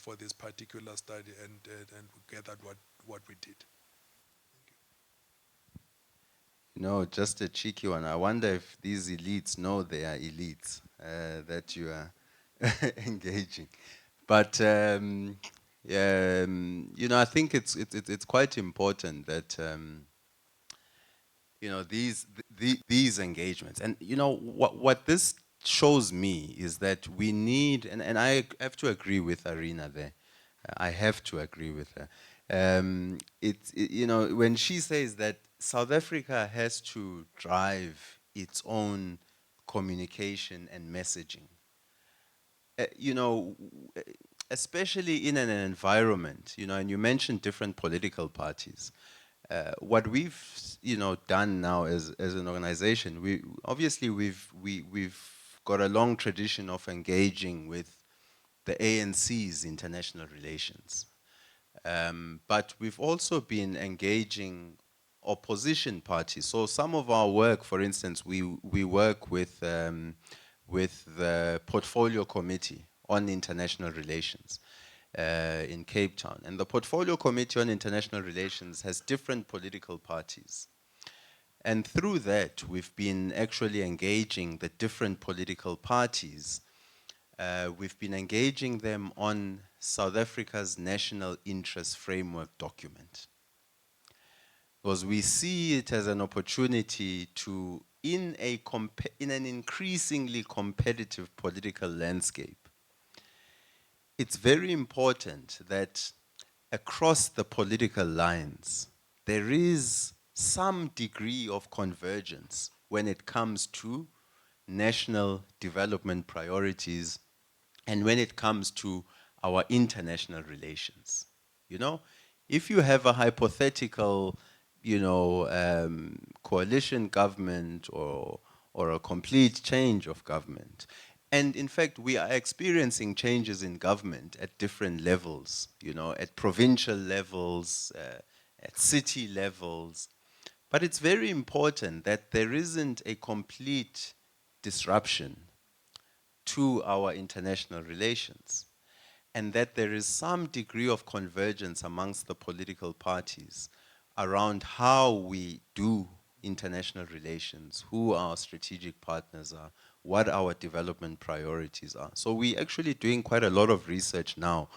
for this particular study, and we gathered what we did. Just a cheeky one. I wonder if these elites know they are elites that you are engaging. But I think it's quite important that these engagements, and what this shows me is that we need, and I have to agree with Arina there. I have to agree with her. When she says that South Africa has to drive its own communication and messaging, especially in an environment, and you mentioned different political parties. What we've, done now as an organization, we've got a long tradition of engaging with the ANC's international relations. But we've also been engaging opposition parties. So some of our work, for instance, we work with the Portfolio Committee on International Relations in Cape Town. And the Portfolio Committee on International Relations has different political parties. And through that, we've been actually engaging the different political parties. We've been engaging them on South Africa's National Interest Framework document, because we see it as an opportunity to in an increasingly competitive political landscape, it's very important that across the political lines, there is some degree of convergence when it comes to national development priorities and when it comes to our international relations. You know, if you have a hypothetical, coalition government or a complete change of government, and in fact, we are experiencing changes in government at different levels, at provincial levels, at city levels. But it's very important that there isn't a complete disruption to our international relations, and that there is some degree of convergence amongst the political parties around how we do international relations, who our strategic partners are, what our development priorities are. So we're actually doing quite a lot of research now,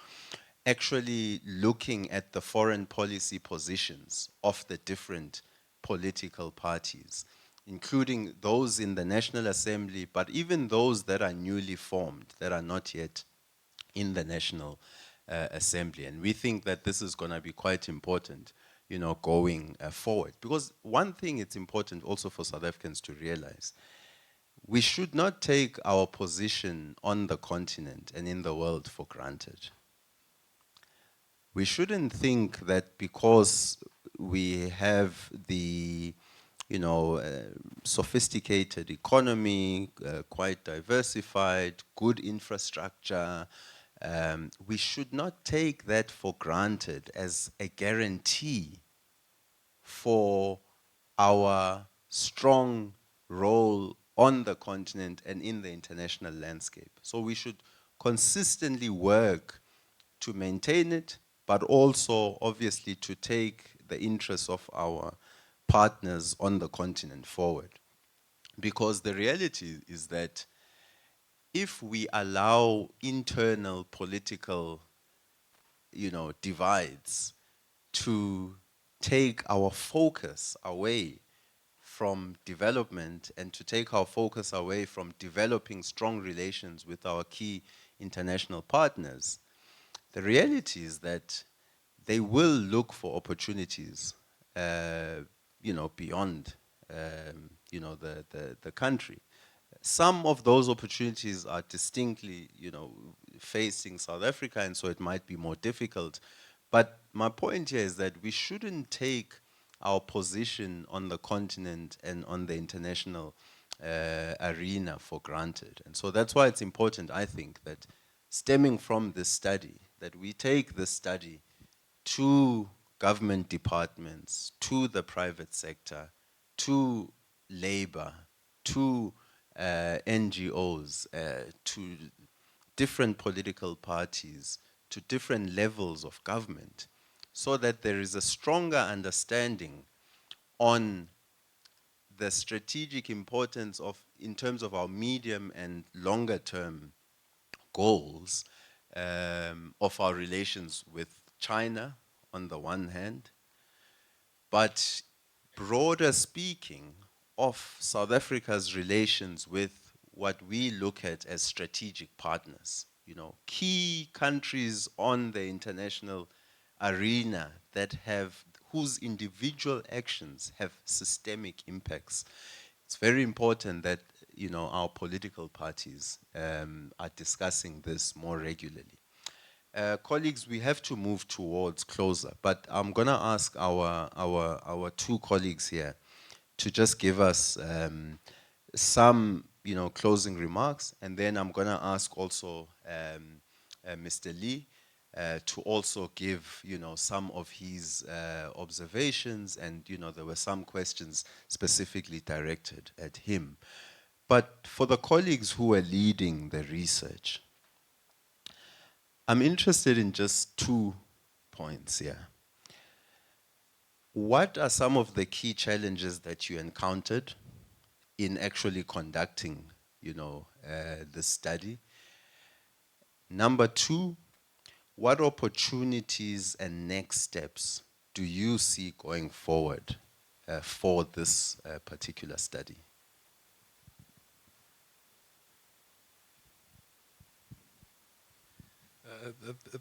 actually looking at the foreign policy positions of the different political parties, including those in the National Assembly, but even those that are newly formed, that are not yet in the National Assembly. And we think that this is going to be quite important, going forward. Because one thing it's important also for South Africans to realize, we should not take our position on the continent and in the world for granted. We shouldn't think that because we have the sophisticated economy, quite diversified, good infrastructure, we should not take that for granted as a guarantee for our strong role on the continent and in the international landscape. So we should consistently work to maintain it, but also obviously to take the interests of our partners on the continent forward. Because the reality is that if we allow internal political, divides to take our focus away from development and to take our focus away from developing strong relations with our key international partners, the reality is that they will look for opportunities, beyond, the country. Some of those opportunities are distinctly, facing South Africa, and so it might be more difficult. But my point here is that we shouldn't take our position on the continent and on the international arena for granted. And so that's why it's important, I think, that stemming from this study, that we take this study to government departments, to the private sector, to labor, to NGOs, to different political parties, to different levels of government, so that there is a stronger understanding on the strategic importance of, in terms of our medium and longer term goals of our relations with China on the one hand, but broader speaking of South Africa's relations with what we look at as strategic partners, key countries on the international arena that have, whose individual actions have systemic impacts. It's very important that, our political parties are discussing this more regularly. Colleagues, we have to move towards closer, but I'm going to ask our two colleagues here to just give us some, closing remarks, and then I'm going to ask also Mr. Lee to also give, some of his observations, and, there were some questions specifically directed at him. But for the colleagues who are leading the research, I'm interested in just 2 points here. What are some of the key challenges that you encountered in actually conducting, the study? Number 2, what opportunities and next steps do you see going forward for this particular study?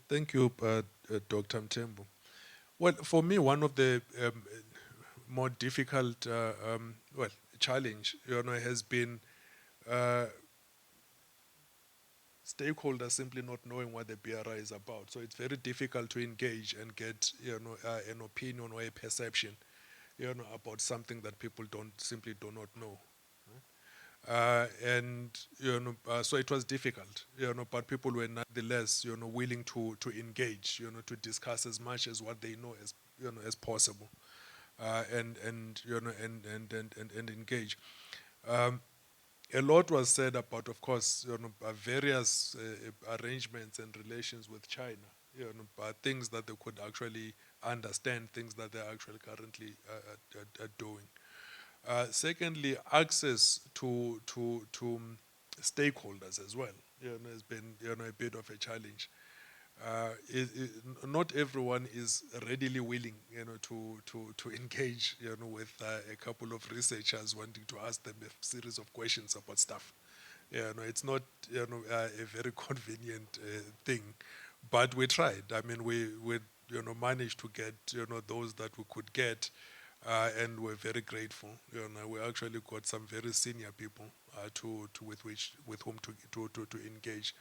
Thank you, Dr. Mthembu. Well, for me, one of the more difficult, challenge, has been stakeholders simply not knowing what the BRI is about. So it's very difficult to engage and get, an opinion or a perception, about something that people simply do not know. So it was difficult, but people were nonetheless, willing to engage, to discuss as much as what they know as possible, and engage. A lot was said about, of course, various arrangements and relations with China, but things that they could actually understand, things that they're actually currently doing. Secondly, access to stakeholders as well, has been, a bit of a challenge. Not everyone is readily willing, to engage, with a couple of researchers wanting to ask them a series of questions about stuff. It's not, a very convenient thing, but we tried. I mean, we managed to get, those that we could get, and we're very grateful. We actually got some very senior people with whom to engage.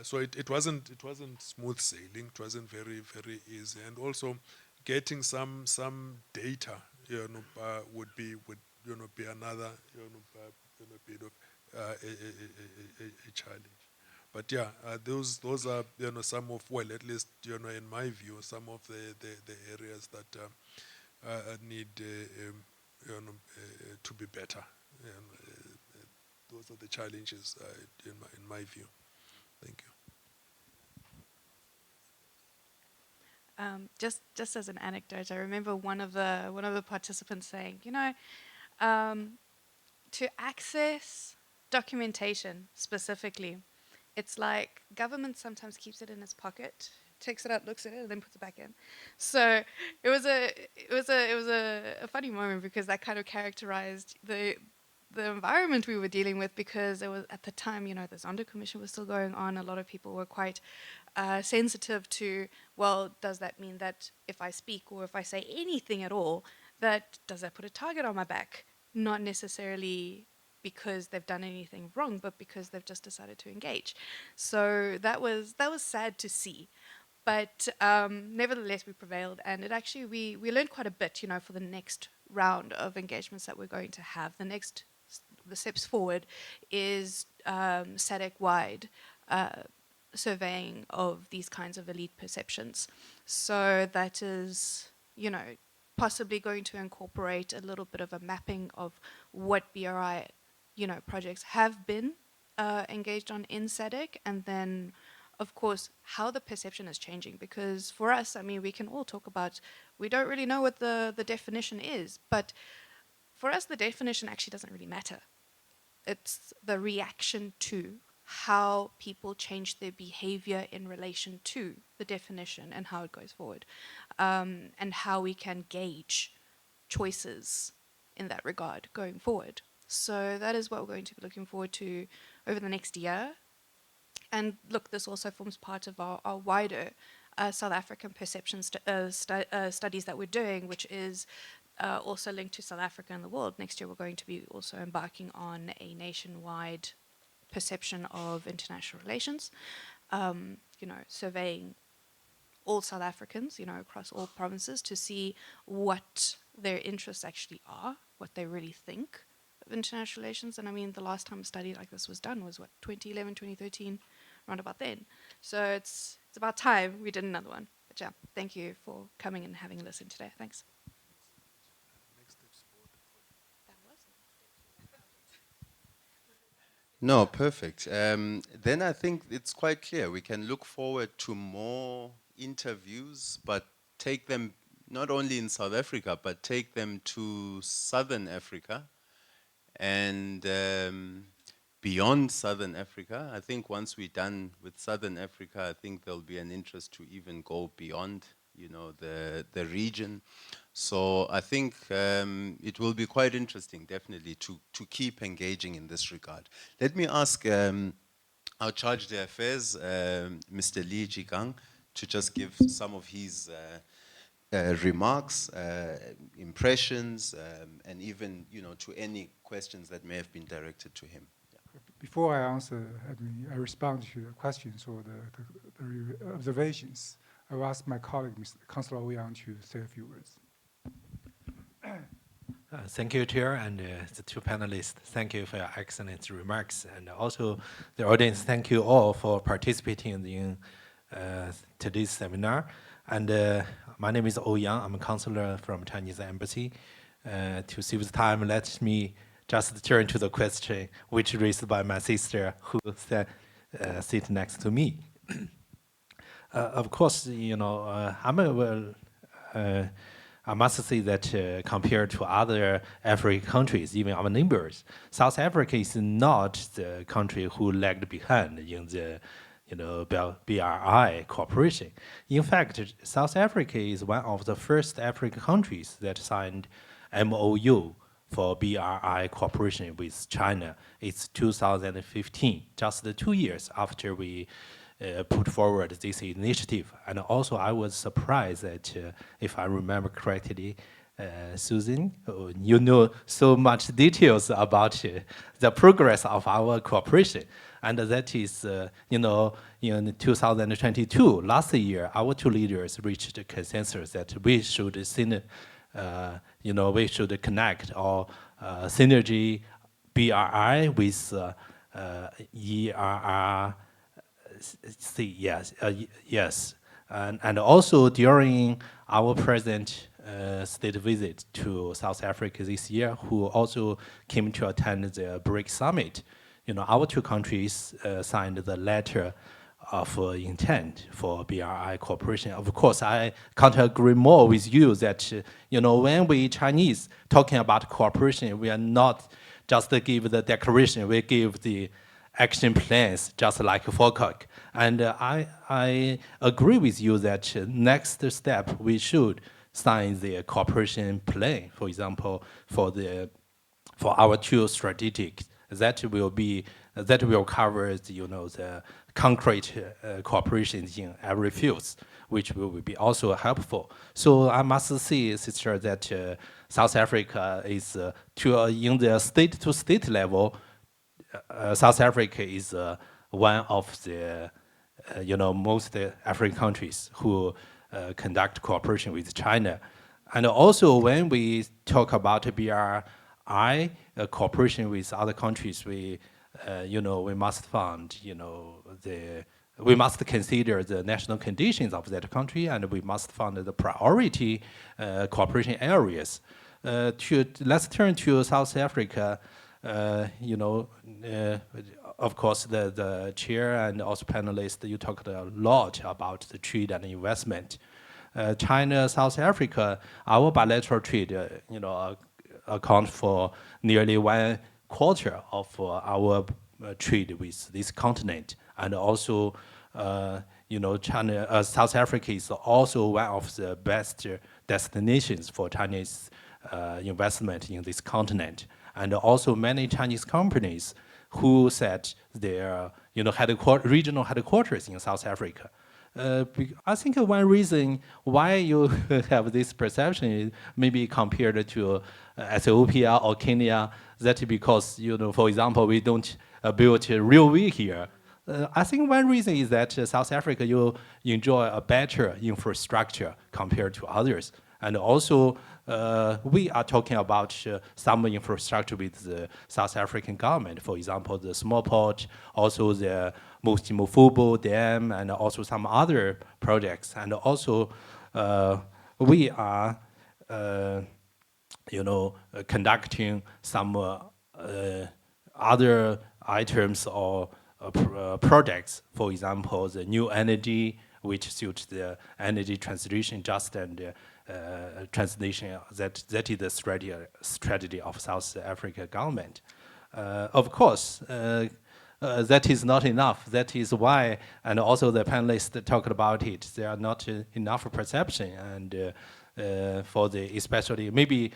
So it wasn't smooth sailing. It wasn't very easy, and also getting some data, would be another, bit of a challenge. But yeah, those are, some of, well, at least, in my view, some of the areas that need to be better. Those are the challenges, in my view. Thank you. Just as an anecdote, I remember one of the participants saying, to access documentation specifically, it's like government sometimes keeps it in its pocket, takes it out, looks at it, and then puts it back in. So it was a funny moment, because that kind of characterized the environment we were dealing with, because it was, at the time, the Zondo Commission was still going on. A lot of people were quite sensitive to, well, does that mean that if I speak or if I say anything at all, does that put a target on my back? Not necessarily because they've done anything wrong, but because they've just decided to engage. So that was sad to see. But nevertheless, we prevailed, and we learned quite a bit, for the next round of engagements that we're going to have. The steps forward is SADC-wide surveying of these kinds of elite perceptions. So that is, possibly going to incorporate a little bit of a mapping of what BRI, projects have been engaged on in SADC, and then, of course, how the perception is changing. Because for us, we can all talk about, we don't really know what the definition is, but for us, the definition actually doesn't really matter. It's the reaction to how people change their behavior in relation to the definition and how it goes forward, and how we can gauge choices in that regard going forward. So that is what we're going to be looking forward to over the next year. And look, this also forms part of our wider South African perception studies that we're doing, which is also linked to South Africa and the world. Next year, we're going to be also embarking on a nationwide perception of international relations, surveying all South Africans, across all provinces, to see what their interests actually are, what they really think of international relations. And the last time a study like this was done was 2011, 2013, around about then. So it's about time we did another one. But yeah, thank you for coming and having a listen today. Thanks. No, perfect. Then I think it's quite clear. We can look forward to more interviews, but take them not only in South Africa, but take them to Southern Africa and beyond Southern Africa. I think once we're done with Southern Africa, I think there'll be an interest to even go beyond, the region. So I think it will be quite interesting, definitely, to keep engaging in this regard. Let me ask our charge d'affaires, Mr. Li Jigang, to just give some of his remarks, impressions, and even, to any questions that may have been directed to him. Before I answer, I respond to the questions or the observations. I will ask my colleague, Mr. Councillor Ouyang, to say a few words. Thank you, Chair, and the two panelists. Thank you for your excellent remarks. And also the audience, thank you all for participating in today's seminar. And my name is Ouyang. I'm a counselor from Chinese Embassy. To save time, let me just turn to the question which raised by my sister who sit next to me. Of course, I must say that compared to other African countries, even our neighbors, South Africa is not the country who lagged behind in the BRI cooperation. In fact, South Africa is one of the first African countries that signed MOU for BRI cooperation with China. It's 2015, just 2 years after we put forward this initiative. And also I was surprised that, if I remember correctly, Susan, you know so much details about the progress of our cooperation. And that is, in 2022, last year, our two leaders reached a consensus that we should, we should connect our synergy BRI with ERR. Yes. And also during our present state visit to South Africa this year, who also came to attend the BRIC summit, our two countries signed the letter of intent for BRI cooperation. Of course, I can't agree more with you that, when we Chinese talking about cooperation, we are not just give the declaration, we give the action plans, just like FOCAC. And I agree with you that next step, we should sign the cooperation plan, for example, for our two strategic, that will cover the concrete cooperation in every field, which will be also helpful. So I must say, sister, that South Africa is in the state-to-state level. South Africa is one of the most African countries who conduct cooperation with China. And also when we talk about BRI cooperation with other countries, we must fund, we must consider the national conditions of that country, and we must fund the priority cooperation areas. Let's turn to South Africa. Of course, the chair and also panelists, you talked a lot about the trade and investment. China, South Africa, our bilateral trade, account for nearly 1/4 of our trade with this continent. And also, South Africa is also one of the best destinations for Chinese investment in this continent. And also many Chinese companies who set their regional headquarters in South Africa. I think one reason why you have this perception is maybe compared to Ethiopia or Kenya, that because, for example, we don't build a railway here. I think one reason is that South Africa, you enjoy a better infrastructure compared to others. And also, we are talking about some infrastructure with the South African government. For example, the small port, also the Mofokeng Dam, and also some other projects. And also, we are, conducting some other items or projects. For example, the new energy, which suits the energy transition just and translation, that is the strategy of South Africa government. Of course, that is not enough. That is why, and also the panelists talked about it. There are not enough perception, and for the especially maybe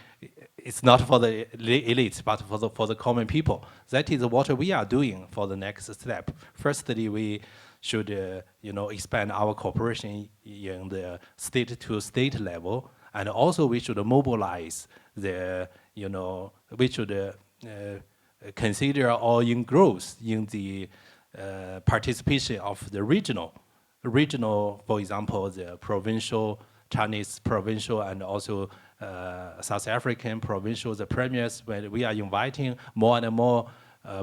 it's not for the elites, but for the common people. That is what we are doing for the next step. Firstly, we should expand our cooperation in the state-to-state level, and also we should mobilize the we should consider or in growth in the participation of the regional, for example, the provincial, Chinese provincial, and also South African provincial, the premiers, when we are inviting more and more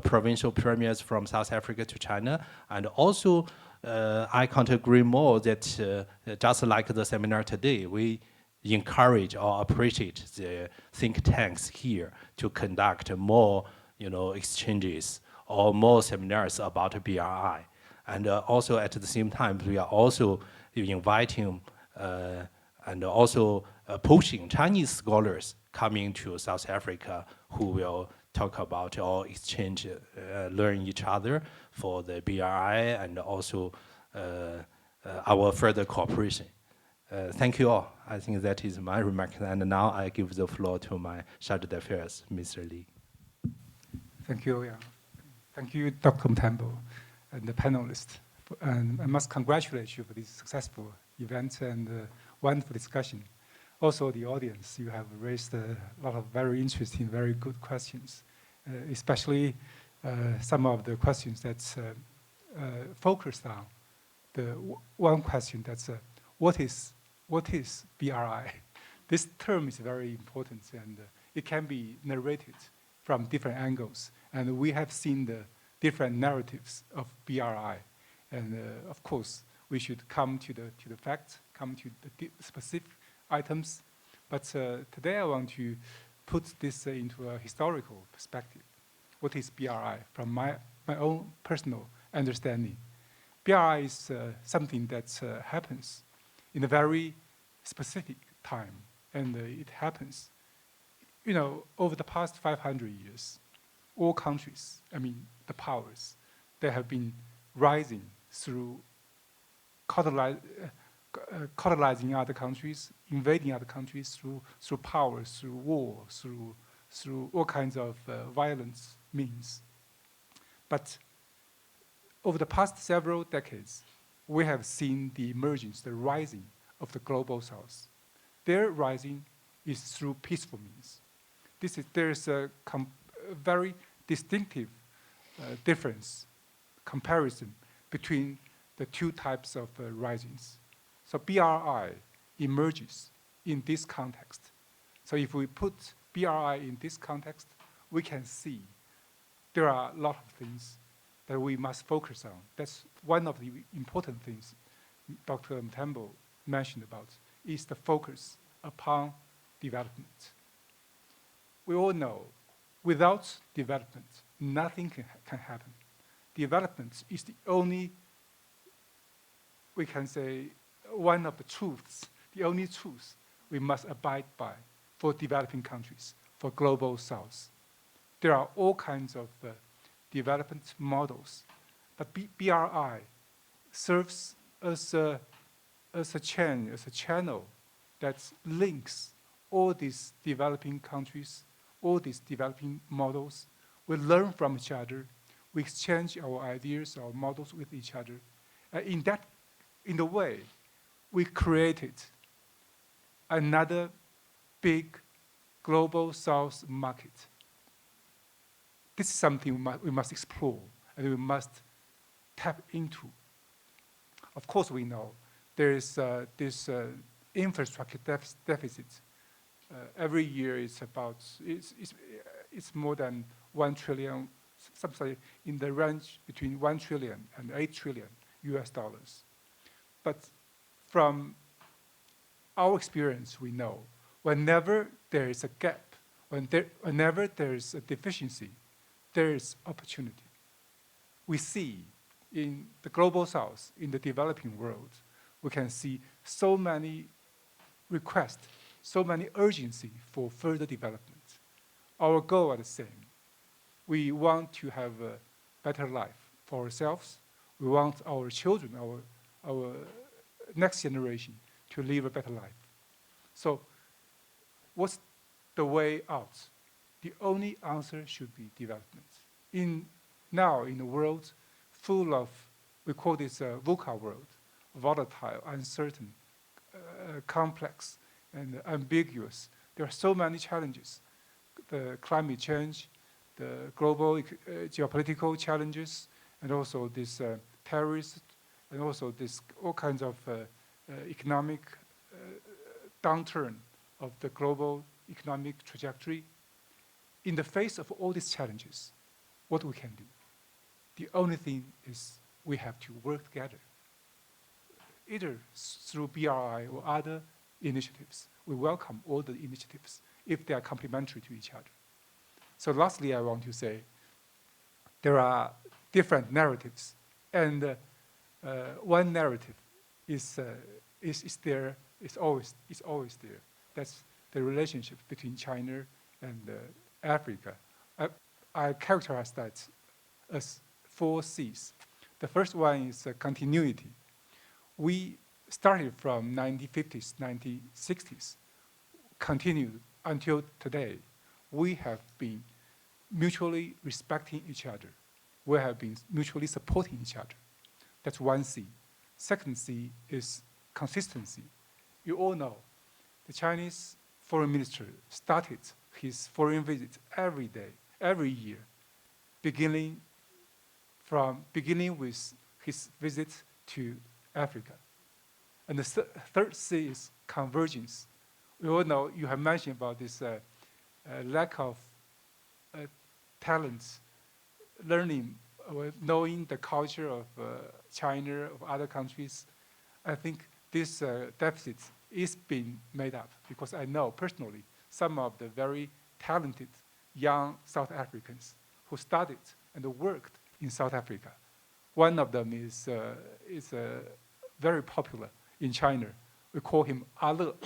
provincial premiers from South Africa to China. And also, I can't agree more that just like the seminar today, we encourage or appreciate the think tanks here to conduct more exchanges or more seminars about BRI. And also at the same time, we are also inviting and also pushing Chinese scholars coming to South Africa who will talk about or exchange, learn each other for the BRI and also our further cooperation. Thank you all. I think that is my remark. And now I give the floor to my Charge d'Affaires, Mr. Li. Thank you. Yeah. Thank you, Dr. Mthembu, and the panelists. And I must congratulate you for this successful event and wonderful discussion. Also, the audience, you have raised a lot of very interesting, very good questions, especially some of the questions that's focused on the one question that's what is BRI? This term is very important, and it can be narrated from different angles. And we have seen the different narratives of BRI. And of course, we should come to the facts, come to the specific items. But today I want to put this into a historical perspective. What is BRI from my own personal understanding? BRI is something that happens in a very specific time. And it happens, over the past 500 years, all countries, the powers, they have been rising through colonizing other countries, invading other countries through power, through war, through all kinds of violence means. But over the past several decades, we have seen the emergence, the rising of the global south. Their rising is through peaceful means. There's a very distinctive difference, comparison between the two types of risings. So BRI emerges in this context. So if we put BRI in this context, we can see there are a lot of things that we must focus on. That's one of the important things Dr. Mthembu mentioned about, is the focus upon development. We all know, without development, nothing can happen. Development is the only, we can say, one of the truths, the only truth we must abide by for developing countries, for global south. There are all kinds of development models, but BRI serves as a channel that links all these developing countries, all these developing models. We learn from each other. We exchange our ideas, our models with each other. In a way, we created another big global south market. This is something we must explore and we must tap into. Of course, we know there is this infrastructure deficit. Every year it's more than 1 trillion, something in the range between 1 trillion and 8 trillion US dollars. But from our experience, we know whenever there is a gap, whenever there is a deficiency, there is opportunity. We see in the global south, in the developing world, we can see so many requests, so many urgency for further development. Our goal are the same. We want to have a better life. for ourselves. We want our children, our next generation to live a better life. So what's the way out? The only answer should be development. Now, in a world full of, we call this a VUCA world, volatile, uncertain, complex, and ambiguous. There are so many challenges. The climate change, the global geopolitical challenges, and also this terrorist, and also this all kinds of economic downturn of the global economic trajectory. In the face of all these challenges, what we can do? The only thing is we have to work together, either through BRI or other initiatives. We welcome all the initiatives if they are complementary to each other. So lastly, I want to say there are different narratives, and one narrative is there, is always there. That's the relationship between China and Africa. I characterize that as 4 C's. The first one is continuity. We started from 1950s, 1960s, continued until today. We have been mutually respecting each other. We have been mutually supporting each other. That's 1 C. Second C is consistency. You all know the Chinese foreign minister started his foreign visits every day, every year, beginning with his visit to Africa. And the third C is convergence. We all know, you have mentioned about this lack of talents, learning, knowing the culture of China, of other countries. I think this deficit is being made up because I know personally some of the very talented young South Africans who studied and worked in South Africa. One of them is very popular in China. We call him Ale.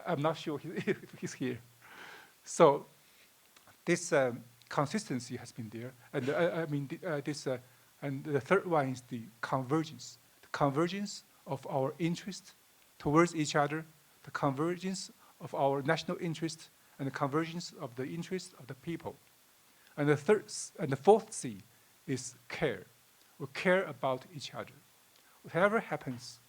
I'm not sure if he's here. So this consistency has been there, and and the third one is the convergence of our interest towards each other, the convergence of our national interest, and the convergence of the interest of the people. And the fourth C is care. We care about each other. Whatever happens,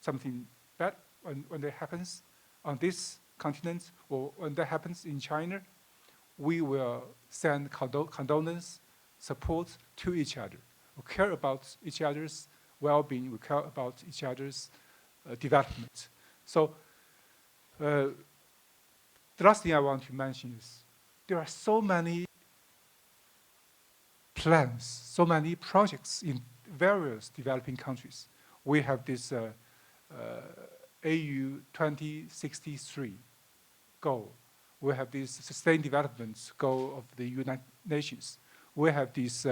something bad when that happens on this continent or when that happens in China, we will send condolence, support to each other. We care about each other's well-being. We care about each other's development. So the last thing I want to mention is there are so many plans, so many projects in various developing countries. We have this AU 2063 goal. We have this sustained development goal of the United Nations. We have this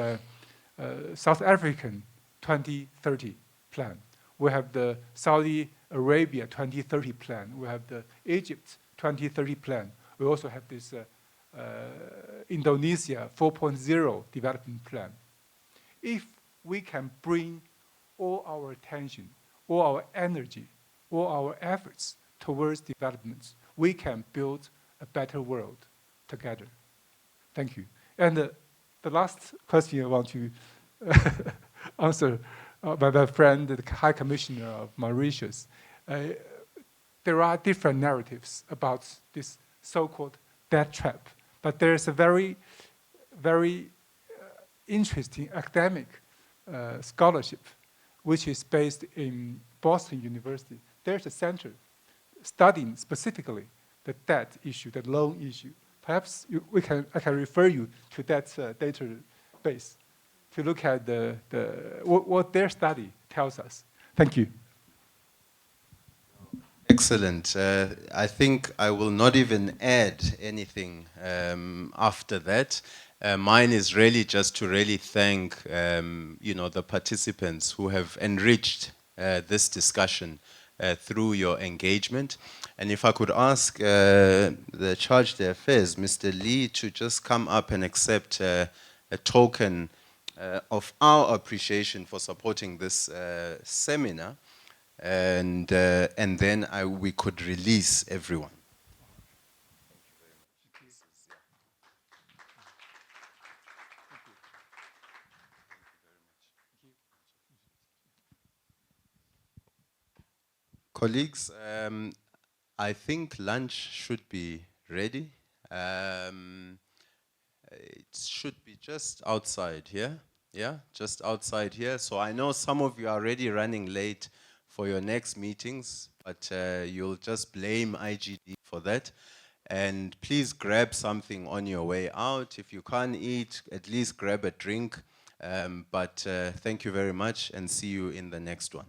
South African 2030 plan. We have the Saudi Arabia 2030 plan. We have the Egypt 2030 plan. We also have this Indonesia 4.0 development plan. If we can bring all our attention, all our energy, all our efforts towards development, we can build a better world together. Thank you. And the last question I want to answer by my friend, the High Commissioner of Mauritius. There are different narratives about this so-called debt trap, but there's a very, very interesting academic scholarship which is based in Boston University. There's a center studying specifically the debt issue, the loan issue. Perhaps I can refer you to that database to look at what their study tells us. Thank you. Excellent. I think I will not even add anything after that. Mine is really just to really thank the participants who have enriched this discussion through your engagement. And if I could ask the Charge d'Affaires, Mr. Lee, to just come up and accept a token of our appreciation for supporting this seminar, and then we could release everyone. Colleagues, I think lunch should be ready. It should be just outside here. Yeah, just outside here. So I know some of you are already running late for your next meetings, but you'll just blame IGD for that. And please grab something on your way out. If you can't eat, at least grab a drink. But thank you very much and see you in the next one.